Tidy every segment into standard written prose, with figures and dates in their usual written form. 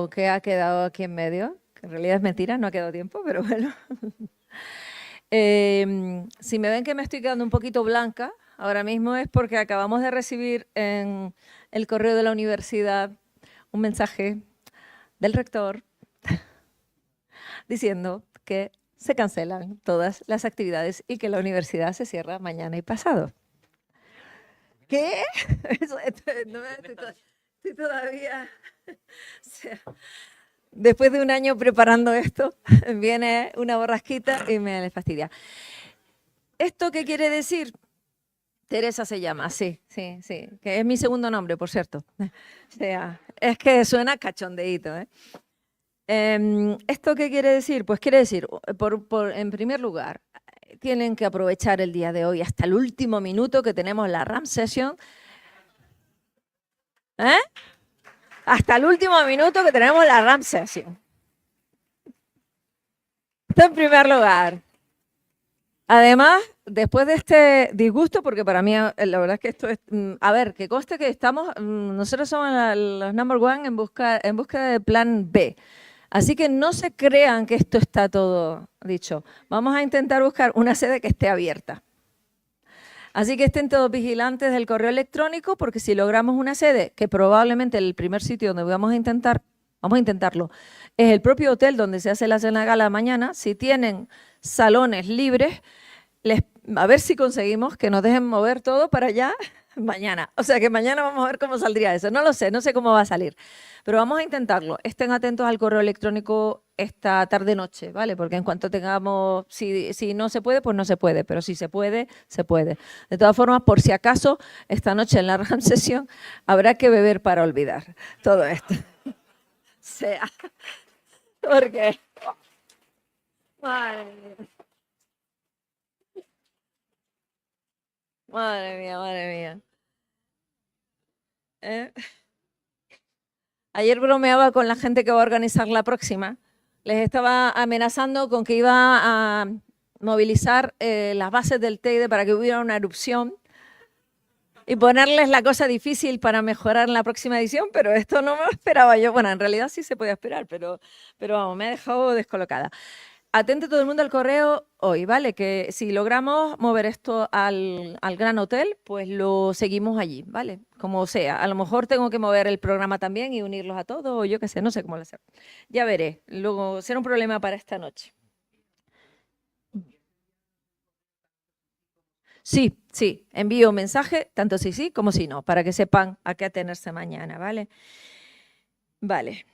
tiempo que ha quedado aquí en medio, que en realidad es mentira, no ha quedado tiempo, pero bueno. Si me ven que me estoy quedando un poquito blanca, ahora mismo es porque acabamos de recibir en el correo de la universidad un mensaje del rector diciendo que se cancelan todas las actividades y que la universidad se cierra mañana y pasado. ¿Qué? Estoy todavía... O sea, después de un año preparando esto, viene una borrasquita y me fastidia. ¿Esto qué quiere decir? Teresa se llama, sí, que es mi segundo nombre, por cierto. O sea, es que suena cachondeíto, ¿eh? ¿Esto qué quiere decir? Pues quiere decir, en primer lugar, tienen que aprovechar el día de hoy hasta el último minuto que tenemos la RAM Sesión. ¿Eh? Hasta el último minuto que tenemos la RAM Sesión. Esto en primer lugar. Además, después de este disgusto, porque para mí la verdad es que esto es... A ver, que conste que estamos... Nosotros somos los number one en búsqueda de plan B. Así que no se crean que esto está todo dicho. Vamos a intentar buscar una sede que esté abierta. Así que estén todos vigilantes del correo electrónico, porque si logramos una sede, que probablemente el primer sitio donde vamos a intentarlo, es el propio hotel donde se hace la cena gala mañana. Si tienen salones libres, a ver si conseguimos que nos dejen mover todo para allá mañana. O sea que mañana vamos a ver cómo saldría eso. No lo sé, no sé cómo va a salir. Pero vamos a intentarlo. Estén atentos al correo electrónico esta tarde-noche, ¿vale? Porque en cuanto tengamos, si no se puede, pues no se puede. Pero si se puede, se puede. De todas formas, por si acaso, esta noche en la RAM Sesión habrá que beber para olvidar todo esto. O sea, porque... Madre mía. Madre mía, madre mía. Ayer bromeaba con la gente que va a organizar la próxima. Les estaba amenazando con que iba a movilizar las bases del Teide para que hubiera una erupción y ponerles la cosa difícil para mejorar en la próxima edición, pero esto no me lo esperaba yo. Bueno, en realidad sí se podía esperar, pero vamos, me ha dejado descolocada. Atente todo el mundo al correo hoy, ¿vale? Que si logramos mover esto al Gran Hotel, pues lo seguimos allí, ¿vale? Como sea. A lo mejor tengo que mover el programa también y unirlos a todos, o yo qué sé, no sé cómo lo hacer. Ya veré. Luego será un problema para esta noche. Sí, envío un mensaje, tanto si sí como si no, para que sepan a qué atenerse mañana, ¿vale? Vale.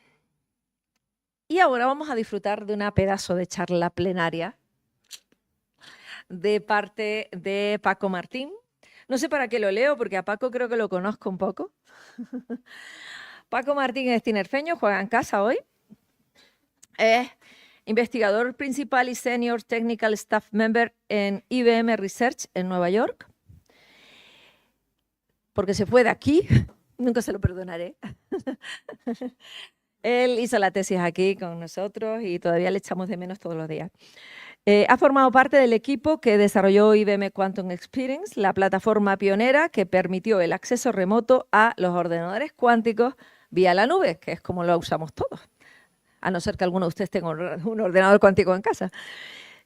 Y ahora vamos a disfrutar de una pedazo de charla plenaria de parte de Paco Martín. No sé para qué lo leo, porque a Paco creo que lo conozco un poco. Paco Martín es tinerfeño, juega en casa hoy. Es investigador principal y senior technical staff member en IBM Research en Nueva York. Porque se fue de aquí, nunca se lo perdonaré. Él hizo la tesis aquí con nosotros y todavía le echamos de menos todos los días. Ha formado parte del equipo que desarrolló IBM Quantum Experience, la plataforma pionera que permitió el acceso remoto a los ordenadores cuánticos vía la nube, que es como lo usamos todos, a no ser que alguno de ustedes tenga un ordenador cuántico en casa.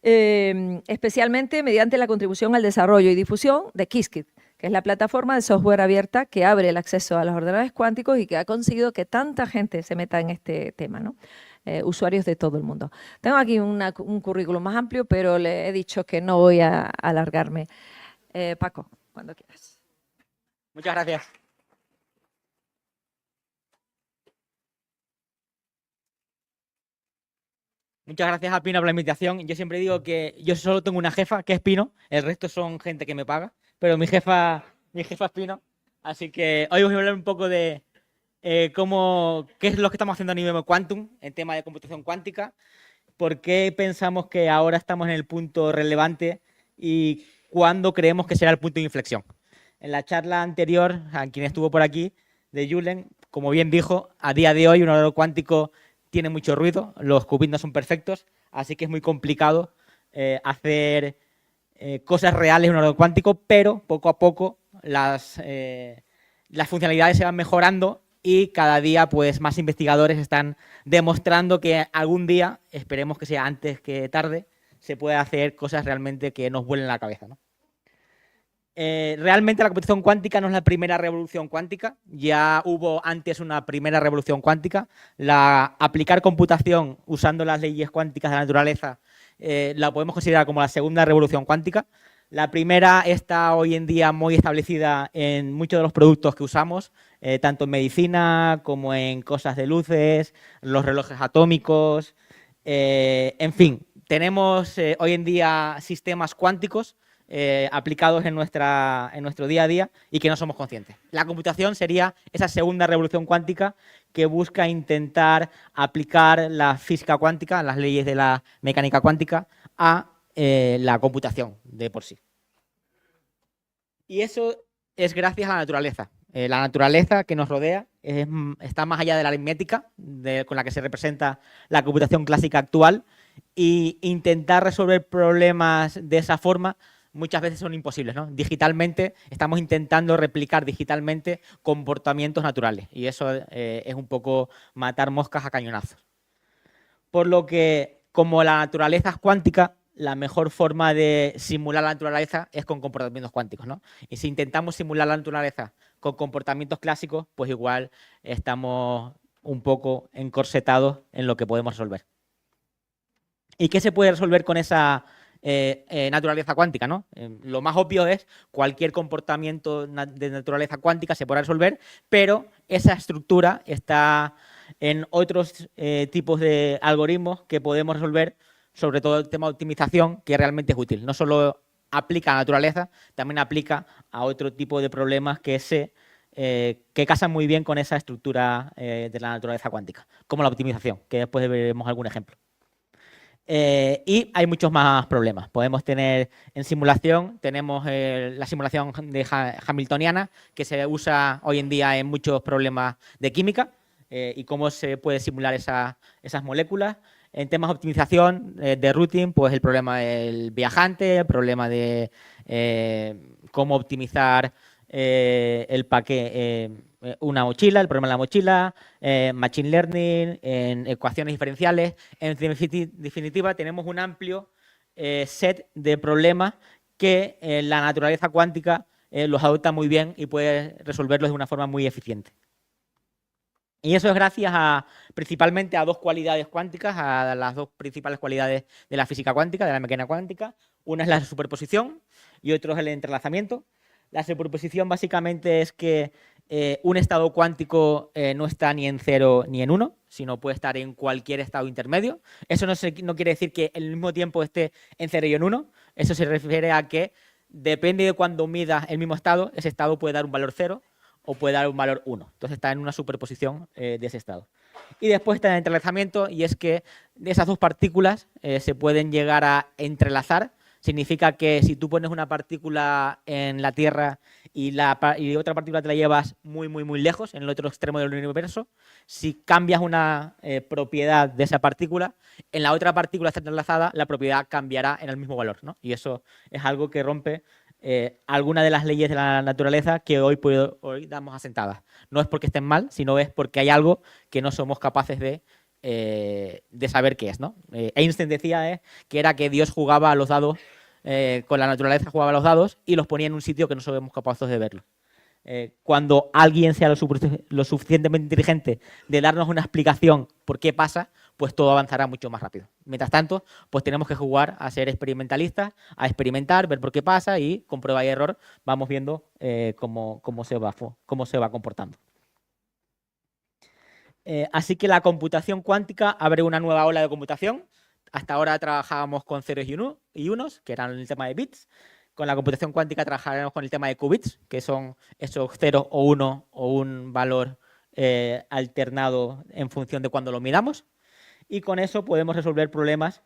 Especialmente mediante la contribución al desarrollo y difusión de Qiskit, que es la plataforma de software abierta que abre el acceso a los ordenadores cuánticos y que ha conseguido que tanta gente se meta en este tema, ¿no? Usuarios de todo el mundo. Tengo aquí un currículum más amplio, pero le he dicho que no voy a alargarme. Paco, cuando quieras. Muchas gracias. Muchas gracias a Pino por la invitación. Yo siempre digo que yo solo tengo una jefa, que es Pino. El resto son gente que me paga. Pero mi jefa es Pino. Así que hoy os voy a hablar un poco de qué es lo que estamos haciendo a nivel Quantum en tema de computación cuántica, por qué pensamos que ahora estamos en el punto relevante y cuándo creemos que será el punto de inflexión. En la charla anterior, a quien estuvo por aquí, de Julen, como bien dijo, a día de hoy un ordenador cuántico tiene mucho ruido, los qubits no son perfectos, así que es muy complicado hacer cosas reales en un ordenador cuántico, pero poco a poco las funcionalidades se van mejorando y cada día pues más investigadores están demostrando que algún día, esperemos que sea antes que tarde, se puede hacer cosas realmente que nos vuelen la cabeza, ¿no? Realmente la computación cuántica no es la primera revolución cuántica, ya hubo antes una primera revolución cuántica. Aplicar computación usando las leyes cuánticas de la naturaleza la podemos considerar como la segunda revolución cuántica. La primera está hoy en día muy establecida en muchos de los productos que usamos, tanto en medicina como en cosas de luces, los relojes atómicos, en fin, tenemos hoy en día sistemas cuánticos aplicados en nuestro día a día y que no somos conscientes. La computación sería esa segunda revolución cuántica que busca intentar aplicar la física cuántica, las leyes de la mecánica cuántica, a la computación de por sí. Y eso es gracias a la naturaleza. La naturaleza que nos rodea está más allá de la aritmética con la que se representa la computación clásica actual, y intentar resolver problemas de esa forma muchas veces son imposibles, ¿no? Digitalmente estamos intentando replicar digitalmente comportamientos naturales, y eso es un poco matar moscas a cañonazos. Por lo que, como la naturaleza es cuántica, la mejor forma de simular la naturaleza es con comportamientos cuánticos, ¿no? Y si intentamos simular la naturaleza con comportamientos clásicos, pues igual estamos un poco encorsetados en lo que podemos resolver. ¿Y qué se puede resolver con esa naturaleza cuántica, ¿no? Lo más obvio es cualquier comportamiento de naturaleza cuántica se podrá resolver, pero esa estructura está en otros tipos de algoritmos que podemos resolver, sobre todo el tema de optimización, que realmente es útil. No solo aplica a la naturaleza, también aplica a otro tipo de problemas que casan muy bien con esa estructura de la naturaleza cuántica, como la optimización, que después veremos algún ejemplo. Y hay muchos más problemas. Podemos tener en simulación, tenemos la simulación hamiltoniana, que se usa hoy en día en muchos problemas de química, y cómo se puede simular esas moléculas. En temas de optimización, de routing, pues el problema del viajante, el problema de cómo optimizar una mochila, el problema de la mochila, machine learning, en ecuaciones diferenciales. En definitiva, tenemos un amplio set de problemas que la naturaleza cuántica los adopta muy bien y puede resolverlos de una forma muy eficiente. Y eso es gracias principalmente a dos cualidades cuánticas, a las dos principales cualidades de la física cuántica, de la mecánica cuántica. Una es la superposición y otro es el entrelazamiento. La superposición básicamente es que un estado cuántico no está ni en 0 ni en 1, sino puede estar en cualquier estado intermedio. Eso no quiere decir que al mismo tiempo esté en 0 y en 1. Eso se refiere a que depende de cuándo midas el mismo estado, ese estado puede dar un valor 0 o puede dar un valor 1. Entonces está en una superposición de ese estado. Y después está el entrelazamiento, y es que de esas dos partículas se pueden llegar a entrelazar. Significa que si tú pones una partícula en la Tierra y otra partícula te la llevas muy, muy, muy lejos, en el otro extremo del universo, si cambias una propiedad de esa partícula, en la otra partícula está entrelazada, la propiedad cambiará en el mismo valor, ¿no? Y eso es algo que rompe alguna de las leyes de la naturaleza que hoy damos asentadas. No es porque estén mal, sino es porque hay algo que no somos capaces de saber qué es, ¿no? Einstein decía que era que Dios jugaba a los dados, con la naturaleza jugaba a los dados y los ponía en un sitio que no somos capaces de verlo. Cuando alguien sea lo suficientemente inteligente de darnos una explicación por qué pasa, pues todo avanzará mucho más rápido. Mientras tanto, pues tenemos que jugar a ser experimentalistas, a experimentar, ver por qué pasa, y con prueba y error vamos viendo cómo se va comportando. Así que la computación cuántica abre una nueva ola de computación. Hasta ahora trabajábamos con ceros y unos, que eran el tema de bits. Con la computación cuántica trabajaremos con el tema de qubits, que son esos ceros o uno o un valor alternado en función de cuando lo midamos. Y con eso podemos resolver problemas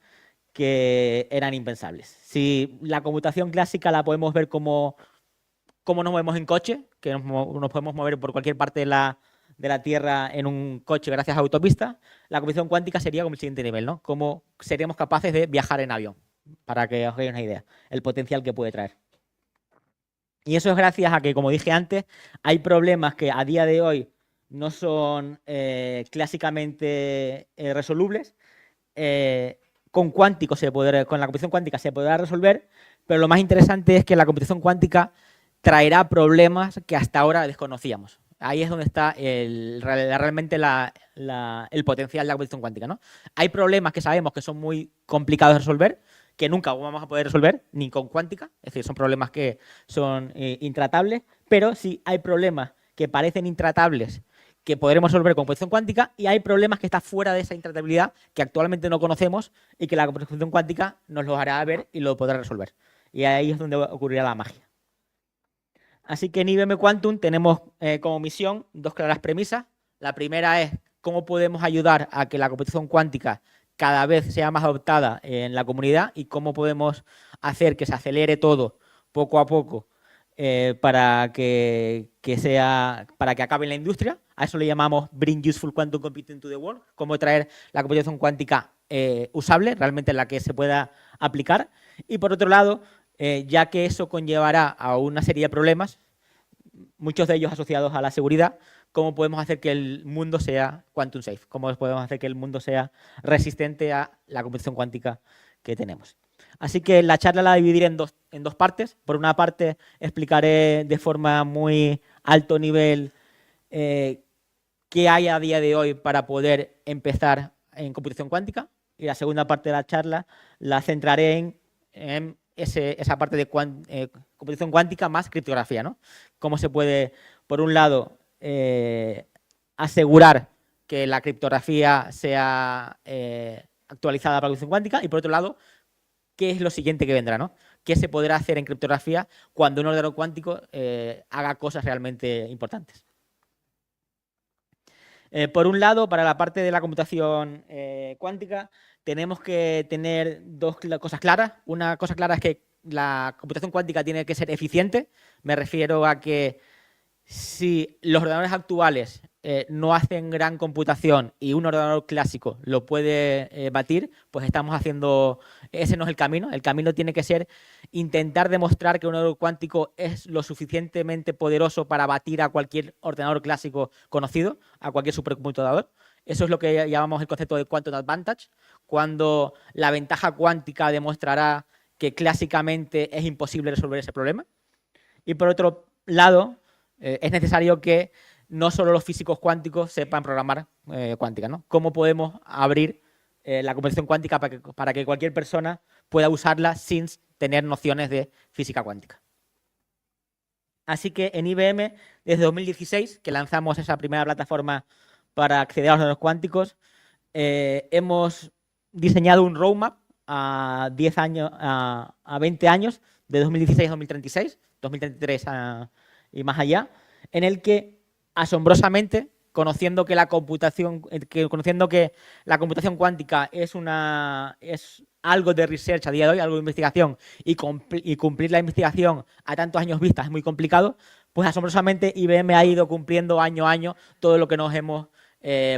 que eran impensables. Si la computación clásica la podemos ver como nos movemos en coche, que nos podemos mover por cualquier parte de la Tierra en un coche gracias a autopistas, la computación cuántica sería como el siguiente nivel, ¿no? Cómo seríamos capaces de viajar en avión, para que os hagáis una idea, el potencial que puede traer. Y eso es gracias a que, como dije antes, hay problemas que a día de hoy no son clásicamente resolubles. Con la computación cuántica se podrá resolver, pero lo más interesante es que la computación cuántica traerá problemas que hasta ahora desconocíamos. Ahí es donde está realmente el potencial de la computación cuántica, ¿no? Hay problemas que sabemos que son muy complicados de resolver, que nunca vamos a poder resolver, ni con cuántica, es decir, son problemas que son intratables, pero sí hay problemas que parecen intratables que podremos resolver con computación cuántica, y hay problemas que están fuera de esa intratabilidad que actualmente no conocemos y que la computación cuántica nos los hará ver y lo podrá resolver. Y ahí es donde ocurrirá la magia. Así que en IBM Quantum tenemos como misión dos claras premisas. La primera es cómo podemos ayudar a que la computación cuántica cada vez sea más adoptada en la comunidad y cómo podemos hacer que se acelere todo poco a poco para que acabe en la industria. A eso le llamamos Bring Useful Quantum Computing to the World, cómo traer la computación cuántica usable, realmente en la que se pueda aplicar. Y por otro lado, ya que eso conllevará a una serie de problemas, muchos de ellos asociados a la seguridad, cómo podemos hacer que el mundo sea quantum safe, cómo podemos hacer que el mundo sea resistente a la computación cuántica que tenemos. Así que la charla la dividiré en dos partes. Por una parte, explicaré de forma muy alto nivel qué hay a día de hoy para poder empezar en computación cuántica. Y la segunda parte de la charla la centraré en esa parte de computación cuántica más criptografía, ¿no? Cómo se puede, por un lado, asegurar que la criptografía sea actualizada para la computación cuántica, y por otro lado, qué es lo siguiente que vendrá, ¿no? ¿Qué se podrá hacer en criptografía cuando un ordenador cuántico haga cosas realmente importantes? Por un lado, para la parte de la computación cuántica, tenemos que tener dos cosas claras. Una cosa clara es que la computación cuántica tiene que ser eficiente. Me refiero a que si los ordenadores actuales no hacen gran computación y un ordenador clásico lo puede batir, pues estamos haciendo... Ese no es el camino. El camino tiene que ser intentar demostrar que un ordenador cuántico es lo suficientemente poderoso para batir a cualquier ordenador clásico conocido, a cualquier supercomputador. Eso es lo que llamamos el concepto de quantum advantage, cuando la ventaja cuántica demostrará que clásicamente es imposible resolver ese problema. Y por otro lado, es necesario que no solo los físicos cuánticos sepan programar cuántica, ¿no? ¿Cómo podemos abrir la computación cuántica para que cualquier persona pueda usarla sin tener nociones de física cuántica? Así que en IBM, desde 2016, que lanzamos esa primera plataforma para acceder a los ordenadores cuánticos, hemos diseñado un roadmap a 10 años, a 20 años, de 2016 a 2036, 2033 y más allá, en el que, asombrosamente, conociendo que la computación cuántica es algo de research a día de hoy, algo de investigación, y cumplir la investigación a tantos años vista es muy complicado, pues asombrosamente IBM ha ido cumpliendo año a año todo lo que nos hemos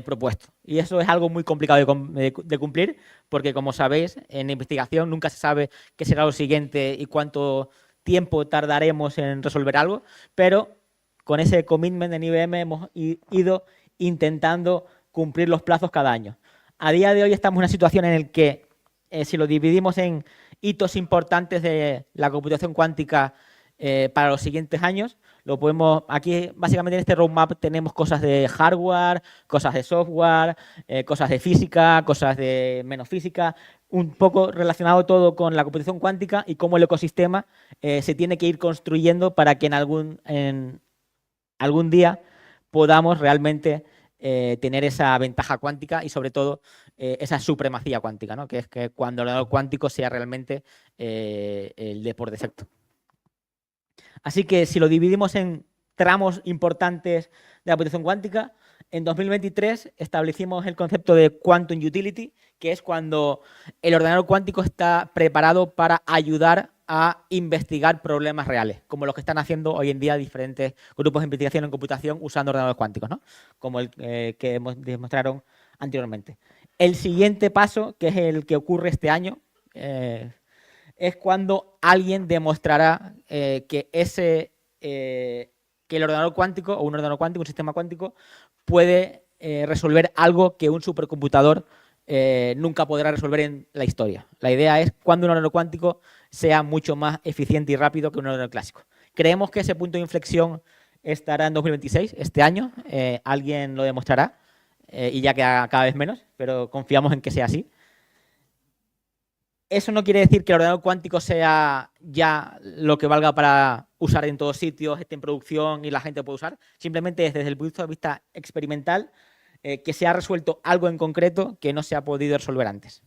propuesto. Y eso es algo muy complicado de cumplir, porque como sabéis, en investigación nunca se sabe qué será lo siguiente y cuánto tiempo tardaremos en resolver algo, pero con ese commitment en IBM hemos ido intentando cumplir los plazos cada año. A día de hoy estamos en una situación en la que, si lo dividimos en hitos importantes de la computación cuántica para los siguientes años, lo podemos, aquí básicamente en este roadmap tenemos cosas de hardware, cosas de software, cosas de física, cosas de menos física, un poco relacionado todo con la computación cuántica y cómo el ecosistema se tiene que ir construyendo para que en algún día podamos realmente tener esa ventaja cuántica y sobre todo esa supremacía cuántica, ¿no? Que es que cuando el ordenador cuántico sea realmente el de por defecto. Así que si lo dividimos en tramos importantes de la computación cuántica, en 2023 establecimos el concepto de Quantum Utility, que es cuando el ordenador cuántico está preparado para ayudar a investigar problemas reales, como los que están haciendo hoy en día diferentes grupos de investigación en computación usando ordenadores cuánticos, ¿no? Como el que demostraron anteriormente. El siguiente paso, que es el que ocurre este año, es cuando alguien demostrará que que el ordenador cuántico o un ordenador cuántico, un sistema cuántico, puede resolver algo que un supercomputador nunca podrá resolver en la historia. La idea es cuando un ordenador cuántico sea mucho más eficiente y rápido que un ordenador clásico. Creemos que ese punto de inflexión estará en 2026, este año. Alguien lo demostrará y ya queda cada vez menos, pero confiamos en que sea así. Eso no quiere decir que el ordenador cuántico sea ya lo que valga para usar en todos sitios, esté en producción y la gente puede usar. Simplemente es desde el punto de vista experimental que se ha resuelto algo en concreto que no se ha podido resolver antes.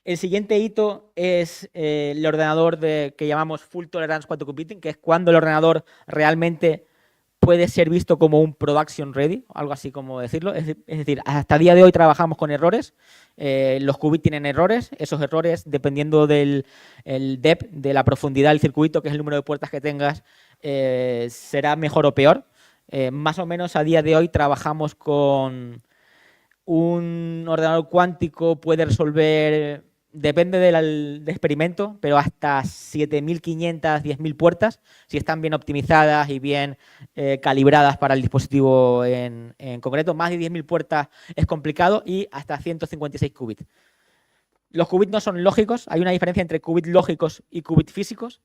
El siguiente hito es el ordenador que llamamos Full Tolerance Quantum Computing, que es cuando el ordenador realmente puede ser visto como un production ready, algo así como decirlo. Es decir, hasta el día de hoy trabajamos con errores. Los qubits tienen errores. Esos errores, dependiendo del depth, de la profundidad del circuito, que es el número de puertas que tengas, será mejor o peor. Más o menos a día de hoy trabajamos con un ordenador cuántico, puede resolver, depende del experimento, pero hasta 7.500, 10.000 puertas, si están bien optimizadas y bien calibradas para el dispositivo en concreto. Más de 10.000 puertas es complicado y hasta 156 qubits. Los qubits no son lógicos, hay una diferencia entre qubits lógicos y qubits físicos.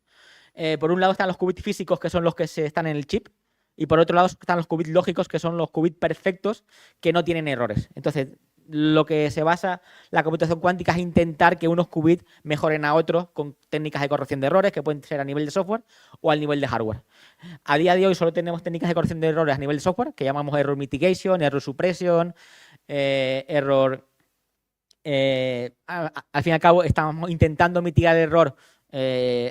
Por un lado están los qubits físicos, que son los que están en el chip, y por otro lado están los qubits lógicos, que son los qubits perfectos, que no tienen errores. Entonces, lo que se basa la computación cuántica es intentar que unos qubits mejoren a otros con técnicas de corrección de errores, que pueden ser a nivel de software o al nivel de hardware. A día de hoy solo tenemos técnicas de corrección de errores a nivel de software, que llamamos error mitigation, error suppression, error... al fin y al cabo, estamos intentando mitigar el error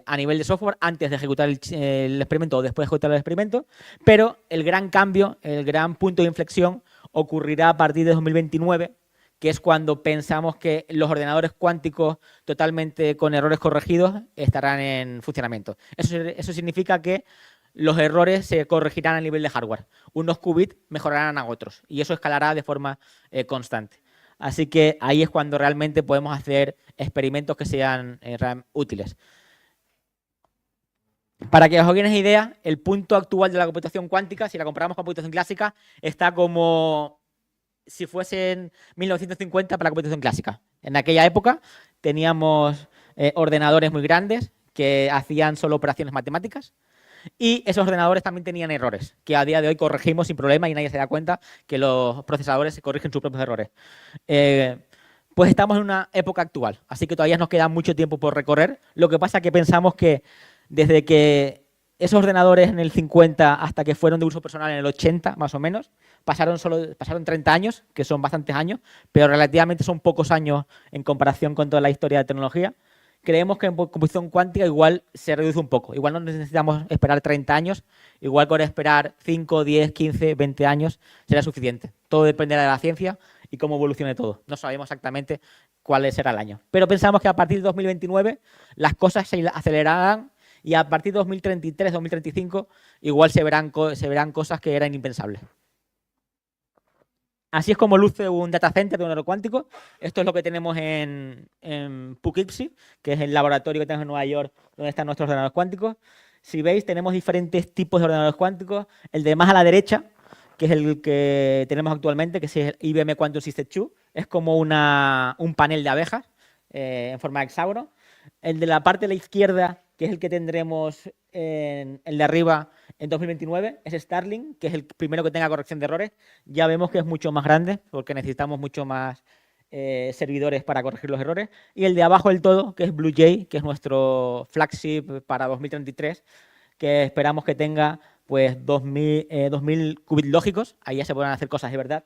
a nivel de software antes de ejecutar el experimento o después de ejecutar el experimento, pero el gran cambio, el gran punto de inflexión ocurrirá a partir de 2029, que es cuando pensamos que los ordenadores cuánticos totalmente con errores corregidos estarán en funcionamiento. Eso significa que los errores se corregirán a nivel de hardware. Unos qubits mejorarán a otros y eso escalará de forma constante. Así que ahí es cuando realmente podemos hacer experimentos que sean útiles. Para que os hagáis una idea, el punto actual de la computación cuántica, si la comparamos con computación clásica, está como si fuese en 1950 para la computación clásica. En aquella época teníamos ordenadores muy grandes que hacían solo operaciones matemáticas y esos ordenadores también tenían errores, que a día de hoy corregimos sin problema y nadie se da cuenta que los procesadores se corrigen sus propios errores. Pues estamos en una época actual, así que todavía nos queda mucho tiempo por recorrer. Lo que pasa es que pensamos que desde que esos ordenadores en el 50 hasta que fueron de uso personal en el 80, más o menos, pasaron 30 años, que son bastantes años, pero relativamente son pocos años en comparación con toda la historia de tecnología. Creemos que en computación cuántica igual se reduce un poco. Igual no necesitamos esperar 30 años, igual con esperar 5, 10, 15, 20 años será suficiente. Todo dependerá de la ciencia y cómo evolucione todo. No sabemos exactamente cuál será el año. Pero pensamos que a partir de 2029 las cosas se acelerarán y a partir de 2033, 2035 igual se verán cosas que eran impensables. Así es como luce un data center de un ordenador cuántico. Esto es lo que tenemos en Poughkeepsie, que es el laboratorio que tenemos en Nueva York, donde están nuestros ordenadores cuánticos. Si veis, tenemos diferentes tipos de ordenadores cuánticos. El de más a la derecha, que es el que tenemos actualmente, que es el IBM Quantum System 2, es como un panel de abejas en forma de hexágono. El de la parte de la izquierda, que es el que tendremos el de arriba en 2029, es Starling, que es el primero que tenga corrección de errores. Ya vemos que es mucho más grande porque necesitamos mucho más servidores para corregir los errores. Y el de abajo del todo, que es Blue Jay, que es nuestro flagship para 2033, que esperamos que tenga pues 2000 qubits lógicos. Ahí ya se podrán hacer cosas de verdad.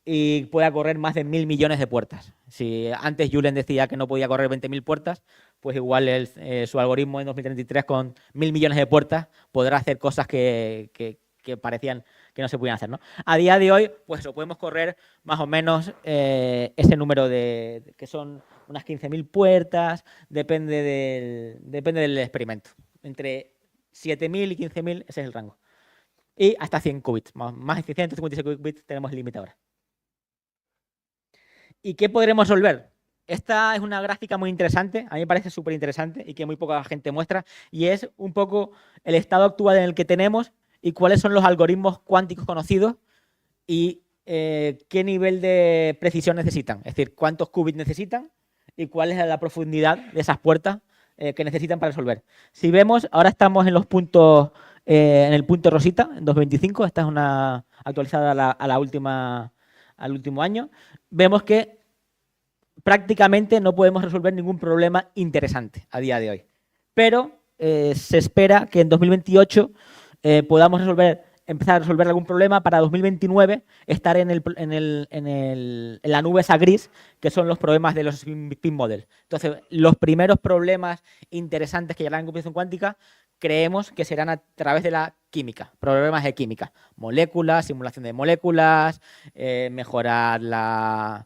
Y pueda correr más de 1.000 millones de puertas. Si antes Julen decía que no podía correr 20.000 puertas, pues igual su algoritmo en 2033 con 1.000 millones de puertas podrá hacer cosas que parecían que no se podían hacer, ¿no? A día de hoy, pues eso, podemos correr más o menos ese número que son unas 15.000 puertas, depende del experimento. Entre 7.000 y 15.000, ese es el rango. Y hasta 100 qubits, más de 156 qubits tenemos el límite ahora. ¿Y qué podremos resolver? Esta es una gráfica muy interesante, a mí me parece súper interesante y que muy poca gente muestra, y es un poco el estado actual en el que tenemos y cuáles son los algoritmos cuánticos conocidos y qué nivel de precisión necesitan. Es decir, cuántos qubits necesitan y cuál es la profundidad de esas puertas que necesitan para resolver. Si vemos, ahora estamos en los puntos, en el punto rosita, en 2.25, esta es una actualizada al último año. Vemos que prácticamente no podemos resolver ningún problema interesante a día de hoy. Pero se espera que en 2028 podamos empezar a resolver algún problema para 2029 estar en la nube esa gris, que son los problemas de los spin model. Entonces, los primeros problemas interesantes que llegarán en computación cuántica creemos que serán a través de la química, problemas de química, moléculas, simulación de moléculas, mejorar las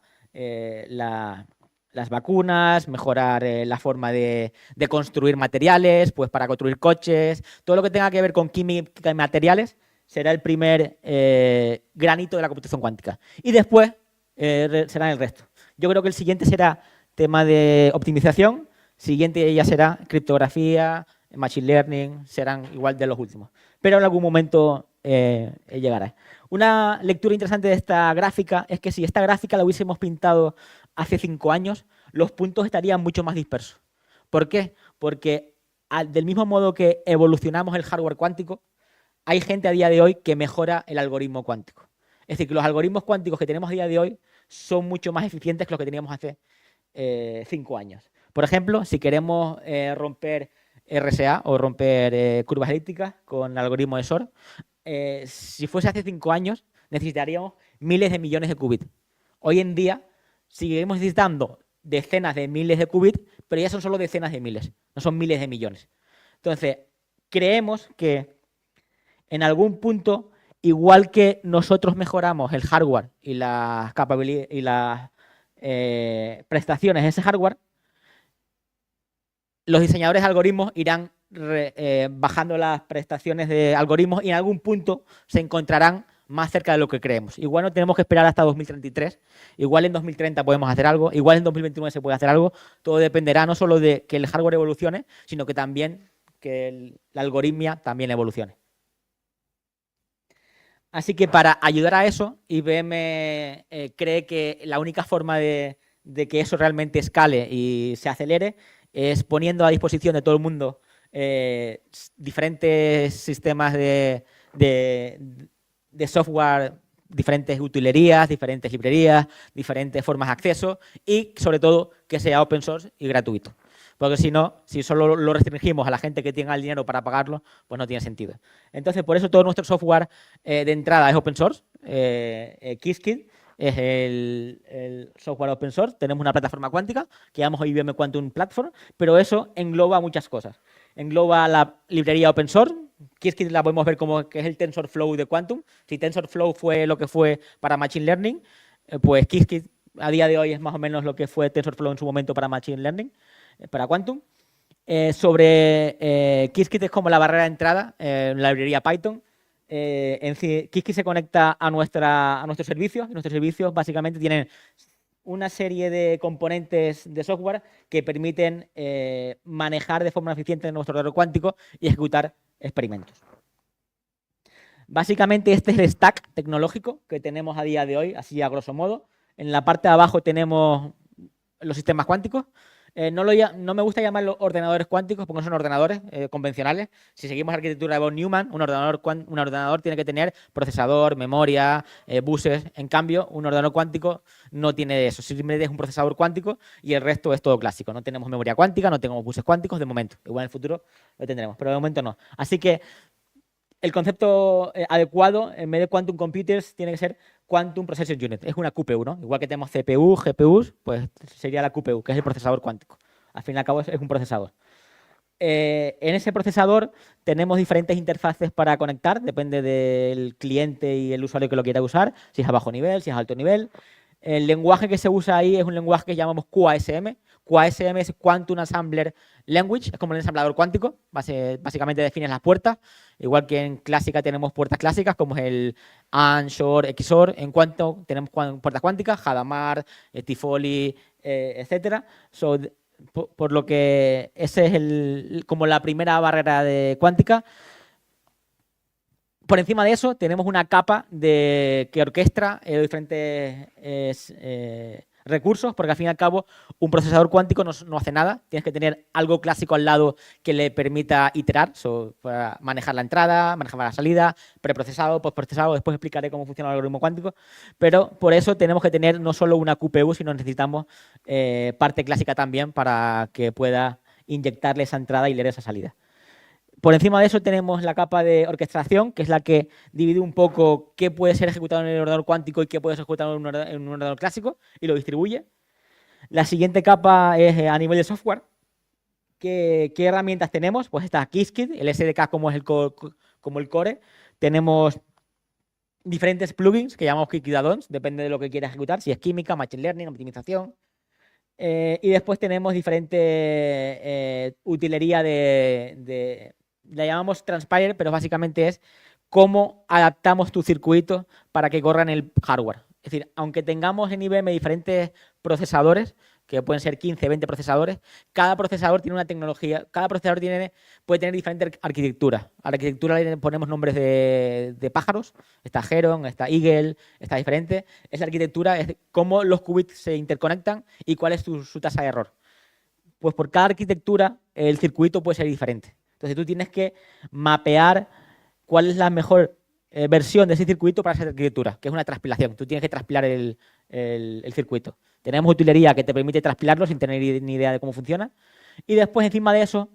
vacunas, mejorar la forma de construir materiales, pues para construir coches, todo lo que tenga que ver con química y materiales será el primer granito de la computación cuántica. Y después será el resto. Yo creo que el siguiente será tema de optimización, siguiente ya será criptografía, machine learning, serán igual de los últimos. Pero en algún momento llegará. Una lectura interesante de esta gráfica es que si esta gráfica la hubiésemos pintado hace 5 años, los puntos estarían mucho más dispersos. ¿Por qué? Porque del mismo modo que evolucionamos el hardware cuántico, hay gente a día de hoy que mejora el algoritmo cuántico. Es decir, que los algoritmos cuánticos que tenemos a día de hoy son mucho más eficientes que los que teníamos hace 5 años. Por ejemplo, si queremos romper RSA o romper curvas elípticas con el algoritmo de Shor, si fuese hace 5 años, necesitaríamos miles de millones de qubits. Hoy en día seguiremos necesitando decenas de miles de qubits, pero ya son solo decenas de miles, no son miles de millones. Entonces, creemos que en algún punto, igual que nosotros mejoramos el hardware y las capacidades y las prestaciones de ese hardware, los diseñadores de algoritmos irán bajando las prestaciones de algoritmos y en algún punto se encontrarán más cerca de lo que creemos. Igual no tenemos que esperar hasta 2033, igual en 2030 podemos hacer algo, igual en 2029 se puede hacer algo, todo dependerá no solo de que el hardware evolucione, sino que también que la algoritmia también evolucione. Así que para ayudar a eso, IBM cree que la única forma de que eso realmente escale y se acelere es poniendo a disposición de todo el mundo diferentes sistemas de software, diferentes utilerías, diferentes librerías, diferentes formas de acceso y, sobre todo, que sea open source y gratuito. Porque si no, si solo lo restringimos a la gente que tenga el dinero para pagarlo, pues no tiene sentido. Entonces, por eso todo nuestro software de entrada es open source. Qiskit es el software open source. Tenemos una plataforma cuántica que llamamos IBM Quantum Platform, pero eso engloba muchas cosas. Engloba la librería open source. Qiskit la podemos ver como que es el TensorFlow de Quantum. Si TensorFlow fue lo que fue para Machine Learning, pues Qiskit a día de hoy es más o menos lo que fue TensorFlow en su momento para Machine Learning, para Quantum. Qiskit es como la barrera de entrada en la librería Python. Qiskit se conecta a nuestros servicios. Nuestros servicios básicamente tienen una serie de componentes de software que permiten manejar de forma eficiente nuestro ordenador cuántico y ejecutar experimentos. Básicamente este es el stack tecnológico que tenemos a día de hoy, así a grosso modo. En la parte de abajo tenemos los sistemas cuánticos. No me gusta llamarlos ordenadores cuánticos porque no son ordenadores convencionales. Si seguimos la arquitectura de von Neumann, un ordenador tiene que tener procesador, memoria, buses. En cambio, un ordenador cuántico no tiene eso. Simplemente es un procesador cuántico y el resto es todo clásico. No tenemos memoria cuántica, no tenemos buses cuánticos de momento. Igual en el futuro lo tendremos, pero de momento no. Así que el concepto adecuado, en vez de Quantum Computers, tiene que ser Quantum Processing Unit. Es una QPU, ¿no? Igual que tenemos CPU, GPUs, pues sería la QPU, que es el procesador cuántico. Al fin y al cabo es un procesador. En ese procesador tenemos diferentes interfaces para conectar, depende del cliente y el usuario que lo quiera usar, si es a bajo nivel, si es a alto nivel. El lenguaje que se usa ahí es un lenguaje que llamamos QASM. QASM es Quantum Assembler Language, es como el ensamblador cuántico. Básicamente defines las puertas. Igual que en clásica tenemos puertas clásicas como es el AND, XOR, XOR. En Quantum tenemos puertas cuánticas, Hadamard, Tifoli, etcétera. Por lo que ese es como la primera barrera de cuántica. Por encima de eso tenemos una capa que orquestra diferentes recursos, porque al fin y al cabo un procesador cuántico no hace nada. Tienes que tener algo clásico al lado que le permita iterar, para manejar la entrada, manejar la salida, preprocesado, postprocesado. Después explicaré cómo funciona el algoritmo cuántico. Pero por eso tenemos que tener no solo una QPU, sino necesitamos parte clásica también para que pueda inyectarle esa entrada y leer esa salida. Por encima de eso tenemos la capa de orquestación, que es la que divide un poco qué puede ser ejecutado en el ordenador cuántico y qué puede ser ejecutado en un ordenador clásico, y lo distribuye. La siguiente capa es a nivel de software. ¿Qué herramientas tenemos? Pues está Qiskit, el SDK como el core. Tenemos diferentes plugins que llamamos Quick add-ons, depende de lo que quiera ejecutar, si es química, machine learning, optimización. Y después tenemos diferentes utilería la llamamos transpiler, pero básicamente es cómo adaptamos tu circuito para que corra en el hardware. Es decir, aunque tengamos en IBM diferentes procesadores, que pueden ser 15, 20 procesadores, cada procesador tiene una tecnología, cada procesador puede tener diferentes arquitecturas. A la arquitectura le ponemos nombres de pájaros, está Heron, está Eagle, está diferente. Esa arquitectura es cómo los qubits se interconectan y cuál es su tasa de error. Pues por cada arquitectura el circuito puede ser diferente. Entonces tú tienes que mapear cuál es la mejor versión de ese circuito para esa arquitectura, que es una transpilación. Tú tienes que transpilar el circuito. Tenemos utilería que te permite transpilarlo sin tener ni idea de cómo funciona. Y después, encima de eso,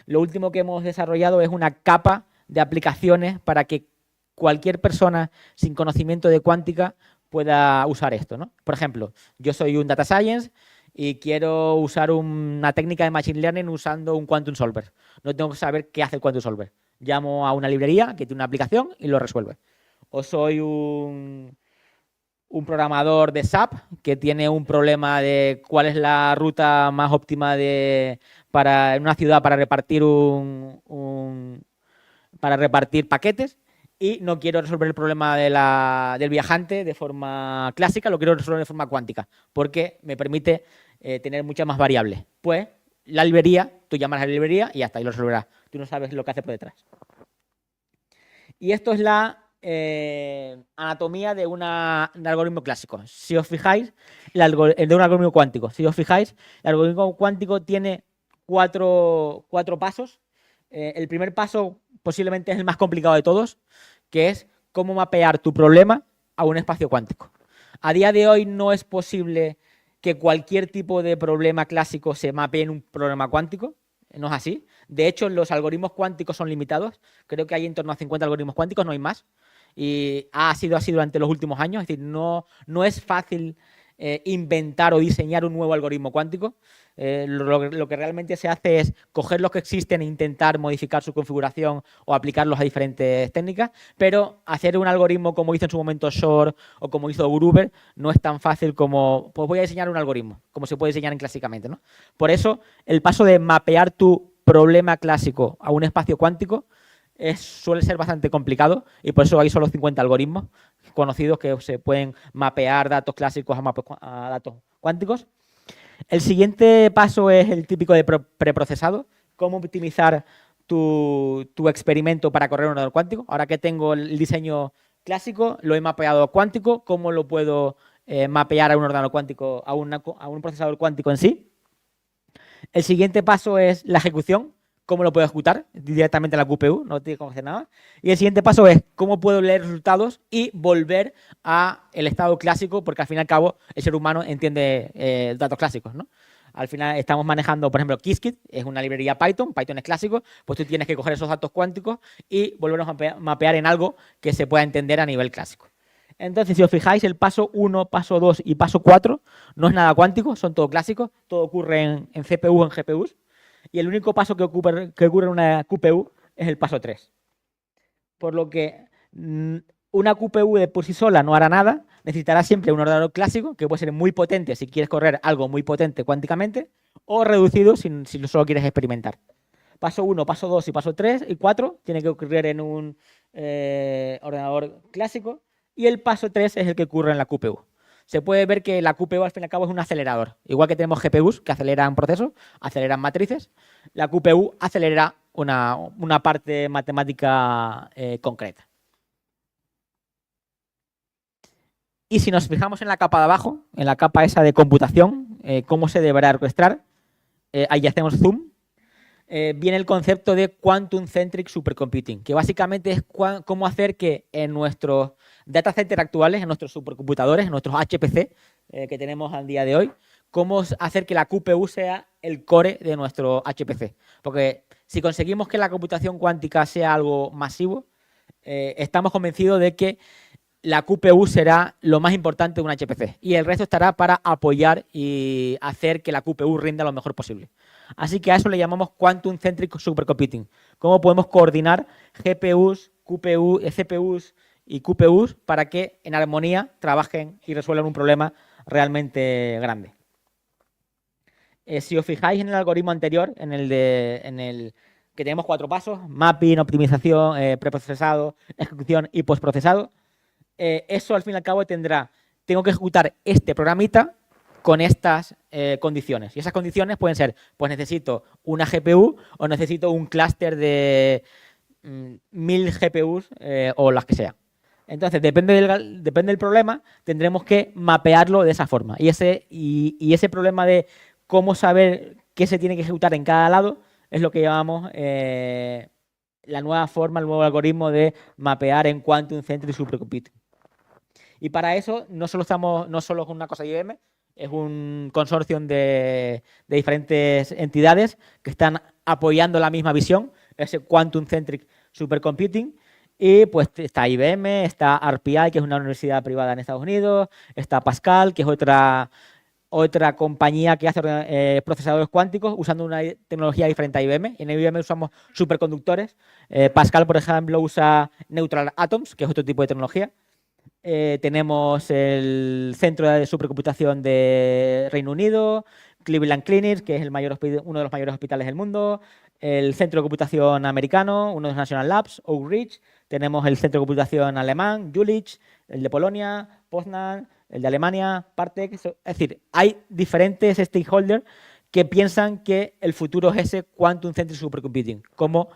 lo último que hemos desarrollado es una capa de aplicaciones para que cualquier persona sin conocimiento de cuántica pueda usar esto, ¿no? Por ejemplo, yo soy un data science y quiero usar una técnica de machine learning usando un quantum solver. No tengo que saber qué hace el quantum solver. Llamo a una librería que tiene una aplicación y lo resuelve. O soy un programador de SAP que tiene un problema de cuál es la ruta más óptima en una ciudad para repartir paquetes, y no quiero resolver el problema del viajante de forma clásica, lo quiero resolver de forma cuántica, porque me permite tener muchas más variables. Pues la librería, tú llamas a la librería y ya está, y lo resolverás. Tú no sabes lo que hace por detrás. Y esto es la anatomía de un algoritmo clásico. Si os fijáis, de un algoritmo cuántico. Si os fijáis, el algoritmo cuántico tiene cuatro pasos. El primer paso posiblemente es el más complicado de todos, que es cómo mapear tu problema a un espacio cuántico. A día de hoy no es posible que cualquier tipo de problema clásico se mapee en un problema cuántico. No es así. De hecho, los algoritmos cuánticos son limitados. Creo que hay en torno a 50 algoritmos cuánticos, no hay más. Y ha sido así durante los últimos años. Es decir, no es fácil inventar o diseñar un nuevo algoritmo cuántico. Lo que realmente se hace es coger los que existen e intentar modificar su configuración o aplicarlos a diferentes técnicas, pero hacer un algoritmo como hizo en su momento Shor o como hizo Gruber no es tan fácil como, pues voy a diseñar un algoritmo, como se puede diseñar clásicamente, ¿no? Por eso, el paso de mapear tu problema clásico a un espacio cuántico suele ser bastante complicado, y por eso hay solo 50 algoritmos conocidos que se pueden mapear datos clásicos a datos cuánticos. El siguiente paso es el típico de preprocesado, cómo optimizar tu experimento para correr un ordenador cuántico. Ahora que tengo el diseño clásico, lo he mapeado a cuántico, ¿cómo lo puedo mapear a un ordenador cuántico, a un procesador cuántico en sí? El siguiente paso es la ejecución, cómo lo puedo ejecutar directamente en la QPU, no tiene que hacer nada. Y el siguiente paso es cómo puedo leer resultados y volver al estado clásico, porque al fin y al cabo el ser humano entiende datos clásicos, ¿no? Al final estamos manejando, por ejemplo, Qiskit, es una librería Python es clásico, pues tú tienes que coger esos datos cuánticos y volverlos a mapear en algo que se pueda entender a nivel clásico. Entonces, si os fijáis, el paso 1, paso 2 y paso 4 no es nada cuántico, son todo clásicos, todo ocurre en CPU o en GPUs. Y el único paso que ocurre en una QPU es el paso 3. Por lo que una QPU de por sí sola no hará nada, necesitará siempre un ordenador clásico, que puede ser muy potente si quieres correr algo muy potente cuánticamente, o reducido si solo quieres experimentar. Paso 1, paso 2 y paso 3 y 4 tiene que ocurrir en un ordenador clásico, y el paso 3 es el que ocurre en la QPU. Se puede ver que la QPU al fin y al cabo es un acelerador. Igual que tenemos GPUs que aceleran procesos, aceleran matrices, la QPU acelera una parte matemática concreta. Y si nos fijamos en la capa de abajo, en la capa esa de computación, cómo se deberá orquestar, ahí hacemos zoom, viene el concepto de Quantum Centric Supercomputing, que básicamente es cómo hacer que en nuestros data centers actuales, en nuestros supercomputadores, en nuestros HPC que tenemos al día de hoy, cómo hacer que la QPU sea el core de nuestro HPC. Porque si conseguimos que la computación cuántica sea algo masivo, estamos convencidos de que la QPU será lo más importante de un HPC y el resto estará para apoyar y hacer que la QPU rinda lo mejor posible. Así que a eso le llamamos Quantum Centric Supercomputing. Cómo podemos coordinar GPUs, CPUs y QPUs para que en armonía trabajen y resuelvan un problema realmente grande. Si os fijáis en el algoritmo anterior, en el que tenemos 4 pasos: mapping, optimización, preprocesado, ejecución y postprocesado. Eso al fin y al cabo tengo que ejecutar este programita con estas condiciones. Y esas condiciones pueden ser, pues necesito una GPU o necesito un clúster de 1000 GPUs o las que sea. Entonces, depende del problema, tendremos que mapearlo de esa forma. Y ese problema de cómo saber qué se tiene que ejecutar en cada lado es lo que llamamos la nueva forma, el nuevo algoritmo de mapear en Quantum Centric Supercomputing. Y para eso no solo es una cosa de IBM, es un consorcio de diferentes entidades que están apoyando la misma visión, ese Quantum Centric Supercomputing. Y pues está IBM, está RPI, que es una universidad privada en Estados Unidos, está Pascal, que es otra compañía que hace procesadores cuánticos usando una tecnología diferente a IBM. En IBM usamos superconductores. Pascal, por ejemplo, usa neutral atoms, que es otro tipo de tecnología. Tenemos el centro de supercomputación de Reino Unido, Cleveland Clinic, que es uno de los mayores hospitales del mundo, el centro de computación americano, uno de los National Labs, Oak Ridge, tenemos el centro de computación alemán, Jülich, el de Polonia, Poznan, el de Alemania, Partec. Es decir, hay diferentes stakeholders que piensan que el futuro es ese Quantum Centric Supercomputing, como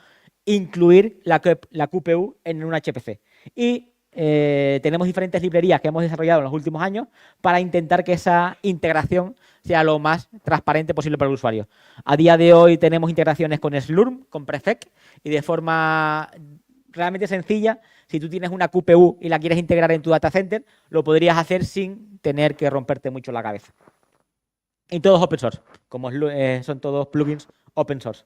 incluir la QPU en un HPC. Y tenemos diferentes librerías que hemos desarrollado en los últimos años para intentar que esa integración sea lo más transparente posible para el usuario. A día de hoy tenemos integraciones con Slurm, con Prefect, y de forma realmente sencilla, si tú tienes una QPU y la quieres integrar en tu data center, lo podrías hacer sin tener que romperte mucho la cabeza. Y todos open source, como son todos plugins open source.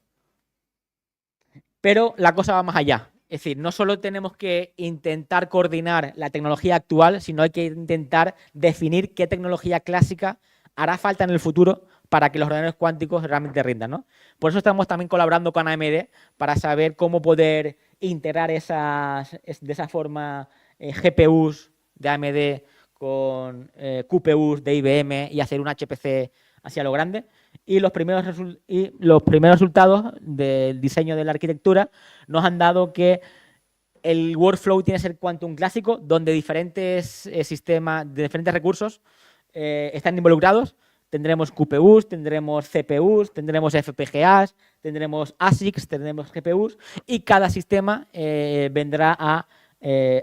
Pero la cosa va más allá. Es decir, no solo tenemos que intentar coordinar la tecnología actual, sino hay que intentar definir qué tecnología clásica hará falta en el futuro para que los ordenadores cuánticos realmente rindan, ¿no? Por eso estamos también colaborando con AMD para saber cómo poder integrar de esa forma GPUs de AMD con QPUs de IBM y hacer un HPC hacia lo grande. Y los primeros resultados del diseño de la arquitectura nos han dado que el workflow tiene que ser quantum clásico, donde diferentes sistemas de diferentes recursos están involucrados. Tendremos QPUs, tendremos CPUs, tendremos FPGAs, tendremos ASICs, tendremos GPUs, y cada sistema vendrá a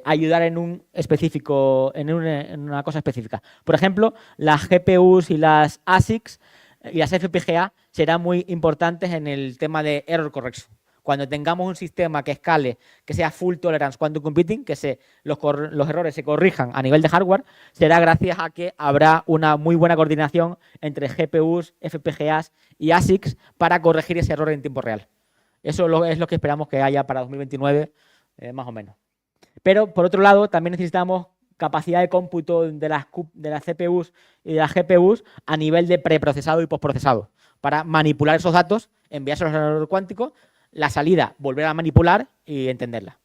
ayudar en una cosa específica. Por ejemplo, las GPUs y las ASICs y las FPGA serán muy importantes en el tema de error correction. Cuando tengamos un sistema que escale, que sea full tolerance quantum computing, que los errores se corrijan a nivel de hardware, será gracias a que habrá una muy buena coordinación entre GPUs, FPGAs y ASICs para corregir ese error en tiempo real. Eso es lo que esperamos que haya para 2029, más o menos. Pero, por otro lado, también necesitamos capacidad de cómputo de las CPUs y de las GPUs a nivel de preprocesado y postprocesado, para manipular esos datos, enviárselos al ordenador cuántico, la salida, volver a manipular y entenderla.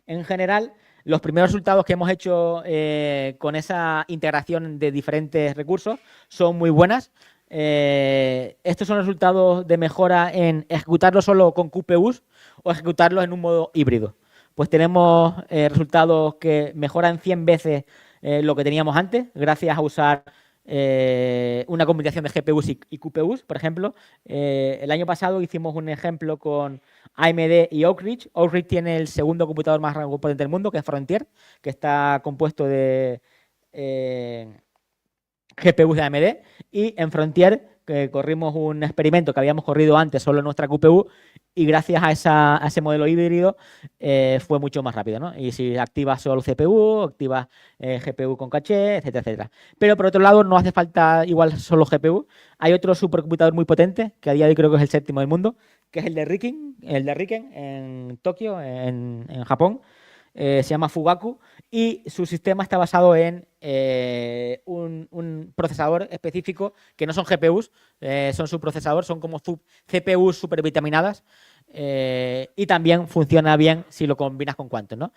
En general, los primeros resultados que hemos hecho con esa integración de diferentes recursos son muy buenas. Estos son resultados de mejora en ejecutarlo solo con QPUs o ejecutarlos en un modo híbrido. Pues tenemos resultados que mejoran 100 veces lo que teníamos antes, gracias a usar una combinación de GPUs y QPUs. Por ejemplo, el año pasado hicimos un ejemplo con AMD y Oak Ridge. Oak Ridge tiene el segundo computador más potente del mundo, que es Frontier, que está compuesto de GPUs de AMD, y en Frontier corrimos un experimento que habíamos corrido antes solo en nuestra QPU, y gracias a ese modelo híbrido fue mucho más rápido, ¿no? Y si activas solo CPU, activas GPU con caché, etcétera, etcétera. Pero por otro lado, no hace falta igual solo GPU. Hay otro supercomputador muy potente, que a día de hoy creo que es el séptimo del mundo, que es el de Riken en Tokio, en Japón. Se llama Fugaku, y su sistema está basado en un procesador específico que no son GPUs, son subprocesador, son como CPUs supervitaminadas, y también funciona bien si lo combinas con Quantum, ¿no?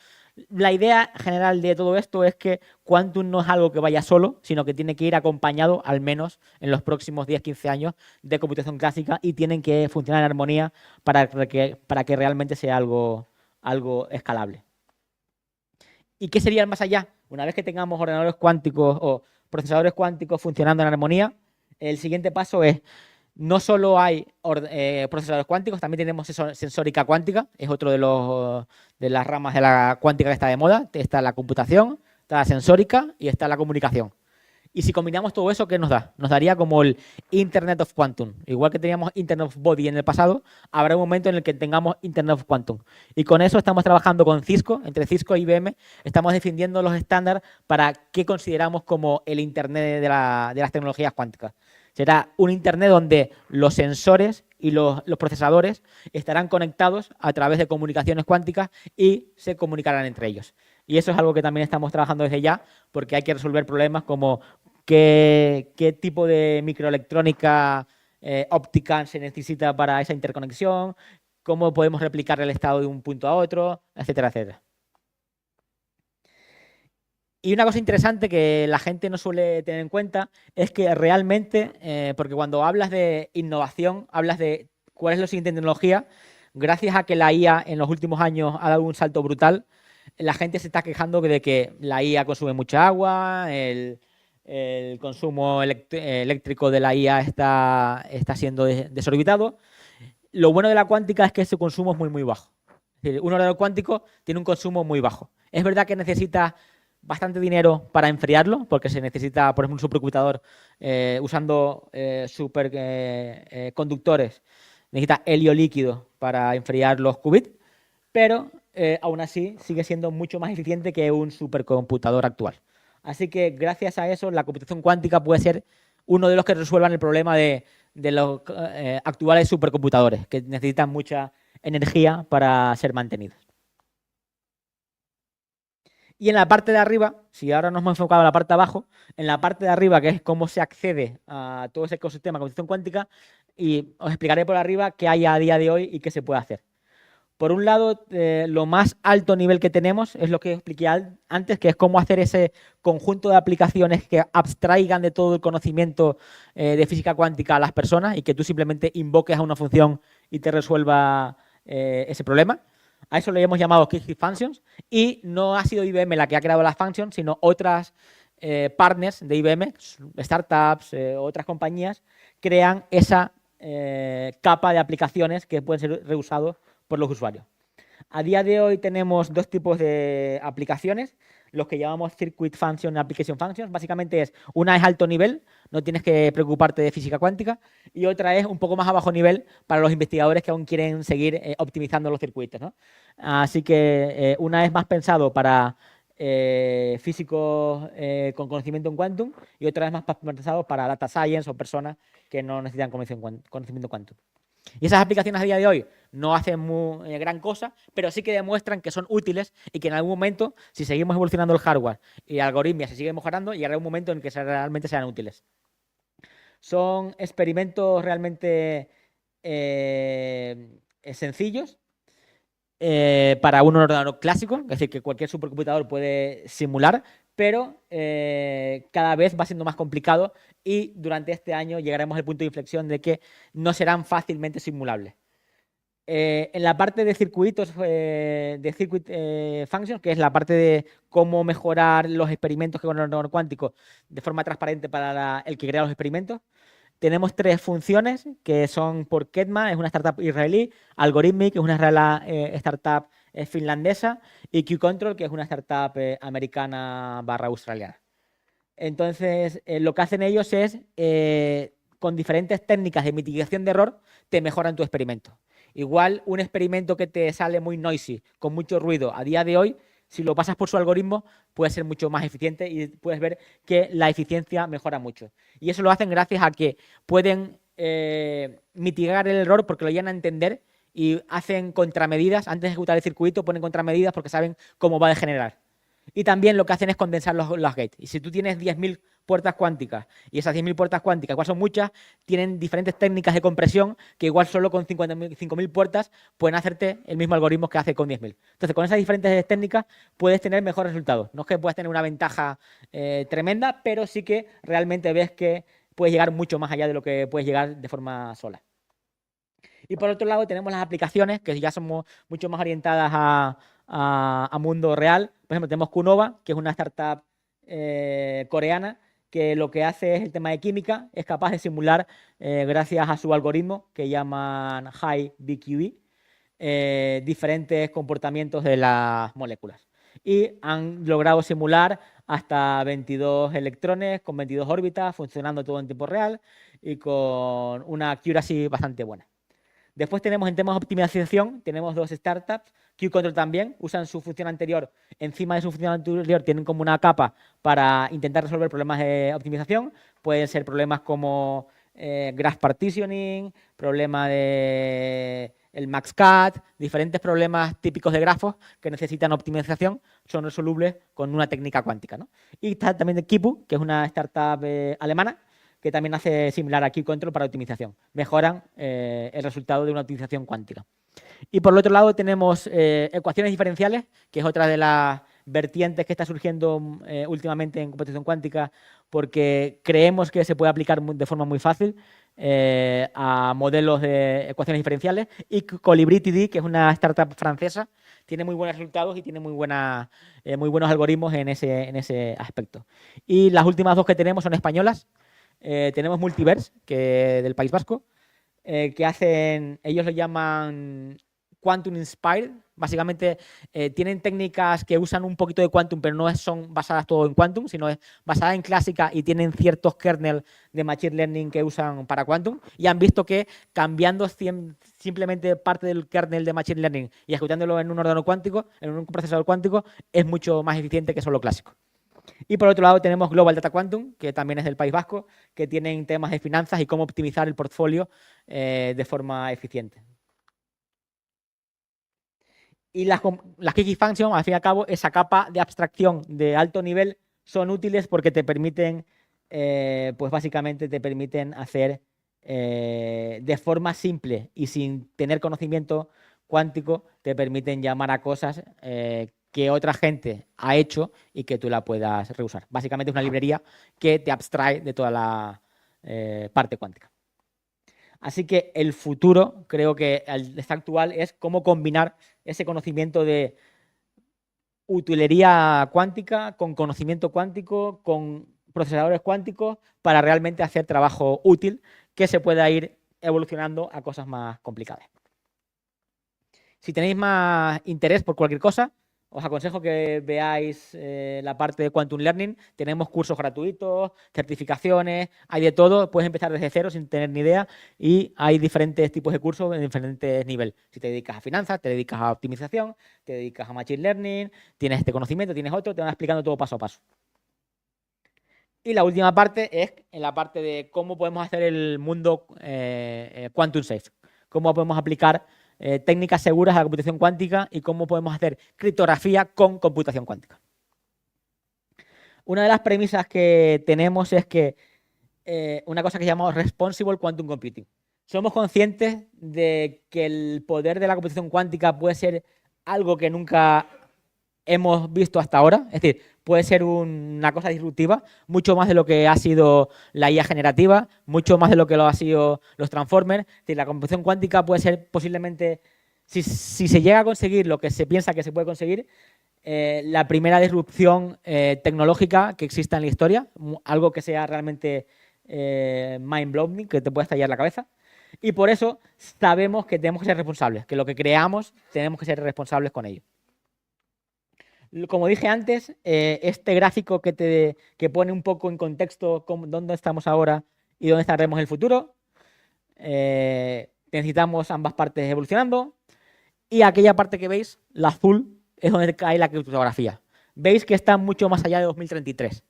La idea general de todo esto es que Quantum no es algo que vaya solo, sino que tiene que ir acompañado, al menos en los próximos 10-15 años, de computación clásica, y tienen que funcionar en armonía para que realmente sea algo escalable. ¿Y qué sería el más allá? Una vez que tengamos ordenadores cuánticos o procesadores cuánticos funcionando en armonía, el siguiente paso es, no solo hay procesadores cuánticos, también tenemos sensórica cuántica, es otro de las ramas de la cuántica que está de moda. Está la computación, está la sensórica y está la comunicación. Y si combinamos todo eso, ¿qué nos da? Nos daría como el Internet of Quantum. Igual que teníamos Internet of Body en el pasado, habrá un momento en el que tengamos Internet of Quantum. Y con eso estamos trabajando con Cisco, entre Cisco e IBM, estamos definiendo los estándares para qué consideramos como el Internet de las tecnologías cuánticas. Será un Internet donde los sensores y los procesadores estarán conectados a través de comunicaciones cuánticas y se comunicarán entre ellos. Y eso es algo que también estamos trabajando desde ya, porque hay que resolver problemas como qué tipo de microelectrónica óptica se necesita para esa interconexión, cómo podemos replicar el estado de un punto a otro, etcétera, etcétera. Y una cosa interesante que la gente no suele tener en cuenta es que realmente, porque cuando hablas de innovación, hablas de cuál es la siguiente tecnología, gracias a que la IA en los últimos años ha dado un salto brutal, la gente se está quejando de que la IA consume mucha agua, el consumo eléctrico de la IA está siendo desorbitado. Lo bueno de la cuántica es que ese consumo es muy, muy bajo. Es decir, un ordenador cuántico tiene un consumo muy bajo. Es verdad que necesita bastante dinero para enfriarlo, porque se necesita, por ejemplo, un supercomputador usando superconductores. Necesita helio líquido para enfriar los qubits, pero aún así sigue siendo mucho más eficiente que un supercomputador actual. Así que gracias a eso la computación cuántica puede ser uno de los que resuelvan el problema de los actuales supercomputadores, que necesitan mucha energía para ser mantenidos. Y en la parte de arriba, si ahora nos hemos enfocado en la parte de abajo, en la parte de arriba, que es cómo se accede a todo ese ecosistema de computación cuántica, y os explicaré por arriba qué hay a día de hoy y qué se puede hacer. Por un lado, lo más alto nivel que tenemos es lo que expliqué antes, que es cómo hacer ese conjunto de aplicaciones que abstraigan de todo el conocimiento de física cuántica a las personas y que tú simplemente invoques a una función y te resuelva ese problema. A eso le hemos llamado Key Functions, y no ha sido IBM la que ha creado las functions, sino otras partners de IBM, startups, otras compañías, crean esa capa de aplicaciones que pueden ser reusados por los usuarios. A día de hoy tenemos dos tipos de aplicaciones, los que llamamos Circuit Function y Application Functions. Básicamente una es alto nivel, no tienes que preocuparte de física cuántica, y otra es un poco más a bajo nivel para los investigadores que aún quieren seguir optimizando los circuitos, ¿no? Así que una es más pensado para físicos con conocimiento en quantum, y otra es más pensado para data science o personas que no necesitan conocimiento quantum. Y esas aplicaciones a día de hoy no hacen gran cosa, pero sí que demuestran que son útiles y que en algún momento, si seguimos evolucionando el hardware y la algoritmia se sigue mejorando, llegará un momento en que realmente sean útiles. Son experimentos realmente sencillos para un ordenador clásico, es decir, que cualquier supercomputador puede simular, pero cada vez va siendo más complicado, y durante este año llegaremos al punto de inflexión de que no serán fácilmente simulables. En la parte de circuitos, de Circuit Functions, que es la parte de cómo mejorar los experimentos con el ordenador cuántico de forma transparente para el que crea los experimentos, tenemos tres funciones que son por Ketma, es una startup israelí, Algorithmic, que es una startup finlandesa, y Q-Control, que es una startup americana / australiana. Entonces, lo que hacen ellos es, con diferentes técnicas de mitigación de error, te mejoran tu experimento. Igual un experimento que te sale muy noisy, con mucho ruido, a día de hoy, si lo pasas por su algoritmo, puede ser mucho más eficiente y puedes ver que la eficiencia mejora mucho. Y eso lo hacen gracias a que pueden mitigar el error porque lo llegan a entender y hacen contramedidas. Antes de ejecutar el circuito, ponen contramedidas porque saben cómo va a degenerar. Y también lo que hacen es condensar los gates. Y si tú tienes 10.000 puertas cuánticas y esas 10.000 puertas cuánticas, igual son muchas, tienen diferentes técnicas de compresión que igual solo con 5.000 puertas pueden hacerte el mismo algoritmo que hace con 10.000. Entonces, con esas diferentes técnicas puedes tener mejores resultados. No es que puedas tener una ventaja tremenda, pero sí que realmente ves que puedes llegar mucho más allá de lo que puedes llegar de forma sola. Y por otro lado tenemos las aplicaciones, que ya somos mucho más orientadas a mundo real. Por ejemplo, tenemos Qnova, que es una startup coreana, que lo que hace es el tema de química, es capaz de simular, gracias a su algoritmo, que llaman High BQE, diferentes comportamientos de las moléculas. Y han logrado simular hasta 22 electrones con 22 órbitas, funcionando todo en tiempo real y con una accuracy bastante buena. Después tenemos, en temas de optimización, tenemos dos startups. Qcontrol también usan su función anterior. Encima de su función anterior tienen como una capa para intentar resolver problemas de optimización. Pueden ser problemas como graph partitioning, problema de el maxcat, diferentes problemas típicos de grafos que necesitan optimización, son resolubles con una técnica cuántica, ¿no? Y está también de Kipu, que es una startup alemana, que también hace similar a Qcontrol para optimización. Mejoran el resultado de una optimización cuántica. Y por el otro lado tenemos ecuaciones diferenciales, que es otra de las vertientes que está surgiendo últimamente en computación cuántica, porque creemos que se puede aplicar de forma muy fácil a modelos de ecuaciones diferenciales. Y Colibri-TD, que es una startup francesa, tiene muy buenos resultados y tiene muy buenos algoritmos en ese aspecto. Y las últimas dos que tenemos son españolas. Tenemos Multiverse, del País Vasco, que hacen, ellos lo llaman Quantum Inspired. Básicamente tienen técnicas que usan un poquito de Quantum, pero no son basadas todo en Quantum, sino es basada en clásica y tienen ciertos kernels de Machine Learning que usan para Quantum. Y han visto que cambiando simplemente parte del kernel de Machine Learning y ejecutándolo en un ordenador cuántico, en un procesador cuántico, es mucho más eficiente que solo clásico. Y por otro lado tenemos Global Data Quantum, que también es del País Vasco, que tienen temas de finanzas y cómo optimizar el portfolio de forma eficiente. Y las key functions, al fin y al cabo, esa capa de abstracción de alto nivel son útiles porque te permiten, pues básicamente te permiten hacer de forma simple y sin tener conocimiento cuántico, te permiten llamar a cosas que otra gente ha hecho y que tú la puedas reusar. Básicamente es una librería que te abstrae de toda la parte cuántica. Así que el futuro, creo que el está actual, es cómo combinar ese conocimiento de utilería cuántica con conocimiento cuántico, con procesadores cuánticos, para realmente hacer trabajo útil que se pueda ir evolucionando a cosas más complicadas. Si tenéis más interés por cualquier cosa, os aconsejo que veáis la parte de Quantum Learning. Tenemos cursos gratuitos, certificaciones, hay de todo. Puedes empezar desde cero sin tener ni idea y hay diferentes tipos de cursos en diferentes niveles. Si te dedicas a finanzas, te dedicas a optimización, te dedicas a Machine Learning, tienes este conocimiento, tienes otro, te van explicando todo paso a paso. Y la última parte es en la parte de cómo podemos hacer el mundo quantum safe. Cómo podemos aplicar técnicas seguras a la computación cuántica y cómo podemos hacer criptografía con computación cuántica. Una de las premisas que tenemos es que una cosa que llamamos Responsible Quantum Computing. Somos conscientes de que el poder de la computación cuántica puede ser algo que nunca hemos visto hasta ahora, es decir, puede ser una cosa disruptiva, mucho más de lo que ha sido la IA generativa, mucho más de lo que lo ha sido los transformers. Es decir, la computación cuántica puede ser posiblemente, si se llega a conseguir lo que se piensa que se puede conseguir, la primera disrupción tecnológica que exista en la historia, algo que sea realmente mind-blowing, que te pueda estallar la cabeza. Y por eso sabemos que tenemos que ser responsables, que lo que creamos tenemos que ser responsables con ello. Como dije antes, este gráfico que pone un poco en contexto dónde estamos ahora y dónde estaremos en el futuro. Necesitamos ambas partes evolucionando. Y aquella parte que veis, la azul, es donde cae la criptografía. Veis que está mucho más allá de 2033.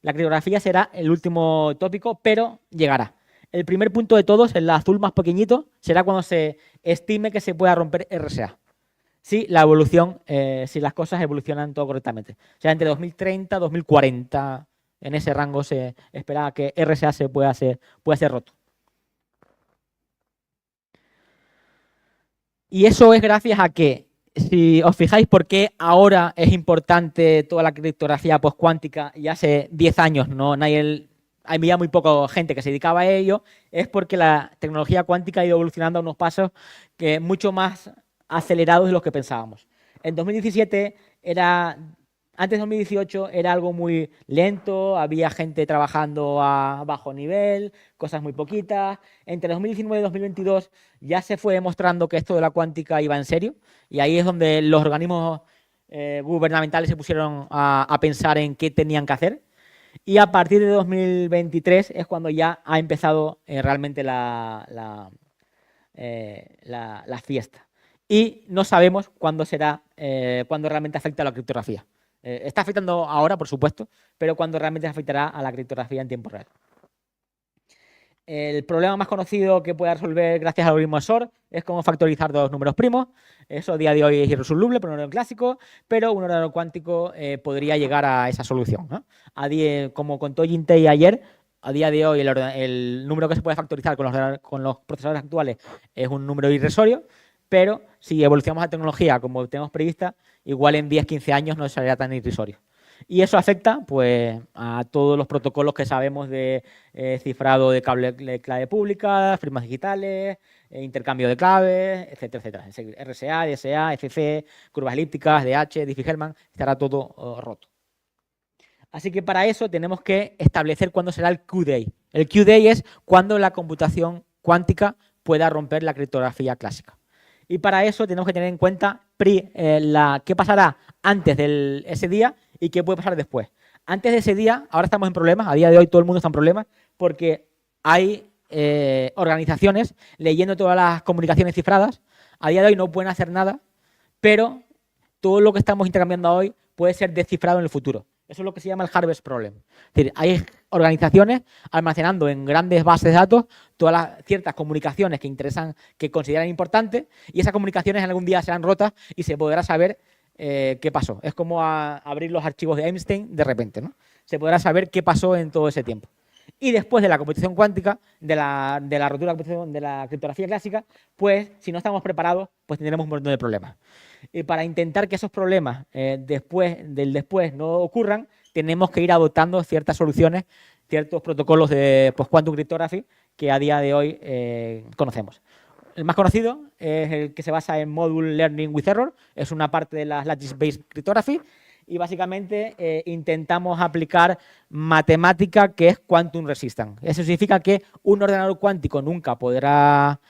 La criptografía será el último tópico, pero llegará. El primer punto de todos, el azul más pequeñito, será cuando se estime que se pueda romper RSA. Si la evolución, si las cosas evolucionan todo correctamente. O sea, entre 2030 y 2040, en ese rango se espera que RSA se pueda ser roto. Y eso es gracias a que, si os fijáis por qué ahora es importante toda la criptografía postcuántica y hace 10 años no había muy poca gente que se dedicaba a ello, es porque la tecnología cuántica ha ido evolucionando a unos pasos que mucho más acelerados de los que pensábamos. En 2017 antes de 2018 era algo muy lento, había gente trabajando a bajo nivel, cosas muy poquitas. Entre 2019 y 2022 ya se fue demostrando que esto de la cuántica iba en serio, y ahí es donde los organismos gubernamentales se pusieron a pensar en qué tenían que hacer. Y a partir de 2023 es cuando ya ha empezado realmente la fiesta. Y no sabemos cuándo será, cuándo realmente afecta a la criptografía. Está afectando ahora, por supuesto, pero cuándo realmente afectará a la criptografía en tiempo real. El problema más conocido que puede resolver gracias al algoritmo SOR es cómo factorizar dos números primos. Eso a día de hoy es irresoluble por un ordenador clásico, pero un ordenador cuántico podría llegar a esa solución, ¿no? Como contó Jintei ayer, a día de hoy el número que se puede factorizar con los procesadores actuales es un número irrisorio, pero si evolucionamos la tecnología como tenemos prevista, igual en 10-15 años no sería tan irrisorio. Y eso afecta pues, a todos los protocolos que sabemos de cifrado de clave pública, firmas digitales, intercambio de claves, etcétera, etcétera. RSA, DSA, FC, curvas elípticas, DH, Diffie-Hellman, estará todo roto. Así que para eso tenemos que establecer cuándo será el Q-Day. El Q-Day es cuando la computación cuántica pueda romper la criptografía clásica. Y para eso tenemos que tener en cuenta qué pasará antes de ese día y qué puede pasar después. Antes de ese día, ahora estamos en problemas, a día de hoy todo el mundo está en problemas, porque hay organizaciones leyendo todas las comunicaciones cifradas, a día de hoy no pueden hacer nada, pero todo lo que estamos intercambiando hoy puede ser descifrado en el futuro. Eso es lo que se llama el harvest problem. Es decir, hay organizaciones almacenando en grandes bases de datos todas las ciertas comunicaciones que consideran importantes, y esas comunicaciones algún día serán rotas y se podrá saber qué pasó. Es como abrir los archivos de Einstein de repente, ¿no? Se podrá saber qué pasó en todo ese tiempo. Y después de la computación cuántica, de la rotura de la criptografía clásica, pues si no estamos preparados, pues tendremos un montón de problemas. Y para intentar que esos problemas después no ocurran, tenemos que ir adoptando ciertas soluciones, ciertos protocolos de post-quantum cryptography que a día de hoy conocemos. El más conocido es el que se basa en Module Learning with Error, es una parte de la lattice-based cryptography, y básicamente intentamos aplicar matemática que es quantum resistant. Eso significa que un ordenador cuántico nunca podrá,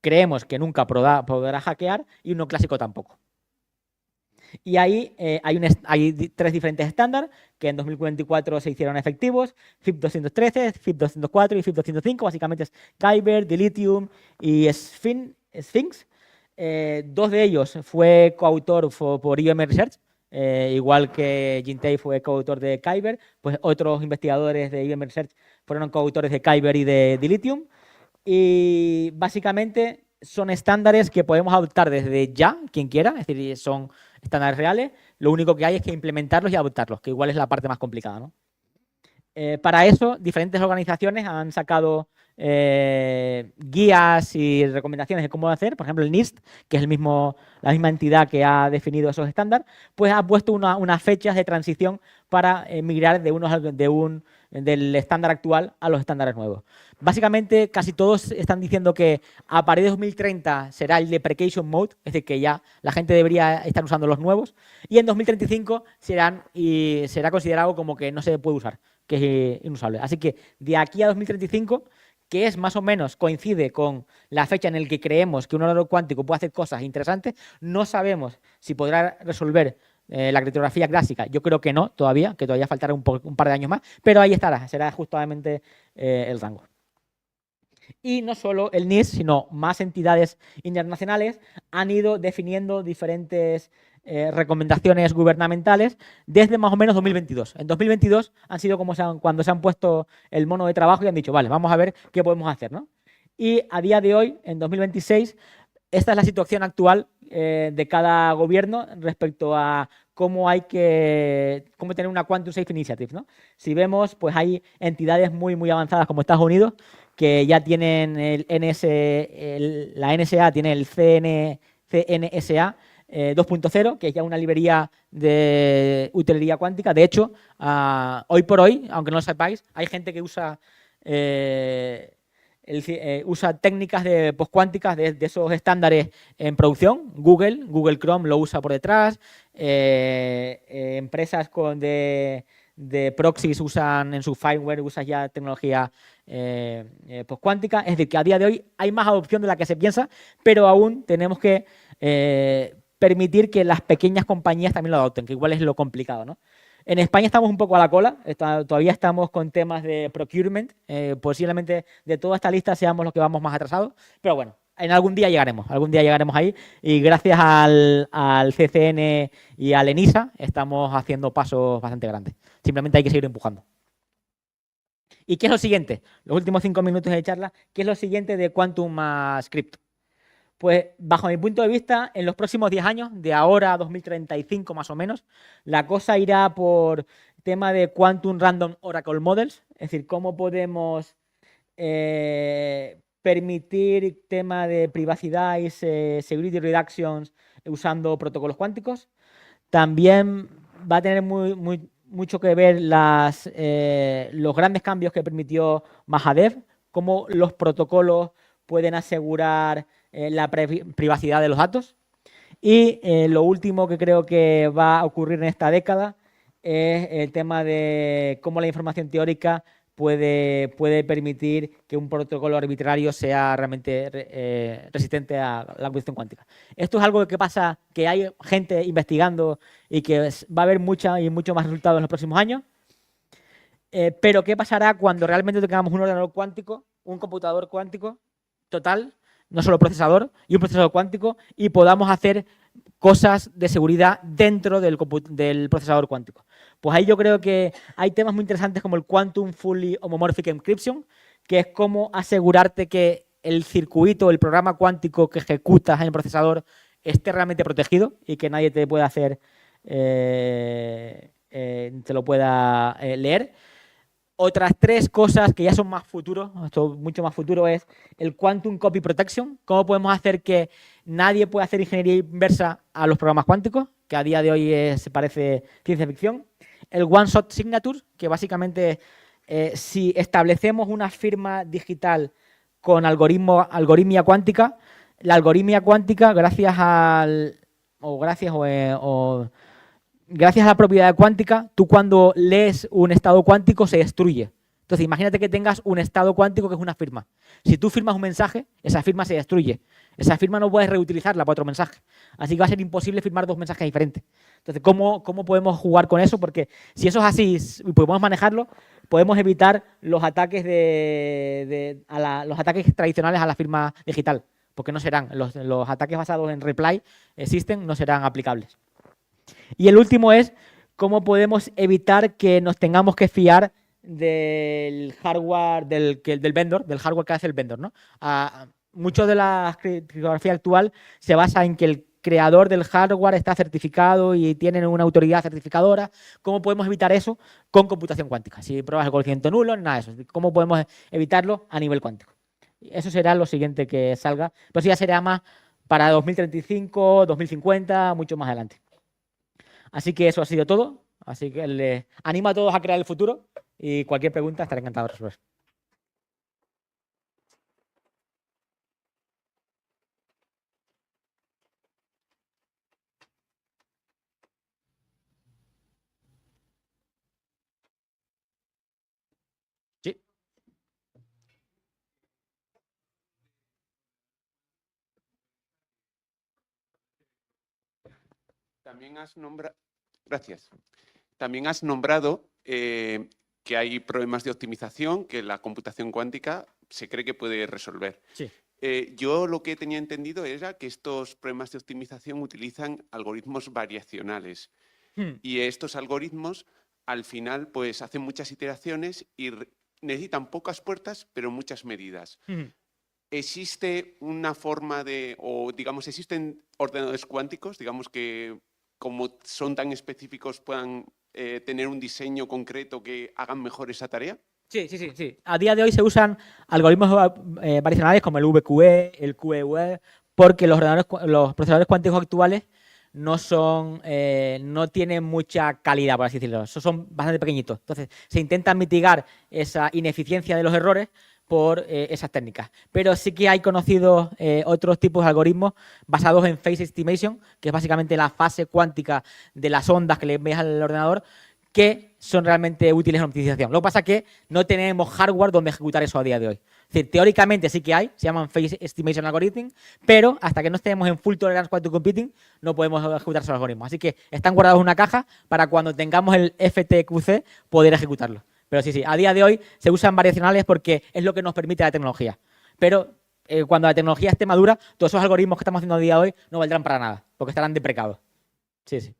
creemos que nunca podrá hackear, y uno clásico tampoco. Y ahí hay tres diferentes estándares que en 2044 se hicieron efectivos: FIP 213, FIP 204 y FIP 205. Básicamente es Kyber, Dilithium y Sphinx. Dos de ellos fue coautor por IBM Research, igual que Jintei fue coautor de Kyber, pues otros investigadores de IBM Research fueron coautores de Kyber y de Dilithium. Y básicamente son estándares que podemos adoptar desde ya, quien quiera, es decir, son estándares reales. Lo único que hay es que implementarlos y adoptarlos, que igual es la parte más complicada, ¿no? Para eso, diferentes organizaciones han sacado guías y recomendaciones de cómo hacer. Por ejemplo, el NIST, que es la misma entidad que ha definido esos estándares, pues ha puesto unas fechas de transición para migrar del estándar actual a los estándares nuevos. Básicamente, casi todos están diciendo que a partir de 2030 será el deprecation mode, es decir, que ya la gente debería estar usando los nuevos, y en 2035 será considerado como que no se puede usar, que es inusable. Así que de aquí a 2035, que es más o menos, coincide con la fecha en la que creemos que un ordenador cuántico puede hacer cosas interesantes. No sabemos si podrá resolver la criptografía clásica. Yo creo que no, todavía, que todavía faltará un par de años más, pero ahí estará, será justamente el rango. Y no solo el NIST, sino más entidades internacionales han ido definiendo diferentes recomendaciones gubernamentales desde más o menos 2022. En 2022 han sido como cuando se han puesto el mono de trabajo y han dicho, vale, vamos a ver qué podemos hacer, ¿no? Y a día de hoy, en 2026, esta es la situación actual de cada gobierno respecto a cómo tener una Quantum Safe Initiative, ¿no? Si vemos, pues hay entidades muy avanzadas como Estados Unidos que ya tienen la NSA tiene el CNSA 2.0, que es ya una librería de utilería cuántica. De hecho, hoy por hoy, aunque no lo sepáis, hay gente que usa usa técnicas de postcuánticas de esos estándares en producción. Google Chrome lo usa por detrás. Empresas de proxies usan en su firmware, usan ya tecnología postcuántica. Es decir, que a día de hoy hay más adopción de la que se piensa, pero aún tenemos que permitir que las pequeñas compañías también lo adopten, que igual es lo complicado, ¿no? En España estamos un poco a la cola, todavía estamos con temas de procurement, posiblemente de toda esta lista seamos los que vamos más atrasados, pero bueno, en algún día llegaremos ahí y gracias al CCN y al ENISA estamos haciendo pasos bastante grandes. Simplemente hay que seguir empujando. ¿Y qué es lo siguiente? Los últimos 5 minutos de charla, ¿qué es lo siguiente de Quantum más Crypto? Pues bajo mi punto de vista, en los próximos 10 años, de ahora a 2035 más o menos, la cosa irá por tema de Quantum Random Oracle Models, es decir, cómo podemos permitir tema de privacidad y security reductions usando protocolos cuánticos. También va a tener mucho que ver los grandes cambios que permitió Mahadev, cómo los protocolos pueden asegurar la privacidad de los datos. Y lo último que creo que va a ocurrir en esta década es el tema de cómo la información teórica puede permitir que un protocolo arbitrario sea realmente resistente a la cuestión cuántica. Esto es algo que pasa, que hay gente investigando y que va a haber mucho más resultados en los próximos años. Pero ¿qué pasará cuando realmente tengamos un ordenador cuántico, un computador cuántico total, no solo procesador, y un procesador cuántico, y podamos hacer cosas de seguridad dentro del procesador cuántico? Pues ahí yo creo que hay temas muy interesantes como el Quantum Fully Homomorphic Encryption, que es cómo asegurarte que el circuito, el programa cuántico que ejecutas en el procesador esté realmente protegido y que nadie te pueda te lo pueda leer. Otras 3 cosas que ya son más futuros, esto mucho más futuro, es el Quantum Copy Protection. ¿Cómo podemos hacer que nadie pueda hacer ingeniería inversa a los programas cuánticos? Que a día de hoy se parece ciencia ficción. El One Shot Signature, que básicamente si establecemos una firma digital con algoritmia cuántica, la algoritmia cuántica, gracias a la propiedad cuántica, tú cuando lees un estado cuántico se destruye. Entonces, imagínate que tengas un estado cuántico que es una firma. Si tú firmas un mensaje, esa firma se destruye. Esa firma no puedes reutilizarla para otro mensaje. Así que va a ser imposible firmar 2 mensajes diferentes. Entonces, ¿cómo podemos jugar con eso? Porque si eso es así y podemos manejarlo, podemos evitar los ataques los ataques tradicionales a la firma digital. Porque no serán, los ataques basados en reply existen, no serán aplicables. Y el último es cómo podemos evitar que nos tengamos que fiar del hardware del vendor, del hardware que hace el vendor, ¿no? Mucho de la criptografía actual se basa en que el creador del hardware está certificado y tiene una autoridad certificadora. ¿Cómo podemos evitar eso con computación cuántica? Si pruebas el coeficiente nulo, nada de eso. ¿Cómo podemos evitarlo a nivel cuántico? Eso será lo siguiente que salga. Pero eso ya será más para 2035, 2050, mucho más adelante. Así que eso ha sido todo. Así que les animo a todos a crear el futuro y cualquier pregunta estaré encantado de resolver. Sí. También has nombrado... Gracias. También has nombrado que hay problemas de optimización que la computación cuántica se cree que puede resolver. Sí. Yo lo que tenía entendido era que estos problemas de optimización utilizan algoritmos variacionales. Y estos algoritmos, al final, pues hacen muchas iteraciones y necesitan pocas puertas, pero muchas medidas. ¿Existe una forma de, o digamos, existen ordenadores cuánticos, digamos que como son tan específicos puedan tener un diseño concreto que hagan mejor esa tarea? Sí. A día de hoy se usan algoritmos variacionales como el VQE, el QEV, porque los procesadores cuánticos actuales no tienen mucha calidad, por así decirlo. Son bastante pequeñitos. Entonces, se intenta mitigar esa ineficiencia de los errores por esas técnicas. Pero sí que hay conocidos otros tipos de algoritmos basados en phase estimation, que es básicamente la fase cuántica de las ondas que le envías al ordenador, que son realmente útiles en optimización. Lo que pasa es que no tenemos hardware donde ejecutar eso a día de hoy. Es decir, teóricamente sí que hay, se llaman Phase Estimation Algorithm, pero hasta que no estemos en Full Tolerance Quantum Computing no podemos ejecutar esos algoritmos. Así que están guardados en una caja para cuando tengamos el FTQC poder ejecutarlo. Pero sí, a día de hoy se usan variacionales porque es lo que nos permite la tecnología. Pero cuando la tecnología esté madura, todos esos algoritmos que estamos haciendo a día de hoy no valdrán para nada, porque estarán deprecados. Sí.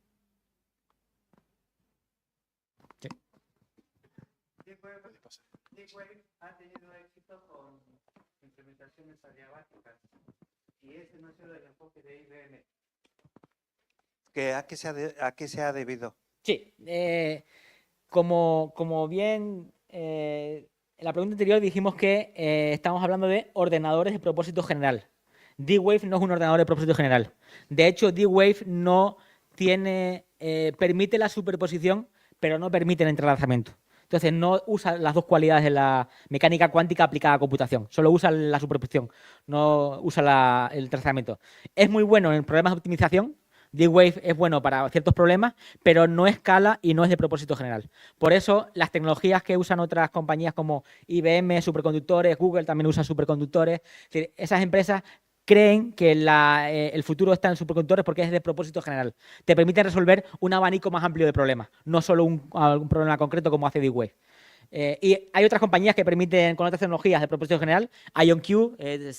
Ha tenido éxito con implementaciones adiabáticas y ese no ha sido el enfoque de IBM. ¿A qué se ha debido? Sí, como bien en la pregunta anterior dijimos que estamos hablando de ordenadores de propósito general. D-Wave no es un ordenador de propósito general. De hecho, D-Wave no permite la superposición, pero no permite el entrelazamiento. Entonces, no usa las dos cualidades de la mecánica cuántica aplicada a computación. Solo usa la superposición, no usa el trazamiento. Es muy bueno en problemas de optimización. D-Wave es bueno para ciertos problemas, pero no escala y no es de propósito general. Por eso, las tecnologías que usan otras compañías como IBM, superconductores, Google también usa superconductores, es decir, esas empresas creen que el futuro está en superconductores porque es de propósito general. Te permite resolver un abanico más amplio de problemas, no solo un problema concreto como hace D-Wave. Y hay otras compañías que permiten con otras tecnologías de propósito general, IonQ,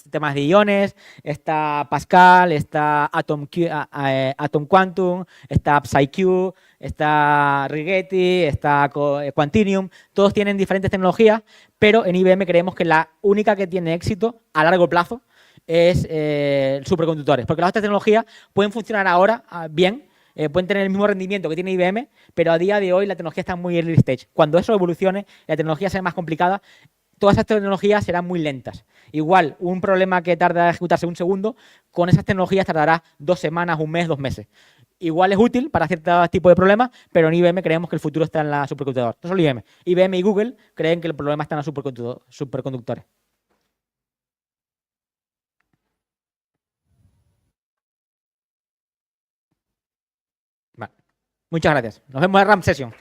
temas de iones, está Pascal, está Atom Quantum, está PsyQ, está Rigetti, está Quantinium, todos tienen diferentes tecnologías, pero en IBM creemos que la única que tiene éxito a largo plazo es superconductores, porque las otras tecnologías pueden funcionar ahora bien, pueden tener el mismo rendimiento que tiene IBM, pero a día de hoy la tecnología está muy early stage. Cuando eso evolucione, la tecnología sea más complicada, todas esas tecnologías serán muy lentas. Igual, un problema que tarda en ejecutarse un segundo, con esas tecnologías tardará 2 semanas, 1 mes, 2 meses. Igual es útil para ciertos tipos de problemas, pero en IBM creemos que el futuro está en la supercomputadora. No solo IBM. IBM y Google creen que el problema está en los superconductores. Vale. Muchas gracias. Nos vemos en RAM Session.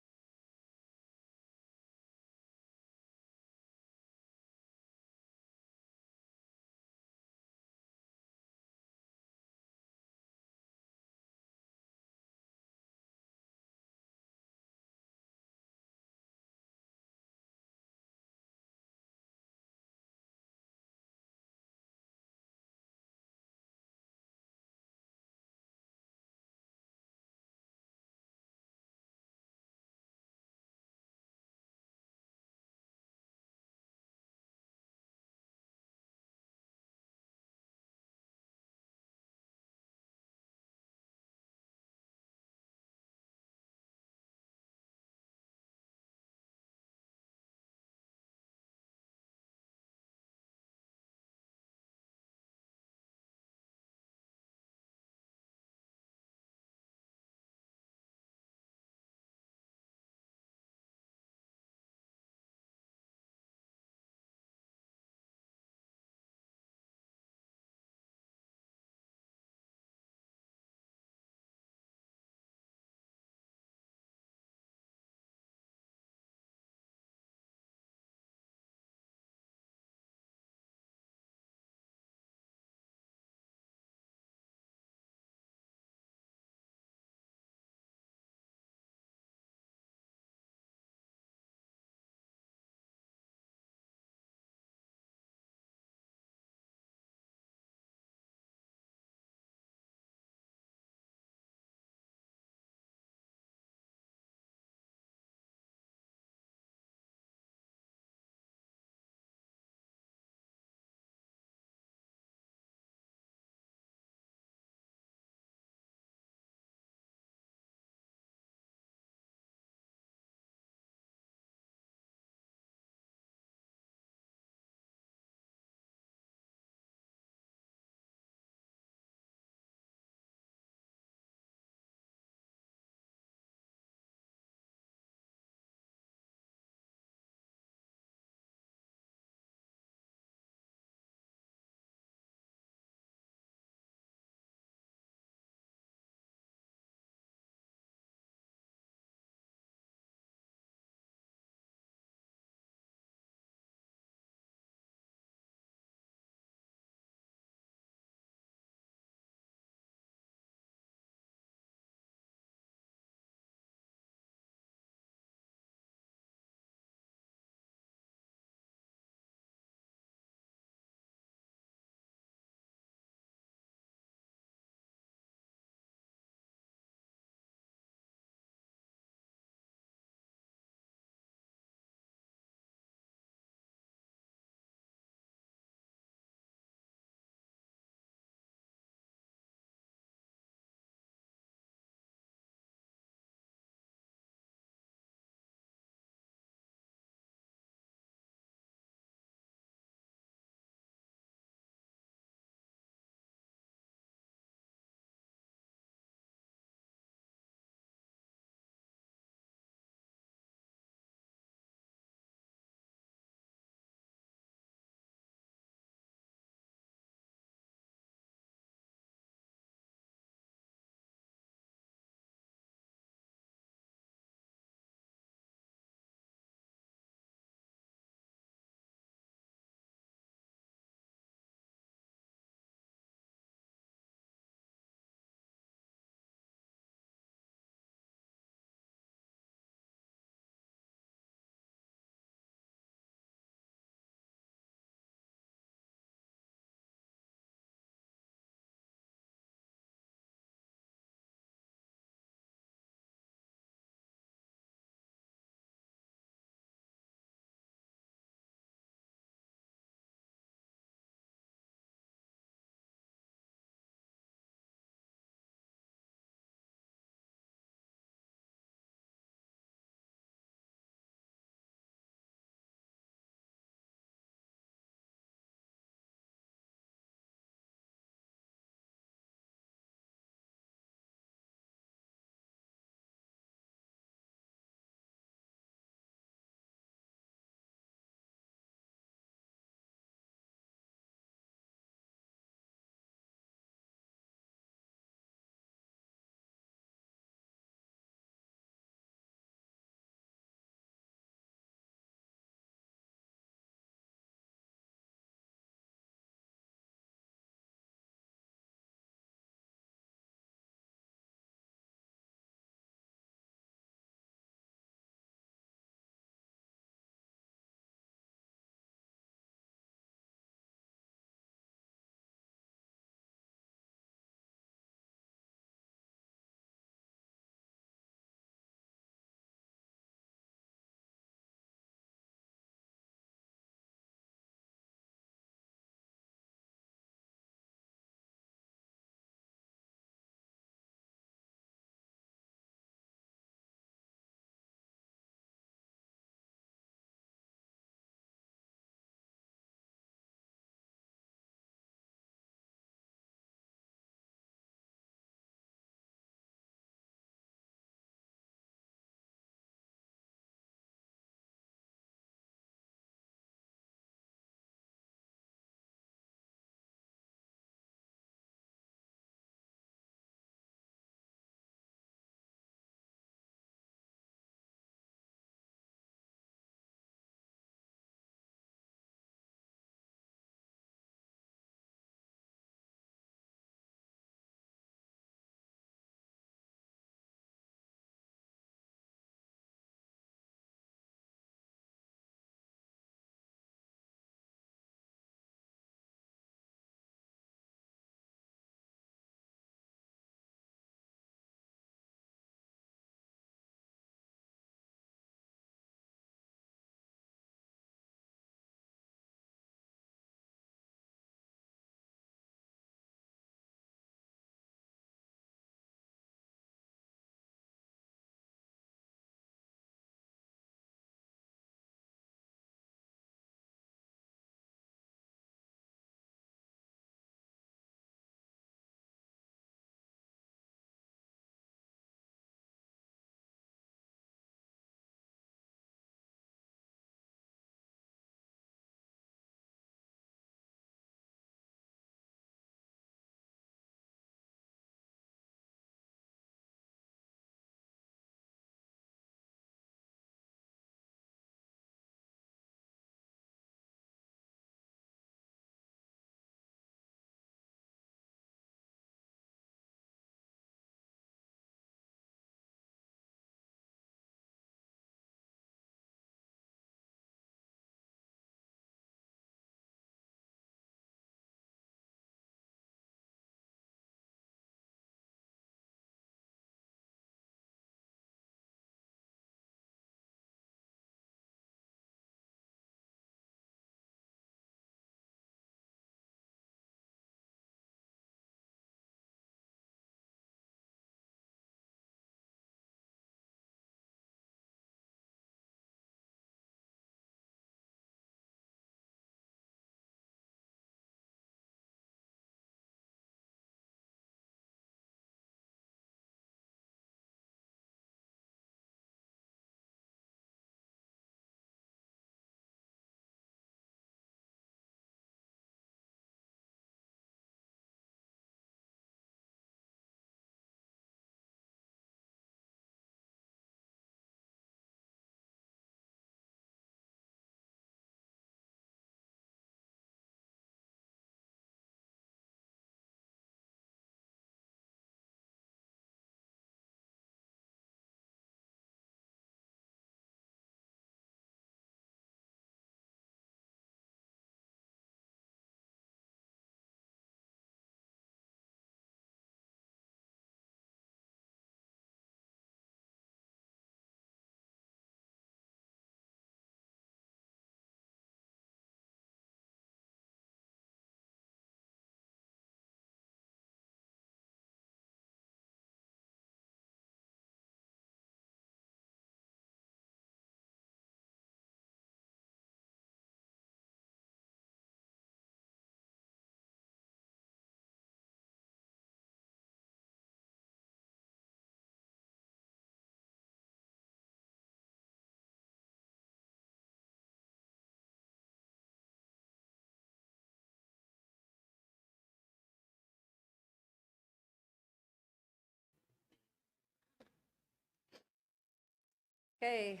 Okay.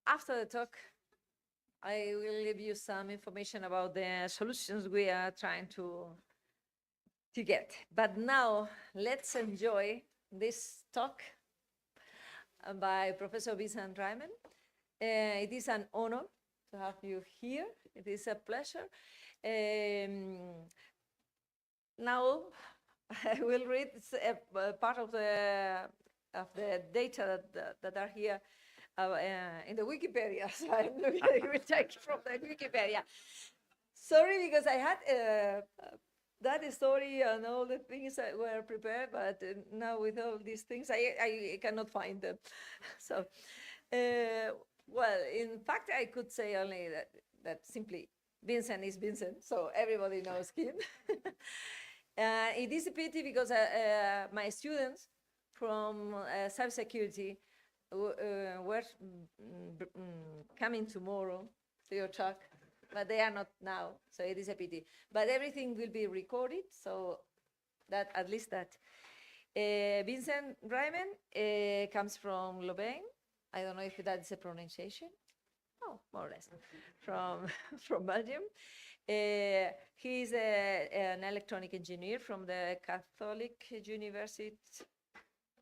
After the talk, I will give you some information about the solutions we are trying to get. But now, let's enjoy this talk by Professor Vincent Reimann. It is an honor to have you here. It is a pleasure. Now, I will read part of the data that are here in the Wikipedia. So I will take from the Wikipedia. Sorry, because I had that story and all the things that were prepared, but now with all these things, I cannot find them. So, well, in fact, I could say only that simply Vincent is Vincent, so everybody knows him. It is a pity because my students from cybersecurity were coming tomorrow to your talk, but they are not now, so it is a pity. But everything will be recorded, so that at least that. Vincent Reimann comes from Louvain. I don't know if that is a pronunciation. Oh, more or less, from Belgium. He is an electronic engineer from the Catholic University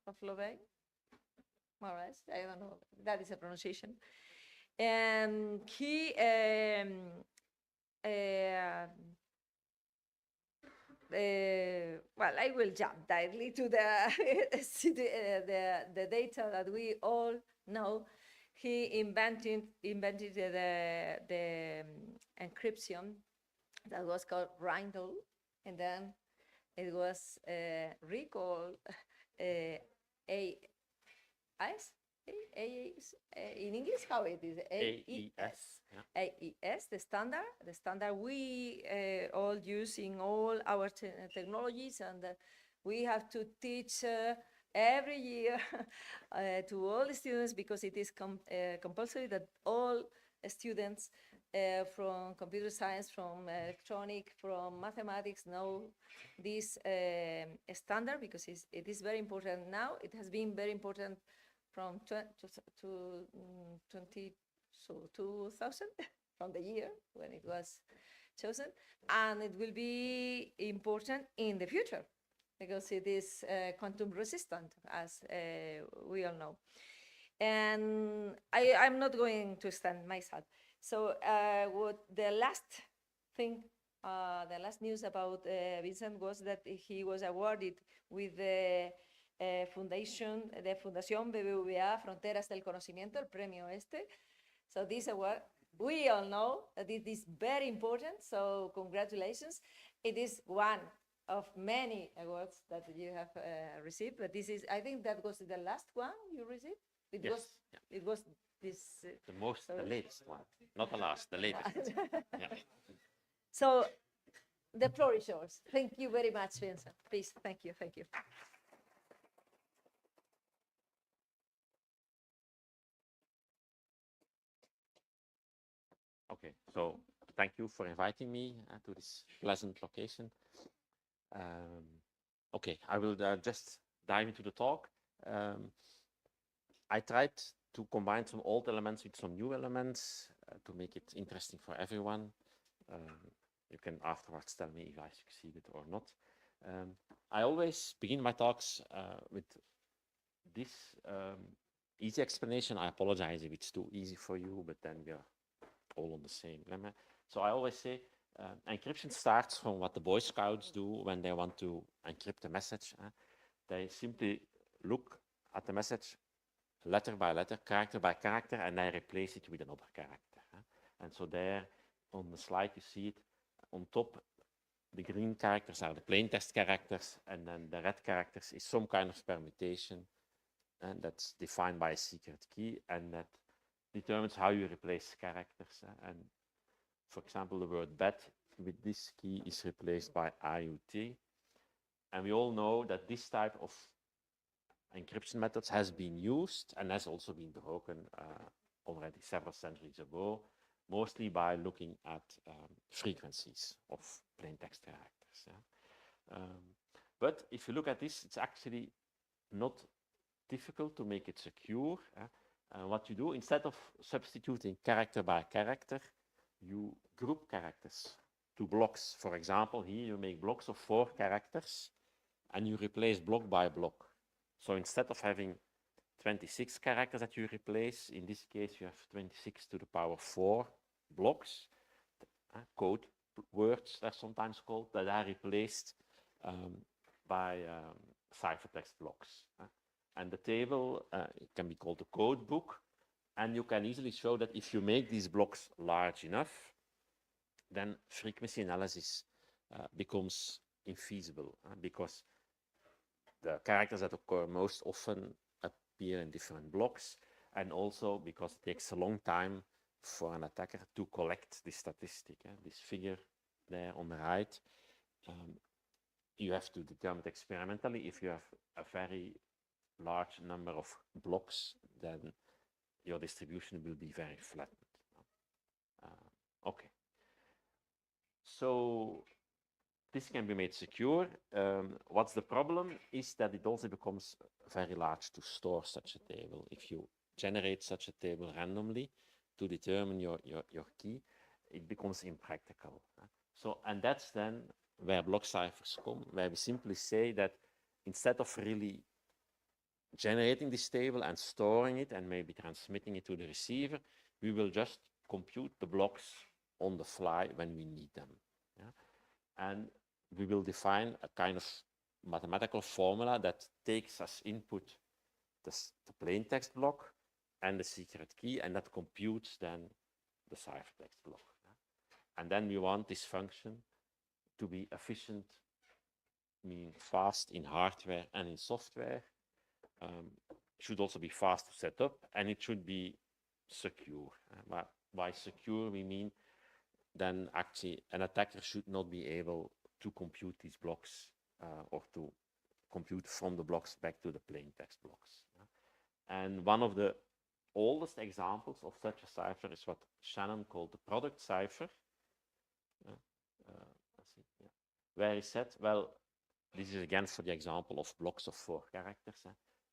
of Louvain. More or less, I don't know, that is a pronunciation. And he, well, I will jump directly to the data that we all know. He invented the encryption that was called Rindle, and then it was recalled AES. In English, how it is? AES. AES, the standard we all use in all our technologies, and we have to teach every year to all the students, because it is compulsory that all students from computer science, from electronic, from mathematics know this standard, because it is very important now. It has been very important from 2000, from the year when it was chosen, and it will be important in the future because it is quantum resistant, as we all know. And I'm not going to extend myself. So what the last thing, the last news about Vincent was that he was awarded with the Fundación BBVA Fronteras del Conocimiento, el premio este. So this award, we all know that it is very important, so congratulations. It is one of many awards that you have received, but this is, I think that was the last one you received? It was this... the latest one, not the last, the latest. Yeah. So the floor is yours. Thank you very much, Vincent. Please, thank you. Okay, so thank you for inviting me to this pleasant location. Okay, I will just dive into the talk. I tried to combine some old elements with some new elements to make it interesting for everyone. You can afterwards tell me if I succeeded or not. I always begin my talks with this easy explanation. I apologize if it's too easy for you, but then we are all on the same lemma. So I always say encryption starts from what the Boy Scouts do when they want to encrypt a message. They simply look at the message letter by letter, character by character, and they replace it with another character. And so there on the slide you see it on top. The green characters are the plain text characters, and then the red characters is some kind of permutation, and that's defined by a secret key, and that determines how you replace characters. And for example, the word bet with this key is replaced by IUT. And we all know that this type of encryption methods has been used and has also been broken already several centuries ago, mostly by looking at frequencies of plain text characters. But if you look at this, it's actually not difficult to make it secure. What you do, instead of substituting character by character, you group characters to blocks. For example, here you make blocks of 4 characters and you replace block by block. So instead of having 26 characters that you replace, in this case you have 26 to the power 4 blocks, code words they're sometimes called, that are replaced by ciphertext blocks. And the table it can be called a code book, and you can easily show that if you make these blocks large enough, then frequency analysis becomes infeasible because the characters that occur most often appear in different blocks, and also because it takes a long time for an attacker to collect this statistic, this figure there on the right. You have to determine it experimentally. If you have a very large number of blocks, then your distribution will be very flattened. Okay. So this can be made secure. What's the problem is that it also becomes very large to store such a table. If you generate such a table randomly to determine your key, it becomes impractical. So, and that's then where block ciphers come, where we simply say that instead of really generating this table and storing it and maybe transmitting it to the receiver, we will just compute the blocks on the fly when we need them. And we will define a kind of mathematical formula that takes as input the plain text block and the secret key, and that computes then the ciphertext block. And then we want this function to be efficient, meaning fast in hardware and in software. It should also be fast to set up, and it should be secure. By secure, we mean then actually an attacker should not be able to compute these blocks or to compute from the blocks back to the plain text blocks. And one of the oldest examples of such a cipher is what Shannon called the product cipher. Where he said, well, this is again for the example of blocks of 4 characters.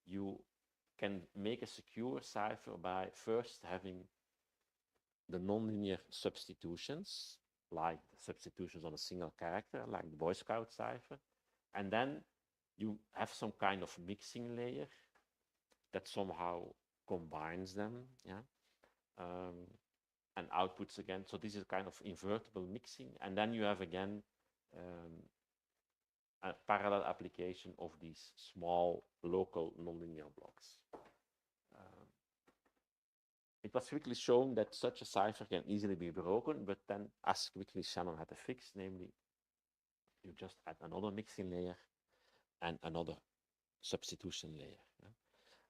You can make a secure cipher by first having the nonlinear substitutions, like substitutions on a single character, like the Boy Scout cipher. And then you have some kind of mixing layer that somehow combines them, and outputs again. So this is a kind of invertible mixing. And then you have again a parallel application of these small local nonlinear blocks. It was quickly shown that such a cipher can easily be broken, but then as quickly Shannon had a fix, namely you just add another mixing layer and another substitution layer.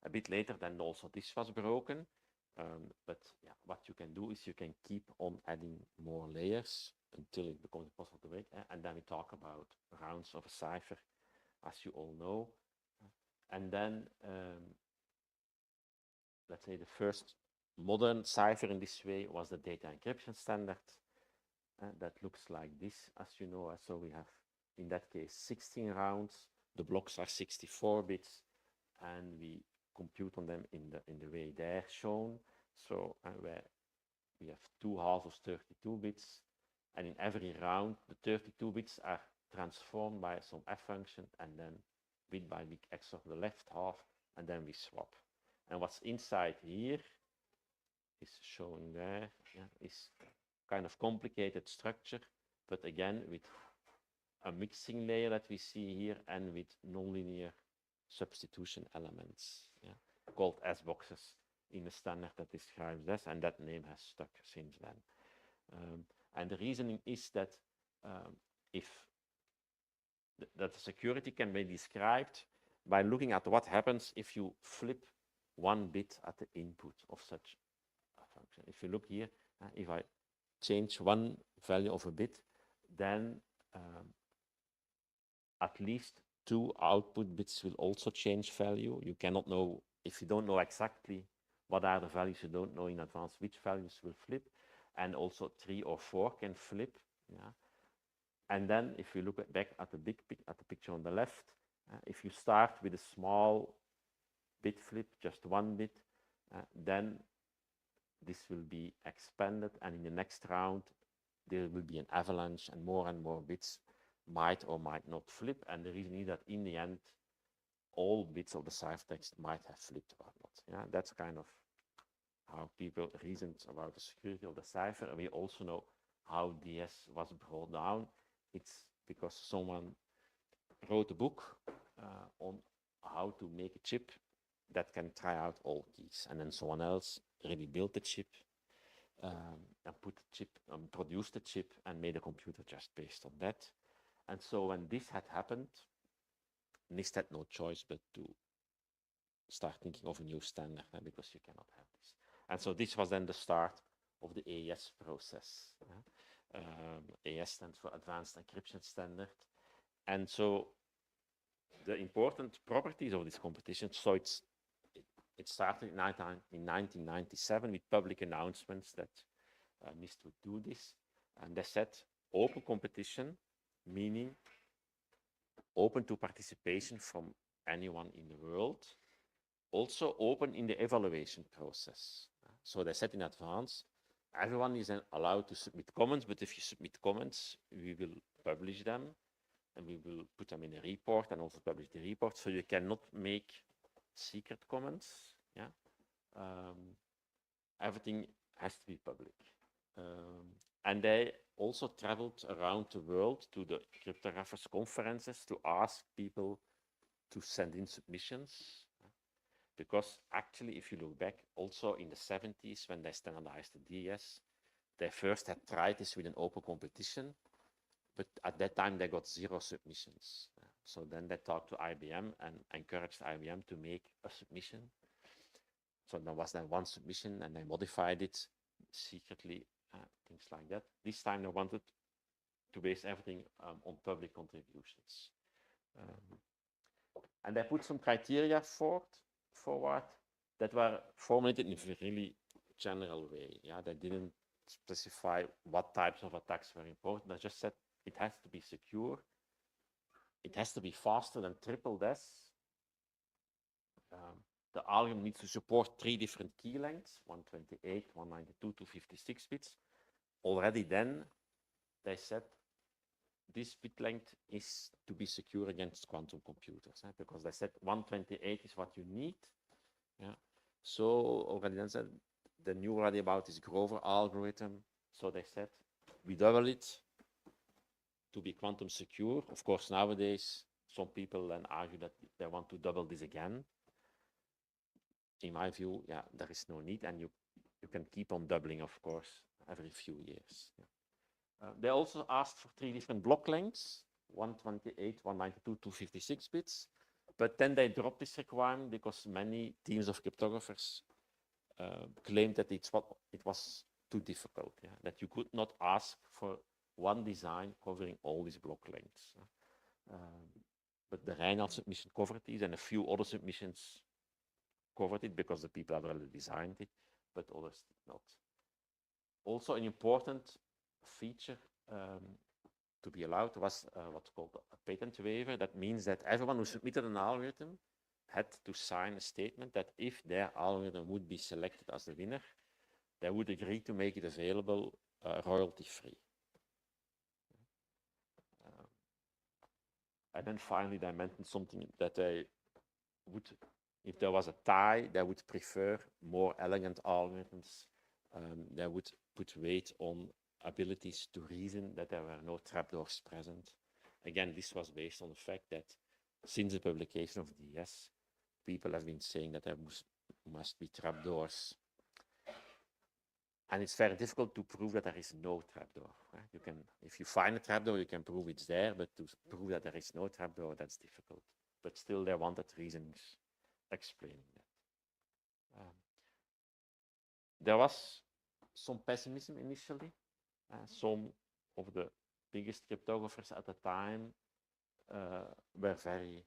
A bit later then also this was broken, but what you can do is you can keep on adding more layers until it becomes impossible to break, and then we talk about rounds of a cipher, as you all know. And then let's say the first modern cipher in this way was the data encryption standard that looks like this, as you know. So we have in that case 16 rounds, the blocks are 64 bits, and we compute on them in the way there shown. So where we have 2 halves of 32 bits, and in every round the 32 bits are transformed by some f function, and then bit by bit XOR the left half, and then we swap. And what's inside here is shown there, is kind of complicated structure, but again with a mixing layer that we see here and with nonlinear substitution elements, called S boxes in the standard that describes this, and that name has stuck since then. And the reasoning is that if that the security can be described by looking at what happens if you flip 1 bit at the input of such a function. If you look here, if I change 1 value of a bit, then at least 2 output bits will also change value. You cannot know, if you don't know exactly what are the values, you don't know in advance which values will flip, and also 3 or 4 can flip. And then if you look back at the picture on the left, if you start with a small bit flip, just 1 bit, then this will be expanded, and in the next round there will be an avalanche, and more bits might or might not flip. And the reason is that in the end, all bits of the ciphertext might have flipped or not. Yeah, that's kind of how people reasoned about the security of the cipher. And we also know how DS was brought down. It's because someone wrote a book on how to make a chip that can try out all keys, and then someone else really built the chip and put the chip, produced the chip, and made a computer just based on that. And so when this had happened, NIST had no choice but to start thinking of a new standard, because you cannot have this. And so this was then the start of the AES process. AES stands for Advanced Encryption Standard. And so the important properties of this competition, so it started in 1997 with public announcements that NIST would do this. And they said open competition, meaning open to participation from anyone in the world, also open in the evaluation process. So they said in advance, everyone is allowed to submit comments, but if you submit comments, we will publish them and we will put them in a report and also publish the report. So you cannot make secret comments. Yeah, everything has to be public. And they also traveled around the world to the cryptographers' conferences to ask people to send in submissions. Because actually, if you look back, also in the 70s, when they standardized the DS, they first had tried this with an open competition, but at that time they got 0 submissions. So then they talked to IBM and encouraged IBM to make a submission. So there was then 1 submission, and they modified it secretly, things like that. This time they wanted to base everything on public contributions. And they put some criteria forward that were formulated in a really general way. Yeah, they didn't specify what types of attacks were important. They just said it has to be secure, it has to be faster than triple DES. The algorithm needs to support 3 different key lengths, 128, 192, 256 bits. Already then, they said this bit length is to be secure against quantum computers, because they said 128 is what you need. Yeah. So already then said the new already about this Grover algorithm. So they said we double it to be quantum secure. Of course, nowadays some people then argue that they want to double this again. In my view, yeah, there is no need, and you can keep on doubling, of course, every few years. Yeah. They also asked for 3 different block lengths, 128, 192, 256 bits. But then they dropped this requirement because many teams of cryptographers claimed that it was too difficult, yeah? That you could not ask for one design covering all these block lengths. But the Reinhardt submission covered these, and a few other submissions covered it because the people had already designed it, but others did not. Also, an important feature to be allowed was what's called a patent waiver. That means that everyone who submitted an algorithm had to sign a statement that if their algorithm would be selected as the winner, they would agree to make it available royalty-free. And then finally, they mentioned something that they would, if there was a tie, they would prefer more elegant algorithms. They would put weight on abilities to reason, that there were no trapdoors present. Again, this was based on the fact that since the publication of DS, people have been saying that there must be trapdoors. And it's very difficult to prove that there is no trapdoor. Right? You can, if you find a trapdoor, you can prove it's there, but to prove that there is no trapdoor, that's difficult. But still, they wanted reasons explaining that. There was some pessimism initially. Some of the biggest cryptographers at the time were very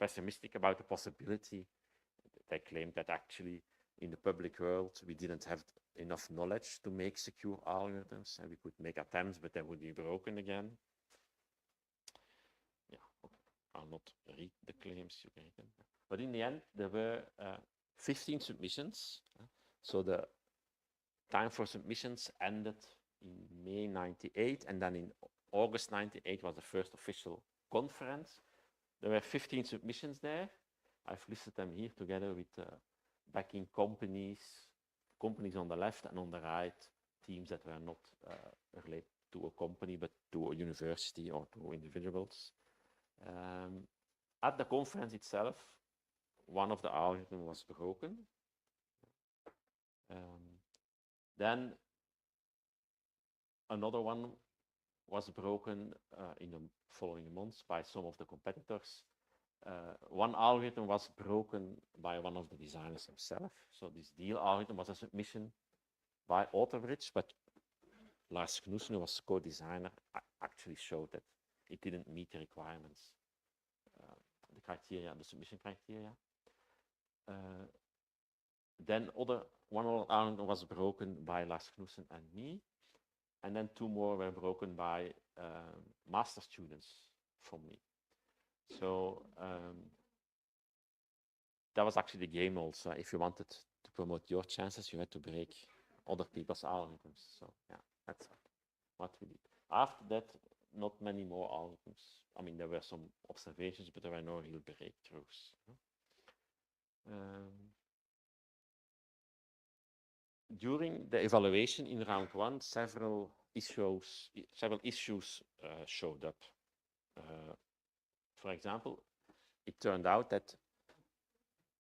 pessimistic about the possibility. They claimed that actually in the public world we didn't have enough knowledge to make secure algorithms, and we could make attempts, but they would be broken again. Yeah, okay. I'll not read the claims, you can read them. But in the end, there were 15 submissions. So the time for submissions ended in May 98, and then in August 98 was the first official conference. There were 15 submissions there. I've listed them here together with backing companies on the left, and on the right, teams that were not related to a company, but to a university or to individuals. At the conference itself, one of the algorithms was broken. Then another one was broken in the following months by some of the competitors. One algorithm was broken by one of the designers himself. So this deal algorithm was a submission by Autobridge, but Lars Knudsen, who was co-designer, actually showed that it didn't meet the requirements, the criteria, the submission criteria. Then one other algorithm was broken by Lars Knudsen and me, and then two more were broken by master students from me. So that was actually the game also. If you wanted to promote your chances, you had to break other people's algorithms. So yeah, that's what we did. After that, not many more algorithms. I mean, there were some observations, but there were no real breakthroughs. During the evaluation in round one, several issues showed up. For example, it turned out that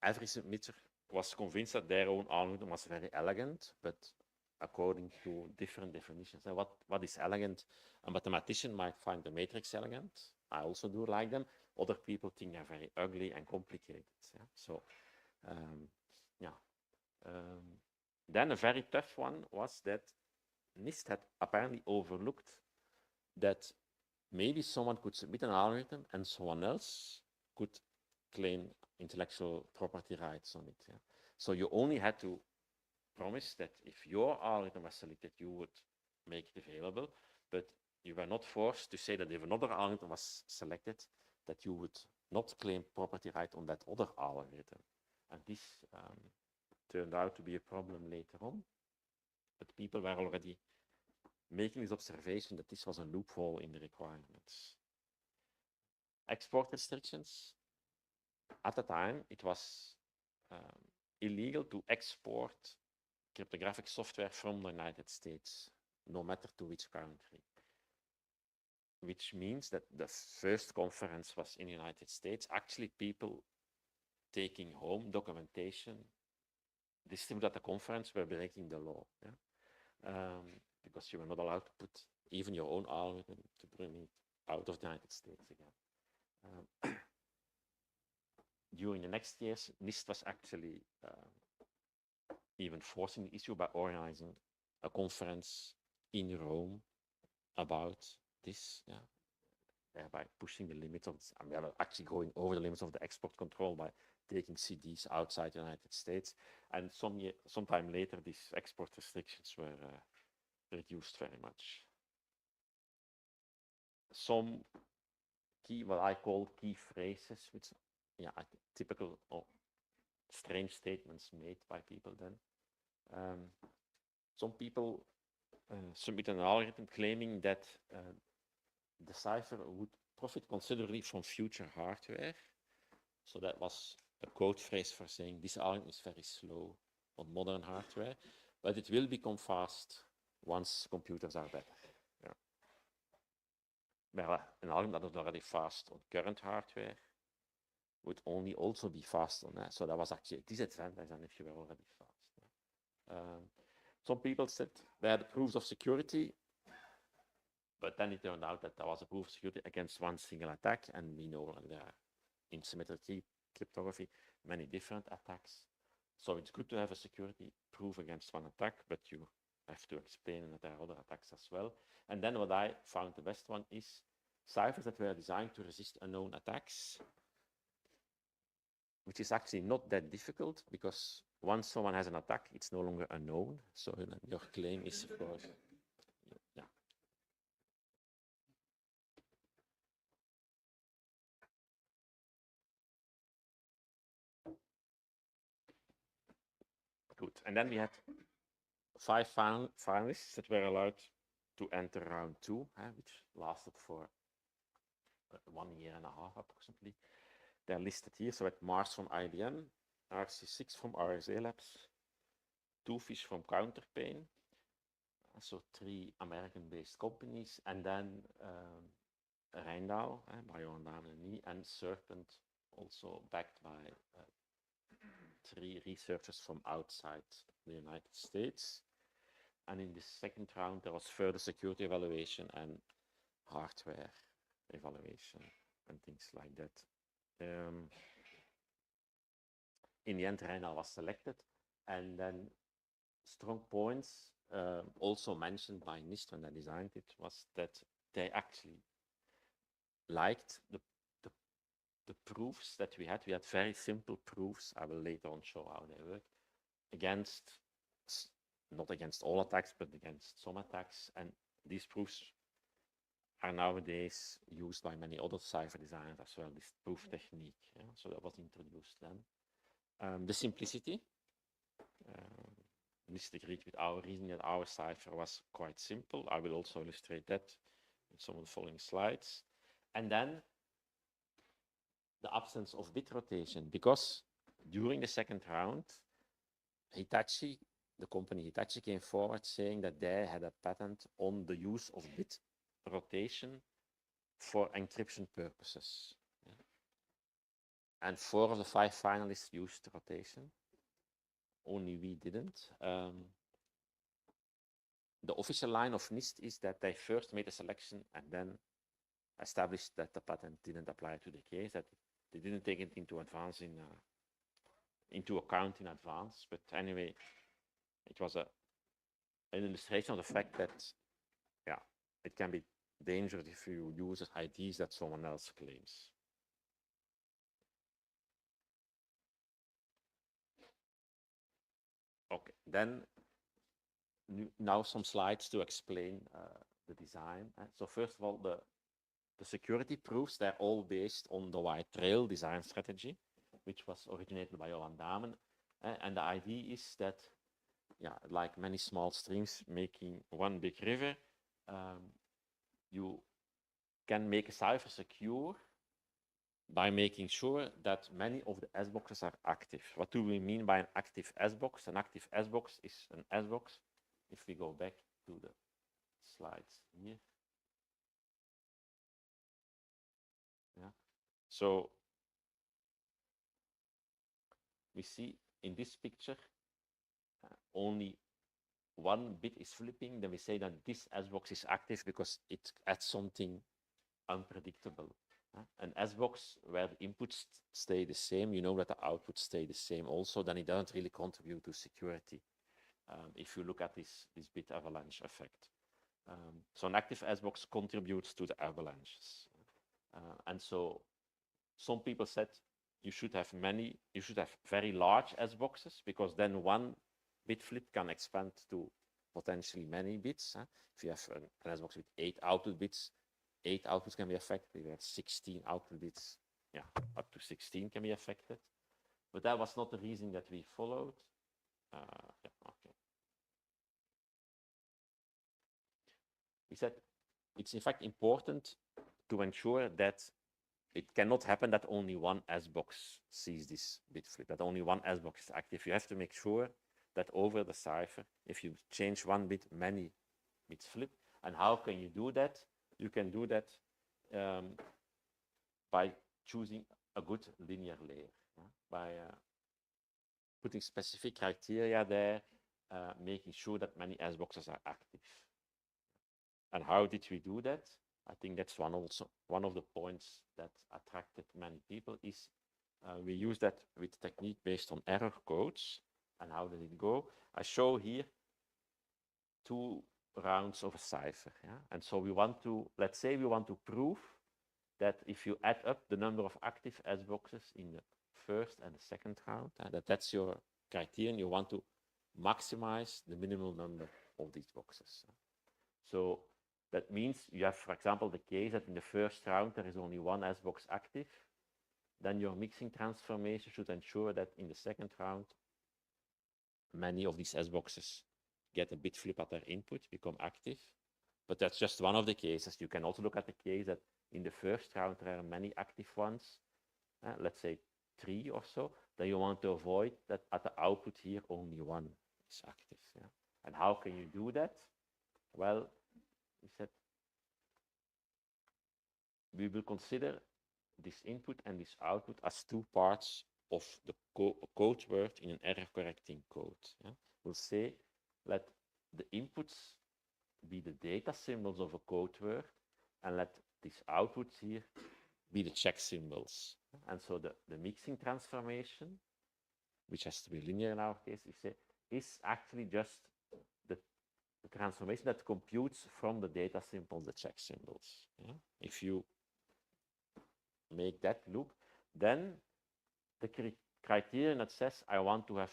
every submitter was convinced that their own algorithm was very elegant, but according to different definitions. And what is elegant? A mathematician might find the matrix elegant. I also do like them. Other people think they're very ugly and complicated. Yeah? So, then a very tough one was that NIST had apparently overlooked that maybe someone could submit an algorithm and someone else could claim intellectual property rights on it. Yeah? So you only had to promise that if your algorithm was selected, you would make it available, but you were not forced to say that if another algorithm was selected, that you would not claim property right on that other algorithm. And this turned out to be a problem later on, but people were already making this observation that this was a loophole in the requirements. Export restrictions. At the time, it was illegal to export cryptographic software from the United States, no matter to which country. Which means that the first conference was in the United States. Actually, people taking home documentation distributed at the conference were breaking the law. Yeah? Because you were not allowed to put even your own algorithm to bring it out of the United States again. During the next years, NIST was actually even forcing the issue by organizing a conference in Rome about this, yeah, thereby pushing the limits of this. I mean, actually going over the limits of the export control by taking CDs outside the United States. And sometime later, these export restrictions were reduced very much. Some key, what I call key phrases, which are typical or strange statements made by people then. Some people submit an algorithm claiming that the cipher would profit considerably from future hardware. So that was a code phrase for saying this algorithm is very slow on modern hardware, but it will become fast once computers are better. Yeah. Well, an algorithm that is already fast on current hardware would only also be fast on that. So that was actually a disadvantage than if you were already fast. Yeah. Some people said they had proofs of security, but then it turned out that there was a proof of security against one single attack, and we know there are in symmetric cryptography many different attacks. So it's good to have a security proof against one attack, but you have to explain that there are other attacks as well. And then what I found the best one is ciphers that were designed to resist unknown attacks, which is actually not that difficult, because once someone has an attack, it's no longer unknown. So your claim is, of course, And then we had 5 finalists that were allowed to enter round 2, which lasted for 1 year and a half approximately. They're listed here. So at Mars from IBM, RC6 from RSA Labs, 2 fish from Counterpane, so 3 American-based companies, and then Rijndal by Johan Damen and me, and Serpent, also backed by 3 researchers from outside the United States. And in the second round, there was further security evaluation and hardware evaluation and things like that. In the end, Rijndal was selected, and then strong points also mentioned by NIST when they designed it was that they actually liked the proofs that we had. We had very simple proofs. I will later on show how they work against, not against all attacks, but against some attacks. And these proofs are nowadays used by many other cipher designers as well, this proof technique. Yeah? So that was introduced then. The simplicity. NIST agreed with our reasoning that our cipher was quite simple. I will also illustrate that in some of the following slides. And then the absence of bit rotation, because during the second round, Hitachi, the company Hitachi, came forward saying that they had a patent on the use of bit rotation for encryption purposes. Yeah. And 4 of the 5 finalists used rotation. Only we didn't. The official line of NIST is that they first made a selection and then established that the patent didn't apply to the case, that they didn't take it into account in advance. But anyway, it was an illustration of the fact that, yeah, it can be dangerous if you use IDs that someone else claims. Okay, then now some slides to explain the design. So first of all, the security proofs, they're all based on the white trail design strategy, which was originated by Johan Damen. And the idea is that, yeah, like many small streams making one big river, you can make a cipher secure by making sure that many of the S-boxes are active. What do we mean by an active S-box? An active S-box is an S-box. If we go back to the slides here. Yeah. So we see in this picture only one bit is flipping. Then we say that this S-box is active because it adds something unpredictable. An S-box where the inputs stay the same, you know that the outputs stay the same also, then it doesn't really contribute to security. If you look at this bit avalanche effect. So an active S-box contributes to the avalanches. And so some people said you should have very large S-boxes, because then one bit flip can expand to potentially many bits. If you have an S-box with 8 output bits, 8 outputs can be affected. If you have 16 output bits, yeah, up to 16 can be affected. But that was not the reason that we followed. Yeah, okay. We said it's in fact important to ensure that it cannot happen that only one S-box sees this bit flip, that only one S-box is active. You have to make sure that over the cipher, if you change one bit, many bits flip. And how can you do that? You can do that by choosing a good linear layer, by putting specific criteria there, making sure that many S-boxes are active. And how did we do that? I think that's one of the points that attracted many people is we use that with technique based on error codes. And how did it go? I show here 2 rounds of a cipher. Yeah? And so we want to, let's say we want to prove that if you add up the number of active S-boxes in the first and the second round, that's your criterion. You want to maximize the minimal number of these boxes. So that means you have, for example, the case that in the first round there is only one S-box active. Then your mixing transformation should ensure that in the second round many of these S boxes get a bit flip at their input, become active. But that's just one of the cases. You can also look at the case that in the first round there are many active ones, let's say 3 or so. Then you want to avoid that at the output here only 1 is active. Yeah? And how can you do that? Well, we said we will consider this input and this output as 2 parts of the code word in an error correcting code. Yeah? We'll say let the inputs be the data symbols of a code word and let these outputs here be the check symbols. And so the mixing transformation, which has to be linear in our case, we say, is actually just the transformation that computes from the data symbols the check symbols. Yeah? If you make that loop, then the criterion that says I want to have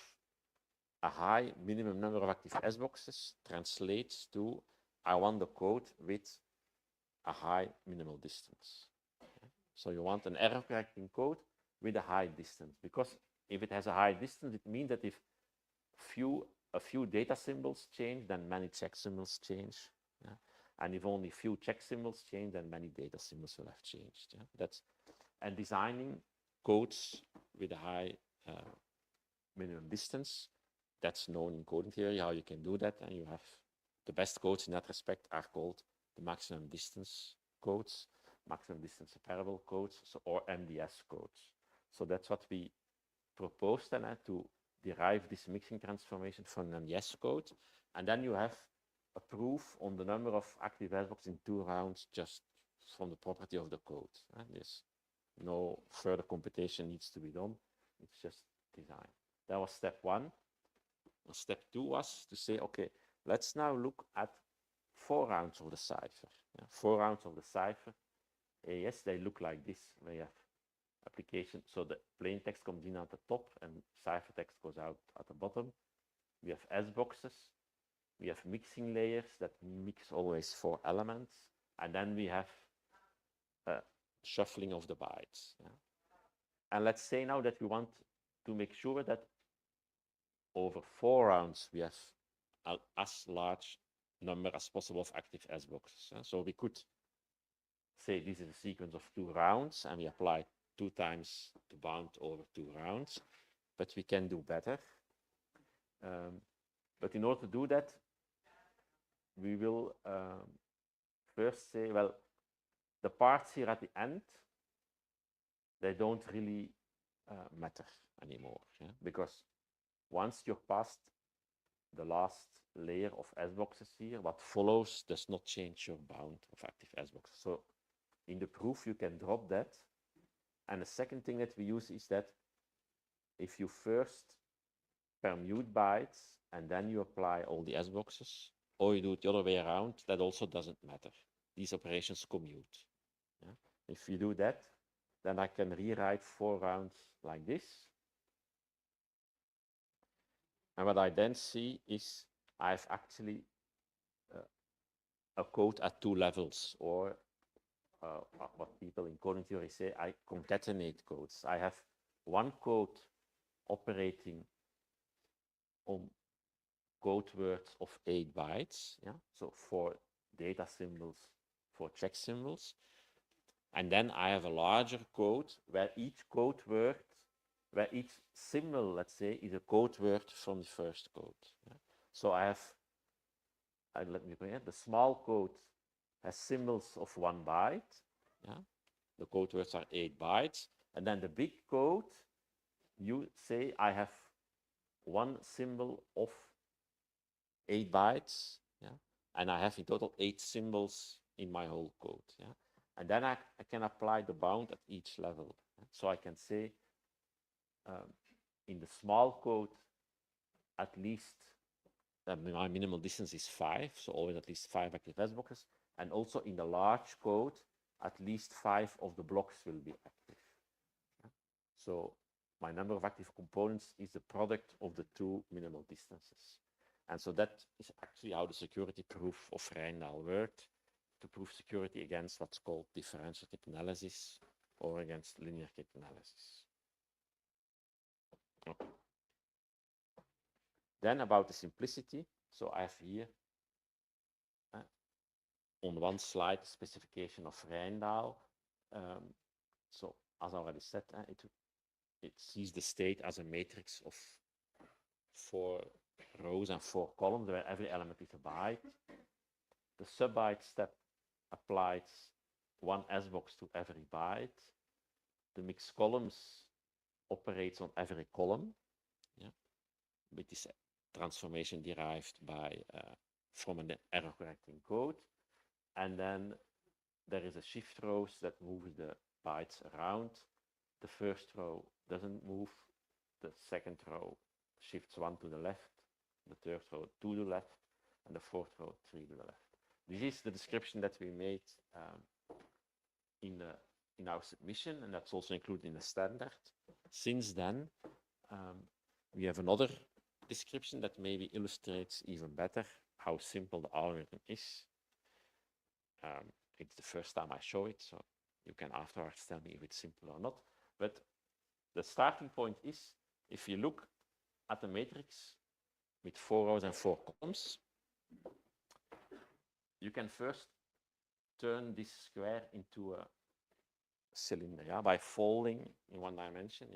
a high minimum number of active S boxes translates to I want the code with a high minimal distance. So you want an error correcting code with a high distance, because if it has a high distance, it means that if a few data symbols change, then many check symbols change. Yeah? And if only few check symbols change, then many data symbols will have changed. Yeah? And designing codes with a high minimum distance, that's known in coding theory, how you can do that. And you have the best codes in that respect are called the maximum distance codes, maximum distance separable codes, or MDS codes. So that's what we propose then to derive this mixing transformation from an MDS code. And then you have a proof on the number of active S boxes in 2 rounds just from the property of the code. There's no further computation needs to be done. It's just design. That was step 1. Step 2 was to say, okay, let's now look at 4 rounds of the cipher. 4 rounds of the cipher. Yes, they look like this. We have application, so the plain text comes in at the top and cipher text goes out at the bottom. We have S boxes. We have mixing layers that mix always 4 elements. And then we have shuffling of the bytes. Yeah? And let's say now that we want to make sure that over 4 rounds we have as large number as possible of active S boxes. So we could say this is a sequence of 2 rounds and we apply 2 times the bound over 2 rounds, but we can do better. But in order to do that, we will first say, well, the parts here at the end, they don't really matter anymore, because once you're past the last layer of S boxes here, what follows does not change your bound of active S boxes. So in the proof, you can drop that. And the second thing that we use is that if you first permute bytes and then you apply all the S boxes, or you do it the other way around, that also doesn't matter. These operations commute. Yeah? If you do that, then I can rewrite 4 rounds like this. And what I then see is I've actually a code at 2 levels, or what people in coding theory say, I concatenate codes. I have one code operating on code words of 8 bytes, so 4 data symbols, 4 check symbols. And then I have a larger code where each code word, where each symbol, let's say, is a code word from the first code. So I have, let me bring it, the small code has symbols of 1 byte. The code words are 8 bytes. And then the big code, you say I have 1 symbol of 8 bytes. And I have in total 8 symbols in my whole code. And then I can apply the bound at each level. So I can say in the small code, at least my minimal distance is 5, so always at least 5 active S boxes. And also in the large code, at least 5 of the blocks will be active. So my number of active components is the product of the 2 minimal distances. And so that is actually how the security proof of Rijndael worked, to prove security against what's called differential cryptanalysis or against linear cryptanalysis. Okay. Then about the simplicity. So I have here on one slide specification of Rijndael. So as I already said, it sees the state as a matrix of 4 rows and 4 columns where every element is a byte. The sub-byte step applies 1 S-box to every byte. The mixed columns operates on every column, with this transformation derived by from an error correcting code. And then there is a shift rows that moves the bytes around. The first row doesn't move. The second row shifts 1 to the left. The third row 2 to the left. And the fourth row 3 to the left. This is the description that we made in our submission, and that's also included in the standard. Since then, we have another description that maybe illustrates even better how simple the algorithm is. It's the first time I show it, so you can afterwards tell me if it's simple or not. But the starting point is, if you look at the matrix with 4 rows and 4 columns, you can first turn this square into a cylinder, by folding in 1 dimension,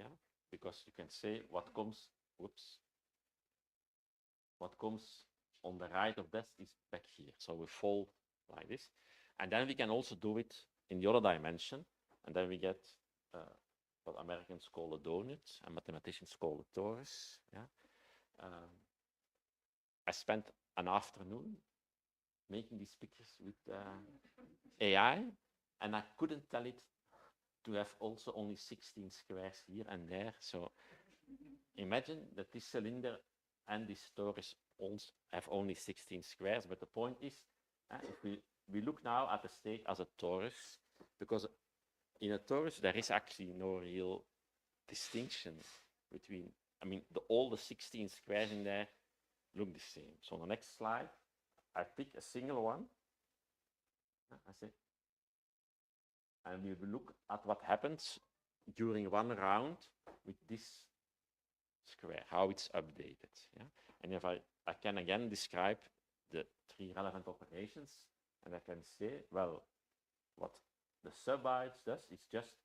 because you can say what comes, what comes on the right of this is back here. So we fold like this. And then we can also do it in the other dimension. And then we get what Americans call a donut and mathematicians call a torus. I spent an afternoon making these pictures with AI, and I couldn't tell it to have also only 16 squares here and there. So imagine that this cylinder and this torus also have only 16 squares, but the point is, if we look now at the state as a torus, because in a torus there is actually no real distinction between, all the 16 squares in there look the same. So on the next slide, I pick a single one, and we will look at what happens during 1 round with this square, how it's updated. And if I can again describe the 3 relevant operations, and I can say, well, what the sub-bytes does is just,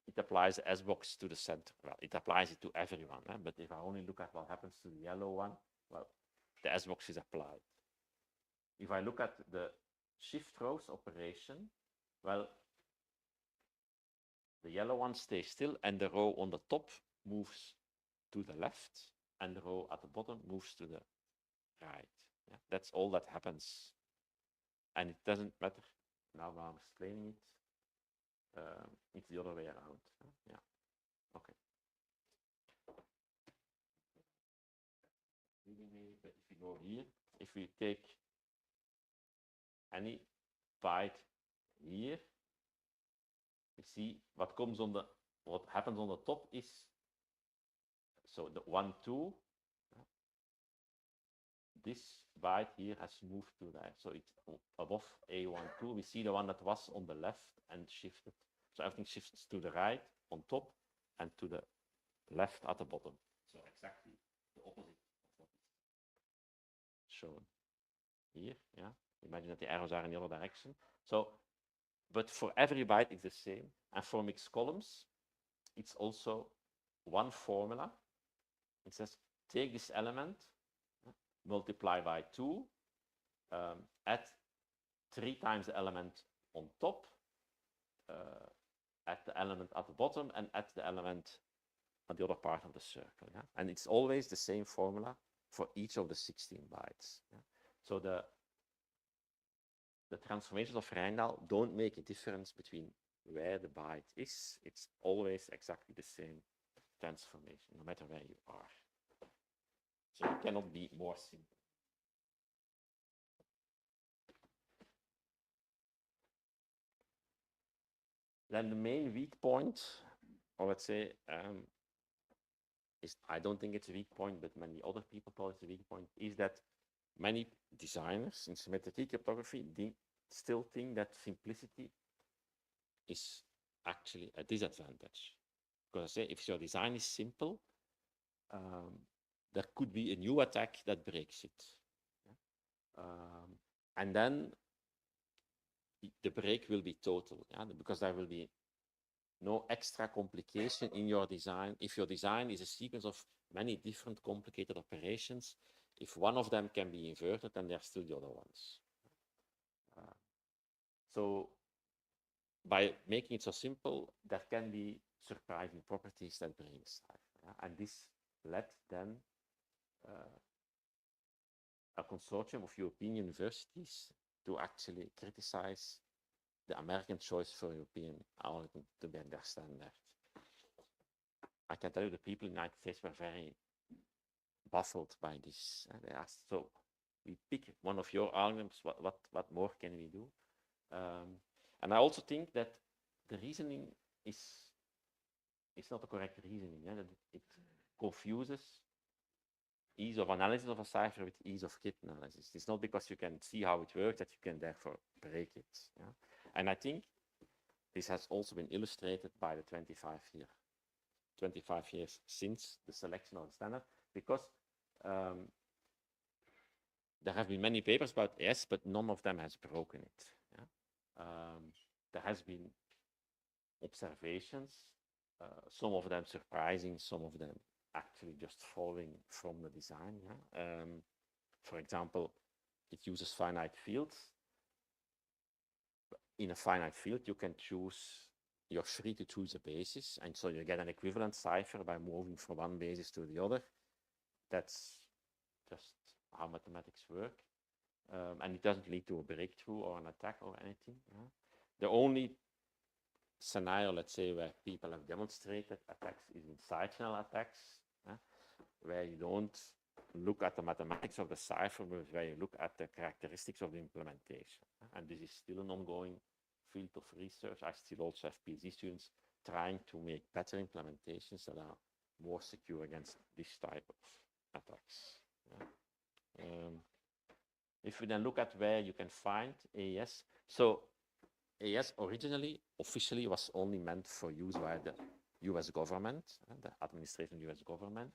it applies the S-box to the center. Well, it applies it to everyone, but if I only look at what happens to the yellow one, well, the S-box is applied. If I look at the shift rows operation, well, the yellow one stays still, and the row on the top moves to the left, and the row at the bottom moves to the right. That's all that happens. And it doesn't matter, now I'm explaining it, it's the other way around. Okay. But if you go here, if we take any byte here, you see what happens on the top is, so the 1, 2, this byte here has moved to that. So it's above A12. We see the one that was on the left and shifted. So everything shifts to the right on top and to the left at the bottom. So exactly the opposite of what is shown here. Imagine that the arrows are in the other direction. So, but for every byte it's the same. And for mixed columns, it's also one formula. It says take this element, multiply by 2, add 3 times the element on top, add the element at the bottom, and add the element at the other part of the circle. And it's always the same formula for each of the 16 bytes. So the transformations of Rijndael don't make a difference between where the byte is. It's always exactly the same transformation, no matter where you are. So it cannot be more simple. Then the main weak point, or let's say, I don't think it's a weak point, but many other people call it a weak point, is that many designers in symmetric cryptography still think that simplicity is actually a disadvantage. Because I say, if your design is simple, there could be a new attack that breaks it. And then the break will be total, because there will be no extra complication in your design. If your design is a sequence of many different complicated operations, if one of them can be inverted, then there are still the other ones. So by making it so simple, there can be surprising properties that bring cipher. And this led then a consortium of European universities to actually criticize the American choice for European algorithm to be their standard. I can tell you the people in the United States were very baffled by this. They asked, so we pick one of your algorithms, what more can we do? And I also think that the reasoning is not the correct reasoning. That it confuses ease of analysis of a cipher with ease of cryptanalysis. It's not because you can see how it works that you can therefore break it. And I think this has also been illustrated by the 25 years since the selection of the standard, because there have been many papers about AES, but none of them has broken it. There has been observations, some of them surprising, some of them actually just following from the design. For example, it uses finite fields. In a finite field, you can choose, you're free to choose a basis, and so you get an equivalent cipher by moving from one basis to the other. That's just how mathematics work. And it doesn't lead to a breakthrough or an attack or anything. The only scenario, let's say, where people have demonstrated attacks is in side-channel attacks, where you don't look at the mathematics of the cipher, but where you look at the characteristics of the implementation. And this is still an ongoing field of research. I still also have PhD students trying to make better implementations that are more secure against this type of attacks. If we then look at where you can find AES, so AES originally, officially, was only meant for use by the US government, the administration of the US government,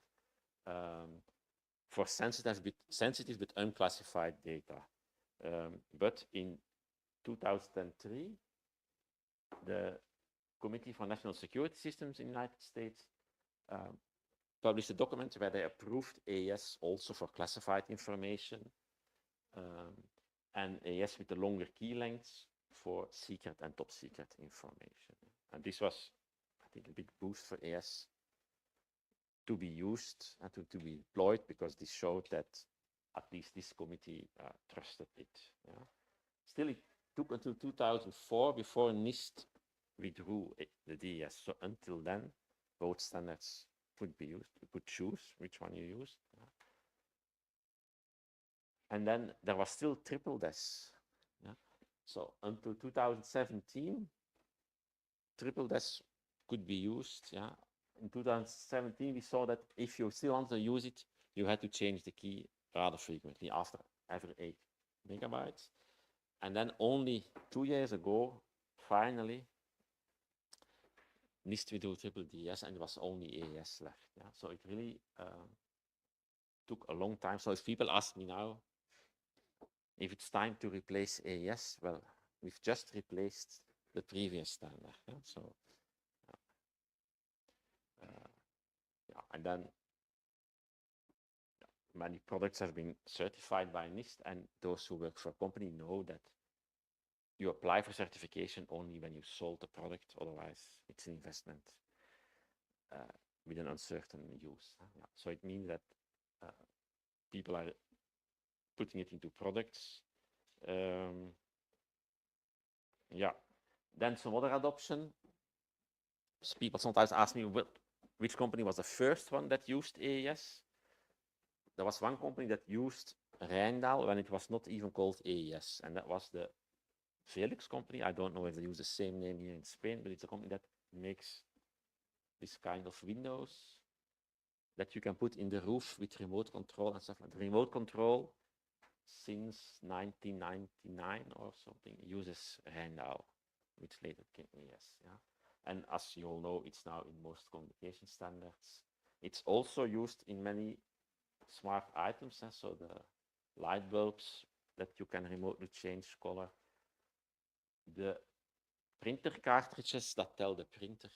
for sensitive but unclassified data. But in 2003, the Committee for National Security Systems in the United States published a document where they approved AES also for classified information, and AES with the longer key lengths for secret and top secret information. And this was, I think, a big boost for AES to be used and to be deployed, because this showed that at least this committee trusted it. Still, it took until 2004 before NIST withdrew the DES. So until then, both standards could be used. You could choose which one you used. And then there was still triple DES. So until 2017, triple DES could be used. In 2017, we saw that if you still want to use it, you had to change the key rather frequently, after every 8 megabytes. And then only 2 years ago, finally, NIST withdrew triple DES, and it was only AES left. So it really took a long time. So if people ask me now if it's time to replace AES, well, we've just replaced the previous standard. So, and then many products have been certified by NIST, and those who work for a company know that you apply for certification only when you sold the product, otherwise it's an investment with an uncertain use. So it means that people are putting it into products. Then some other adoption. So people sometimes ask me, which company was the first one that used AES? There was one company that used Rijndal when it was not even called AES, and that was the Felix company. I don't know if they use the same name here in Spain, but it's a company that makes this kind of windows that you can put in the roof with remote control and stuff like that. Remote control, since 1999 or something, uses Rijndal, which later became AES. And as you all know, it's now in most communication standards. It's also used in many smart items, so the light bulbs that you can remotely change color. The printer cartridges that tell the printer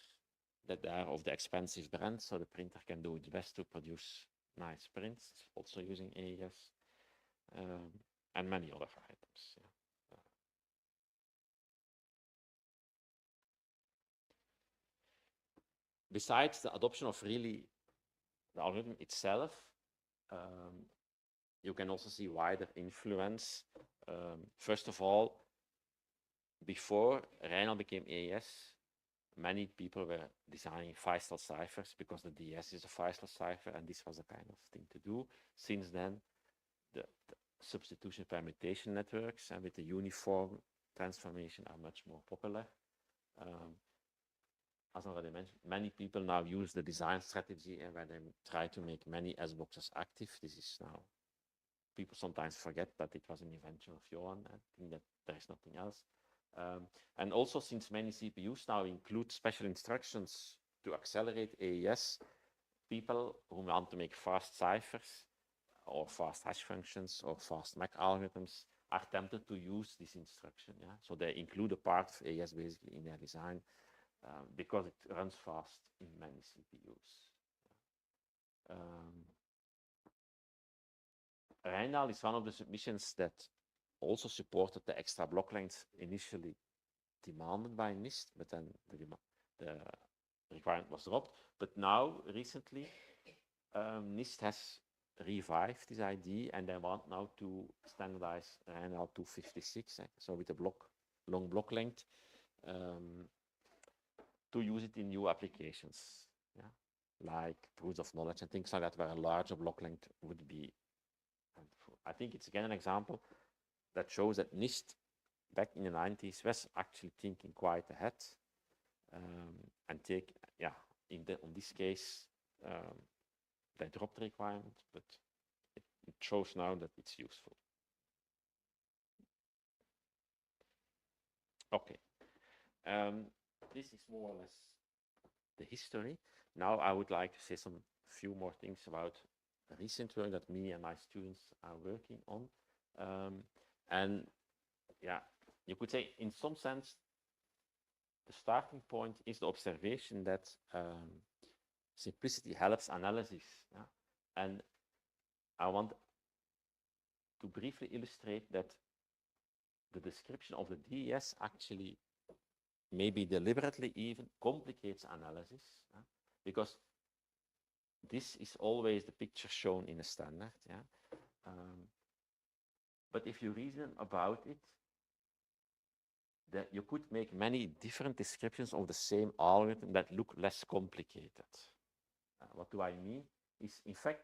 that they are of the expensive brand, so the printer can do its best to produce nice prints, also using AES, and many other items. Yeah. Besides the adoption of really the algorithm itself, you can also see wider influence. First of all, before RENIC became AES, many people were designing 5-star ciphers because the DS is a 5-star cipher, and this was the kind of thing to do. Since then, the substitution permutation networks and with the uniform transformation are much more popular. As already mentioned, many people now use the design strategy where they try to make many S boxes active. This is now, people sometimes forget that it was an invention of Johan. I think that there is nothing else. And also, since many CPUs now include special instructions to accelerate AES, people who want to make fast ciphers or fast hash functions or fast MAC algorithms are tempted to use this instruction. Yeah? So they include a part of AES basically in their design because it runs fast in many CPUs. RENIC is one of the submissions that also supported the extra block length initially demanded by NIST, but then the requirement was dropped. But now, recently, NIST has revived this idea, and they want now to standardize RENIC 256, so with a long block length, to use it in new applications, yeah? Like proofs of knowledge and things like that, where a larger block length would be helpful. I think it's again an example that shows that NIST back in the 90s was actually thinking quite ahead, and on this case, they dropped the requirement, but it shows now that it's useful. Okay, this is more or less the history. Now I would like to say few more things about recent work that me and my students are working on. And yeah, you could say in some sense, the starting point is the observation that simplicity helps analysis. Yeah? And I want to briefly illustrate that the description of the DES actually maybe deliberately even complicates analysis, yeah? Because this is always the picture shown in a standard. Yeah? But if you reason about it, that you could make many different descriptions of the same algorithm that look less complicated. What do I mean? Is in fact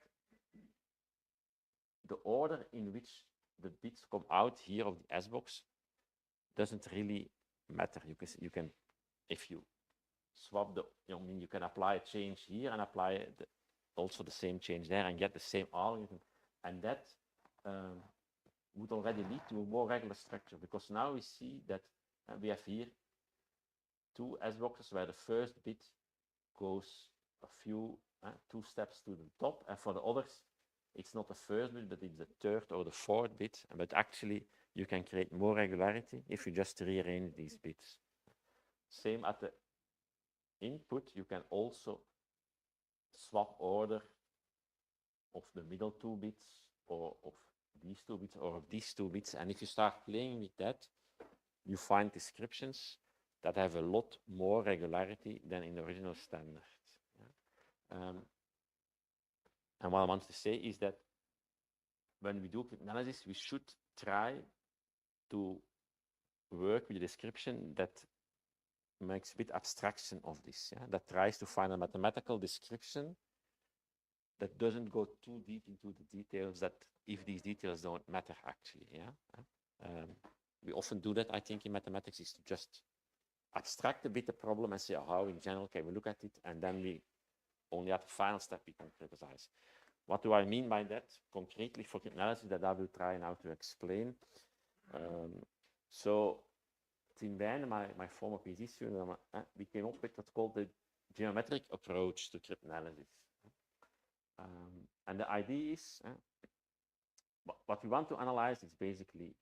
the order in which the bits come out here of the S box doesn't really matter. You can if you swap you can apply a change here and apply also the same change there and get the same algorithm, and that would already lead to a more regular structure, because now we see that we have here two S boxes where the first bit goes two steps to the top, and for the others it's not the first bit but it's the third or the fourth bit. But actually you can create more regularity if you just rearrange these bits. Same at the input, you can also swap order of the middle two bits or of these two bits or of these two bits, and if you start playing with that, you find descriptions that have a lot more regularity than in the original standard. Yeah? And what I want to say is that when we do cryptanalysis, we should try to work with a description that makes a bit abstraction of this, yeah? That tries to find a mathematical description that doesn't go too deep into the details, that if these details don't matter actually. Yeah? We often do that, I think, in mathematics, is to just abstract a bit the problem and say, how in general can we look at it, and then we only at the final step we concretize. What do I mean by that concretely for cryptanalysis, that I will try now to explain. So Tim Bijnen, my former PhD student, we came up with what's called the geometric approach to cryptanalysis. And the idea is, what we want to analyze is basically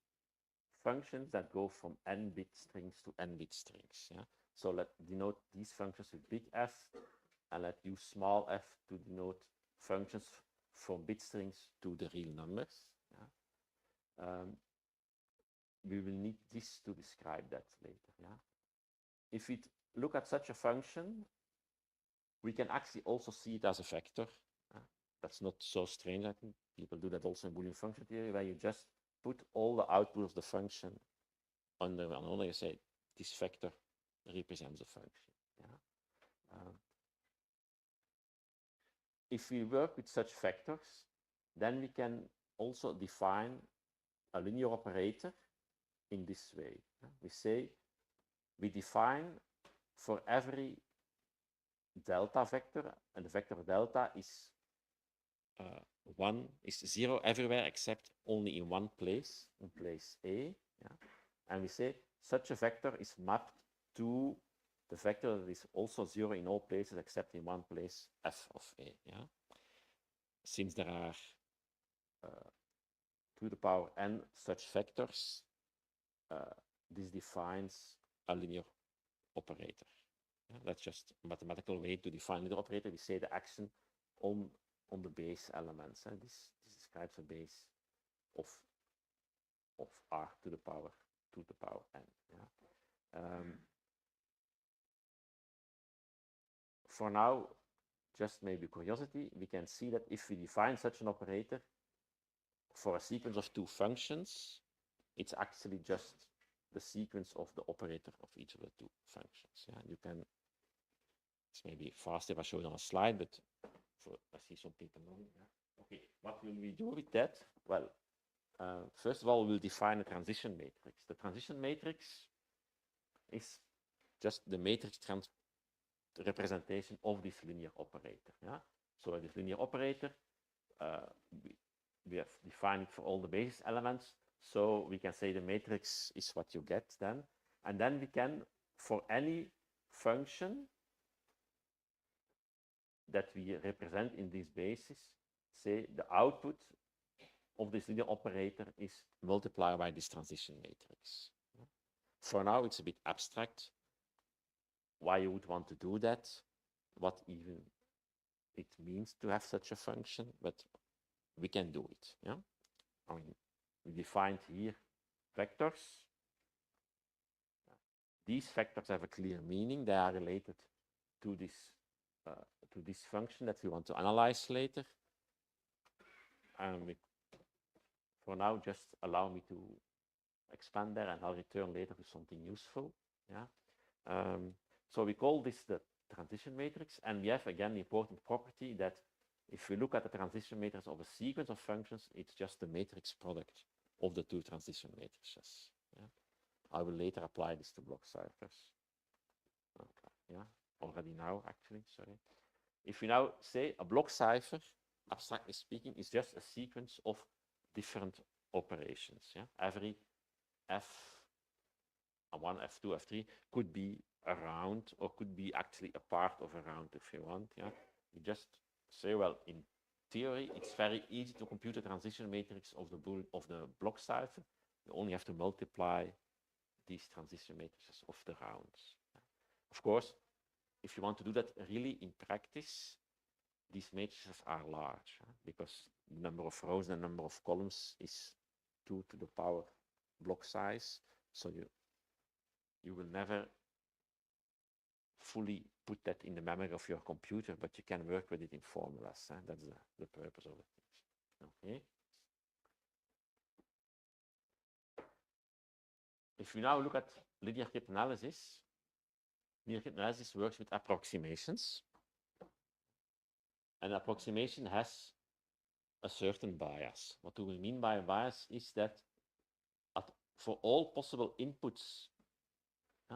functions that go from n bit strings to n bit strings. Yeah? So let's denote these functions with big F, and let's use small f to denote functions from bit strings to the real numbers. Yeah? We will need this to describe that later. Yeah? If we look at such a function, we can actually also see it as a vector. That's not so strange, I think. People do that also in Boolean function theory, where you just put all the output of the function under one. Only you say this vector represents a function. Yeah? If we work with such vectors, then we can also define a linear operator in this way. We say we define for every delta vector, and the vector delta is 1 is 0 everywhere except only in one place, in place A. Yeah? And we say such a vector is mapped to the vector that is also 0 in all places except in one place, f of A. Yeah? Since there are to the power n such vectors, this defines a linear operator. Yeah? That's just a mathematical way to define linear operator. We say the action on the base elements. And this describes a base of r to the power n. Yeah? For now, just maybe curiosity, we can see that if we define such an operator for a sequence of two functions, it's actually just the sequence of the operator of each of the two functions. Yeah? You can, it's maybe fast if I show it on a slide, but I see some people knowing. Yeah? Okay, what will we do with that? Well, first of all, we'll define a transition matrix. The transition matrix is just the matrix representation of this linear operator. Yeah? So this linear operator, we have defined it for all the basis elements. So we can say the matrix is what you get then. And then we can, for any function that we represent in this basis, say the output of this linear operator is multiplied by this transition matrix. For now, it's a bit abstract why you would want to do that, what even it means to have such a function, but we can do it. Yeah? I mean, we defined here vectors. These vectors have a clear meaning. They are related to this function that we want to analyze later. And for now, just allow me to expand there, and I'll return later to something useful. Yeah. So we call this the transition matrix, and we have again the important property that if we look at the transition matrix of a sequence of functions, it's just the matrix product of the two transition matrices. Yeah. I will later apply this to block ciphers. Okay. Yeah, already now actually, sorry. If we now say a block cipher, abstractly speaking, is just a sequence of different operations. Yeah? Every F1, F2, F3 could be a round or could be actually a part of a round if you want. Yeah? You just say, well, in theory, it's very easy to compute a transition matrix of the block cipher. You only have to multiply these transition matrices of the rounds. Of course, if you want to do that really in practice, these matrices are large, because the number of rows and the number of columns is 2 to the power block size. So you will never fully put that in the memory of your computer, but you can work with it in formulas. That's the purpose of it. Okay. If we now look at linear cryptanalysis, works with approximations. An approximation has a certain bias. What do we mean by a bias is that for all possible inputs,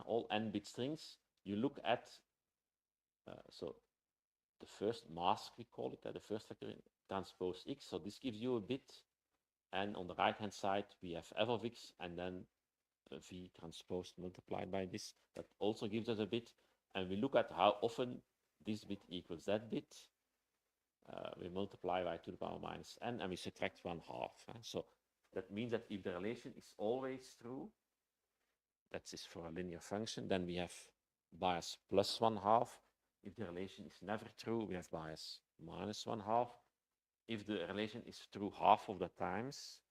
all n-bit strings, you look at, so the first mask, we call it, the first vector transpose x. So this gives you a bit. And on the right-hand side, we have f of x, and then v transpose multiplied by this. That also gives us a bit. And we look at how often this bit equals that bit. we multiply by 2 to the power minus n, and we subtract 1/2. So that means that if the relation is always true, that is for a linear function, then we have bias plus 1/2. If the relation is never true, we have bias minus 1/2. If the relation is true half of the times,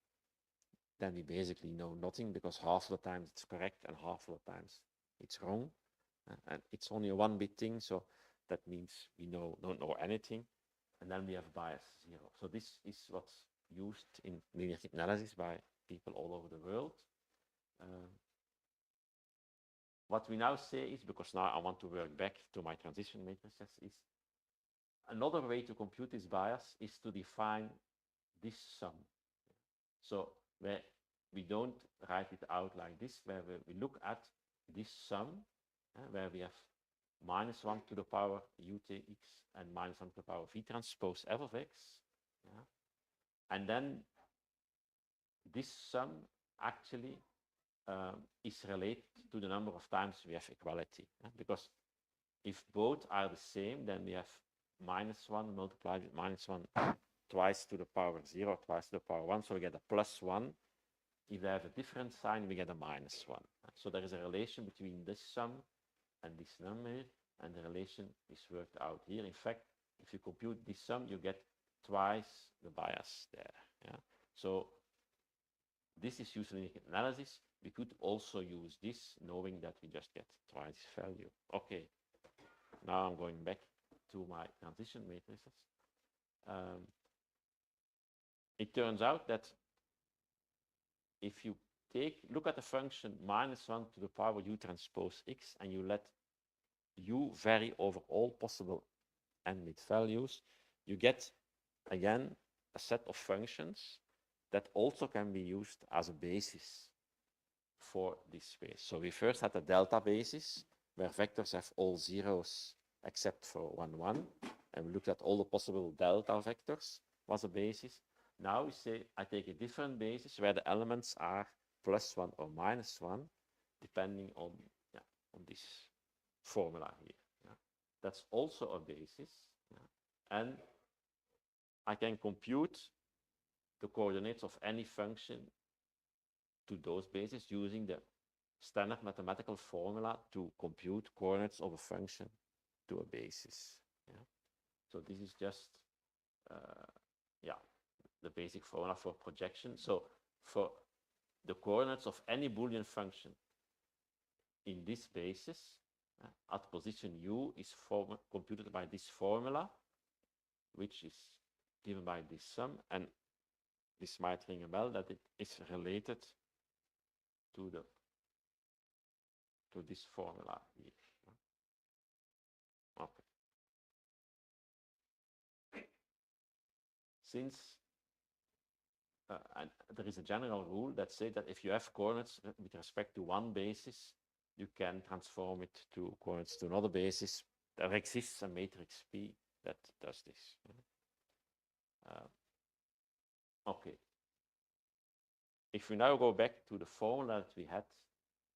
then we basically know nothing, because half of the times it's correct and half of the times it's wrong. And it's only a 1-bit thing, so that means we don't know anything. And then we have bias 0. So this is what's used in linear analysis by people all over the world. What we now say is, because now I want to work back to my transition matrices, is another way to compute this bias is to define this sum. So where we don't write it out like this, where we look at this sum, where we have minus 1 to the power utx and minus 1 to the power v transpose f of x. And then this sum actually is related to the number of times we have equality. Because if both are the same, then we have minus 1 multiplied with minus 1 twice to the power 0, twice to the power 1. So we get a plus 1. If they have a different sign, we get a minus 1. So there is a relation between this sum and this number here, and the relation is worked out here. In fact, if you compute this sum, you get twice the bias there. Yeah? So this is used in linear analysis. We could also use this, knowing that we just get twice this value. Okay, now I'm going back to my transition matrices. It turns out that if you look at the function minus 1 to the power u transpose x, and you let u vary over all possible n-bit values, you get, again, a set of functions that also can be used as a basis for this space. So we first had a delta basis, where vectors have all zeros except for 1, 1, and we looked at all the possible delta vectors was a basis. Now we say I take a different basis where the elements are plus 1 or minus 1, depending on this formula here. That's also a basis. And I can compute the coordinates of any function to those bases using the standard mathematical formula to compute coordinates of a function to a basis. So this is just the basic formula for projection. So for the coordinates of any Boolean function in this basis, at position u is computed by this formula, which is given by this sum, and this might ring a bell that it is related to this formula here. Okay. Since and there is a general rule that says that if you have coordinates with respect to one basis, you can transform it to coordinates to another basis. There exists a matrix P that does this. Okay. If we now go back to the formula that we had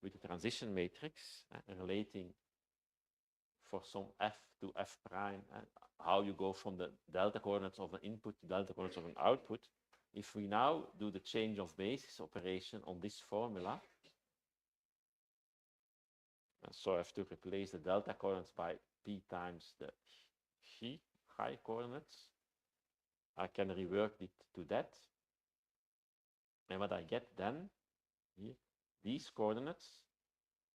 with the transition matrix, relating for some f to f prime, how you go from the delta coordinates of an input to delta coordinates of an output. If we now do the change of basis operation on this formula, so I have to replace the delta coordinates by p times the high coordinates. I can rework it to that. And what I get then, here, these coordinates,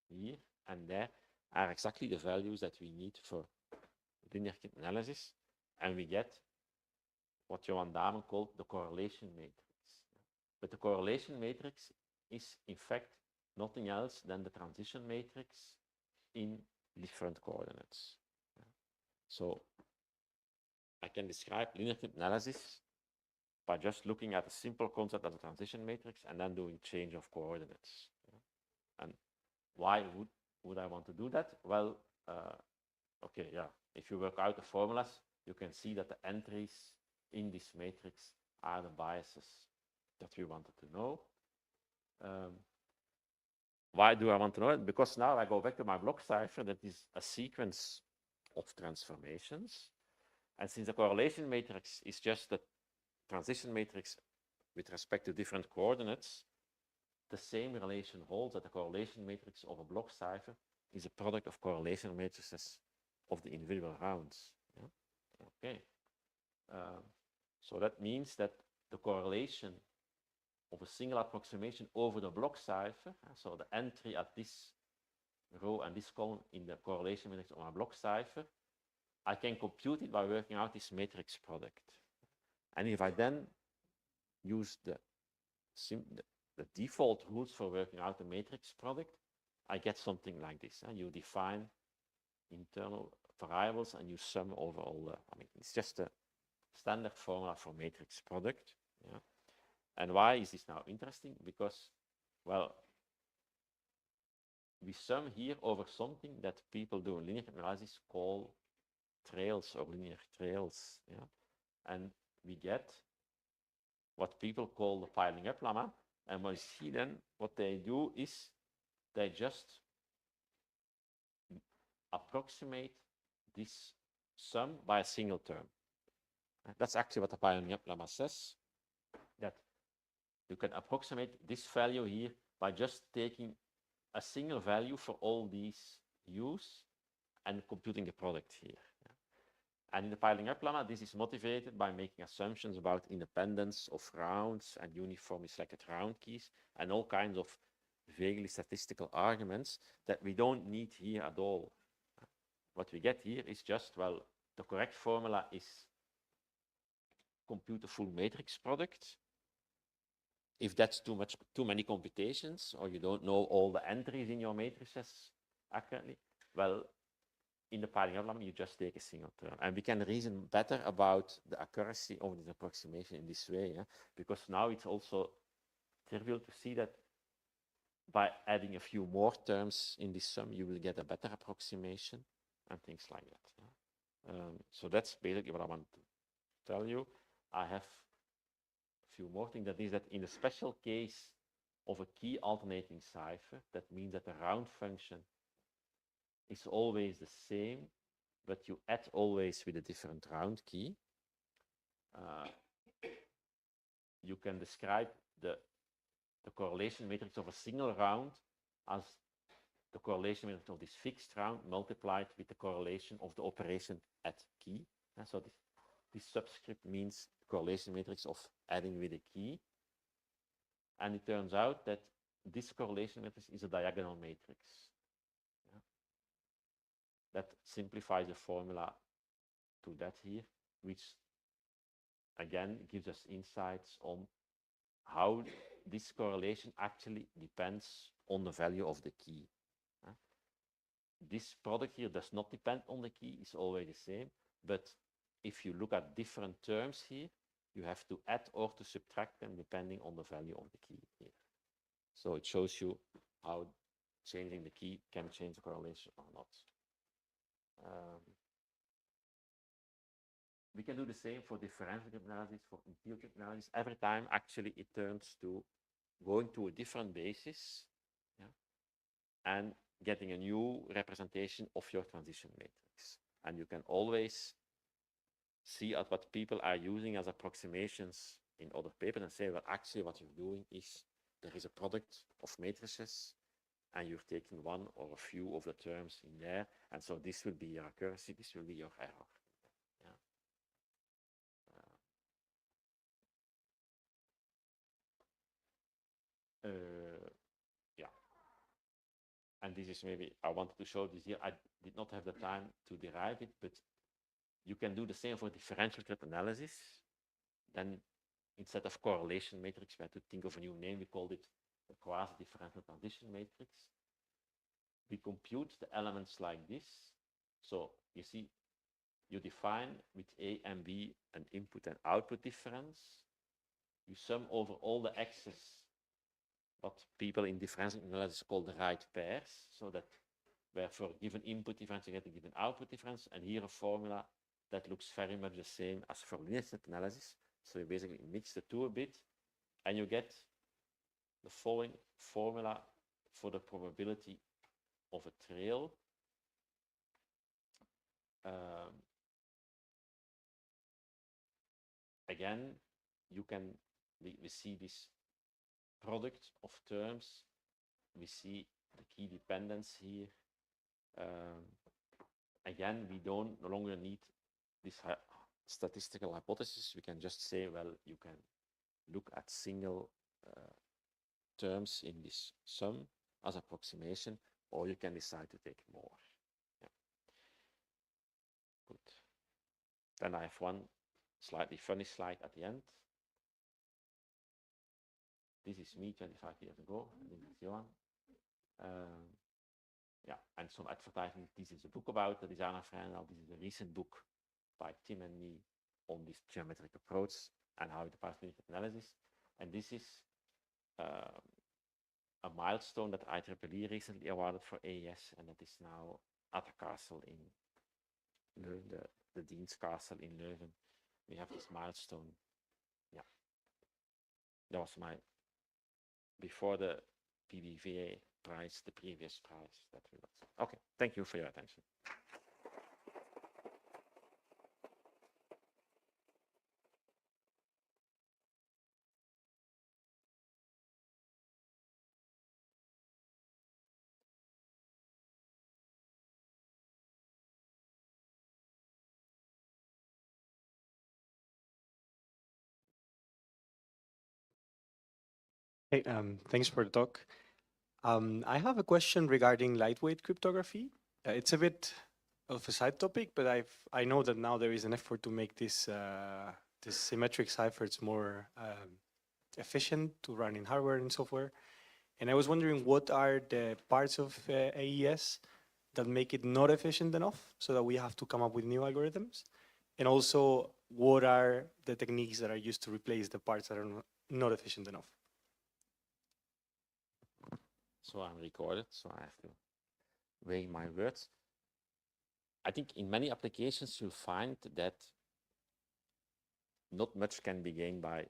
here and there, are exactly the values that we need for linear analysis. And we get what Johan Dahmen called the correlation matrix. But the correlation matrix is, in fact, nothing else than the transition matrix in different coordinates. So I can describe linear analysis by just looking at a simple concept as a transition matrix and then doing change of coordinates. And why would I want to do that? Well, okay, yeah. If you work out the formulas, you can see that the entries in this matrix are the biases that we wanted to know. Why do I want to know it? Because now I go back to my block cipher that is a sequence of transformations. And since the correlation matrix is just a transition matrix with respect to different coordinates, the same relation holds that the correlation matrix of a block cipher is a product of correlation matrices of the individual rounds. Yeah? Okay. So that means that the correlation of a single approximation over the block cipher, so the entry at this row and this column in the correlation matrix of a block cipher, I can compute it by working out this matrix product. And if I then use the default rules for working out the matrix product, I get something like this. You define internal variables and you sum over all the, it's just a standard formula for matrix product. Yeah. And why is this now interesting? Because, well, we sum here over something that people do in linear analysis call trails or linear trails. Yeah. And we get what people call the piling up lemma. And what you see then, what they do is they just approximate this sum by a single term. That's actually what the piling up lemma says, that you can approximate this value here by just taking a single value for all these u's and computing the product here. And in the piling up lemma, this is motivated by making assumptions about independence of rounds and uniformly selected round keys and all kinds of vaguely statistical arguments that we don't need here at all. What we get here is just, well, the correct formula is compute a full matrix product. If that's too many computations, or you don't know all the entries in your matrices accurately, well, in the piling up lemma, you just take a single term. And we can reason better about the accuracy of this approximation in this way, yeah? Because now it's also trivial to see that by adding a few more terms in this sum, you will get a better approximation and things like that. Yeah? So that's basically what I want to tell you. I have a few more things. That is that in the special case of a key alternating cipher, that means that the round function is always the same, but you add always with a different round key. You can describe the correlation matrix of a single round as the correlation matrix of this fixed round multiplied with the correlation of the operation at key. And so this subscript means correlation matrix of adding with a key. And it turns out that this correlation matrix is a diagonal matrix. That simplifies the formula to that here, which again gives us insights on how this correlation actually depends on the value of the key. This product here does not depend on the key, it's always the same, but if you look at different terms here, you have to add or to subtract them depending on the value of the key here. So it shows you how changing the key can change the correlation or not. We can do the same for differential analysis, for untitled analysis. Every time, actually, it turns to going to a different basis, yeah, and getting a new representation of your transition matrix. And you can always see at what people are using as approximations in other papers and say, well, actually, what you're doing is there is a product of matrices, and you're taking one or a few of the terms in there, and so this will be your accuracy, this will be your error. Yeah. And this is maybe, I wanted to show this here. I did not have the time to derive it, but you can do the same for differential cryptanalysis. Then instead of correlation matrix, we had to think of a new name. We called it the quasi-differential transition matrix. We compute the elements like this. So you see, you define with A and B an input and output difference. You sum over all the x's, what people in differential analysis call the right pairs, so that where for a given input difference you get a given output difference, and here a formula that looks very much the same as for linear set analysis. So you basically mix the two a bit, and you get the following formula for the probability of a trail. again, we see this product of terms. We see the key dependence here. Again, we no longer need this statistical hypothesis. We can just say, well, you can look at single terms in this sum as approximation, or you can decide to take more. Yeah. Good. Then I have one slightly funny slide at the end. This is me 25 years ago. Johan. Yeah, and some advertising. This is a book about the designer friend. Now, this is a recent book by Tim and me on this geometric approach and how it applies to analysis. And this is a milestone that IEEE recently awarded for AES, and that is now at the castle in Leuven, the Dean's Castle in Leuven. We have this milestone. Yeah, that was my, before the PBVA prize, the previous prize that we got. Okay, thank you for your attention. Hey, thanks for the talk. I have a question regarding lightweight cryptography. It's a bit of a side topic, but I know that now there is an effort to make this symmetric ciphers more efficient to run in hardware and software. And I was wondering, what are the parts of AES that make it not efficient enough so that we have to come up with new algorithms? And also, what are the techniques that are used to replace the parts that are not efficient enough? So I'm recorded, so I have to weigh my words. I think in many applications you'll find that not much can be gained by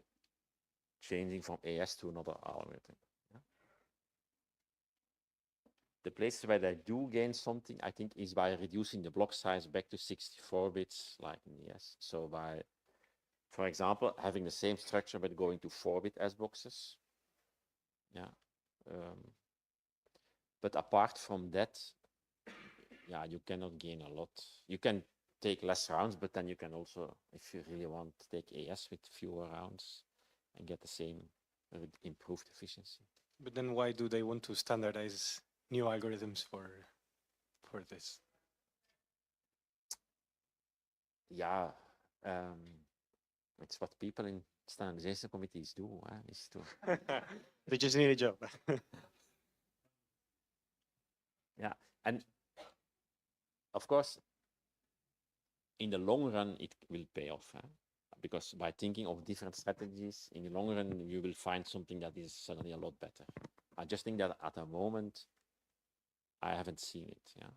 changing from AES to another algorithm. Yeah? The places where they do gain something, I think, is by reducing the block size back to 64 bits, like in AES. So by, for example, having the same structure but going to 4-bit S boxes. Yeah. But apart from that, yeah, you cannot gain a lot. You can take less rounds, but then you can also, if you really want, take AES with fewer rounds and get the same improved efficiency. But then why do they want to standardize new algorithms for this? Yeah, it's what people in standardization committees do. Is to They just need a job. Yeah, and of course, in the long run, it will pay off. Because by thinking of different strategies, in the long run, you will find something that is suddenly a lot better. I just think that at the moment, I haven't seen it. Yeah.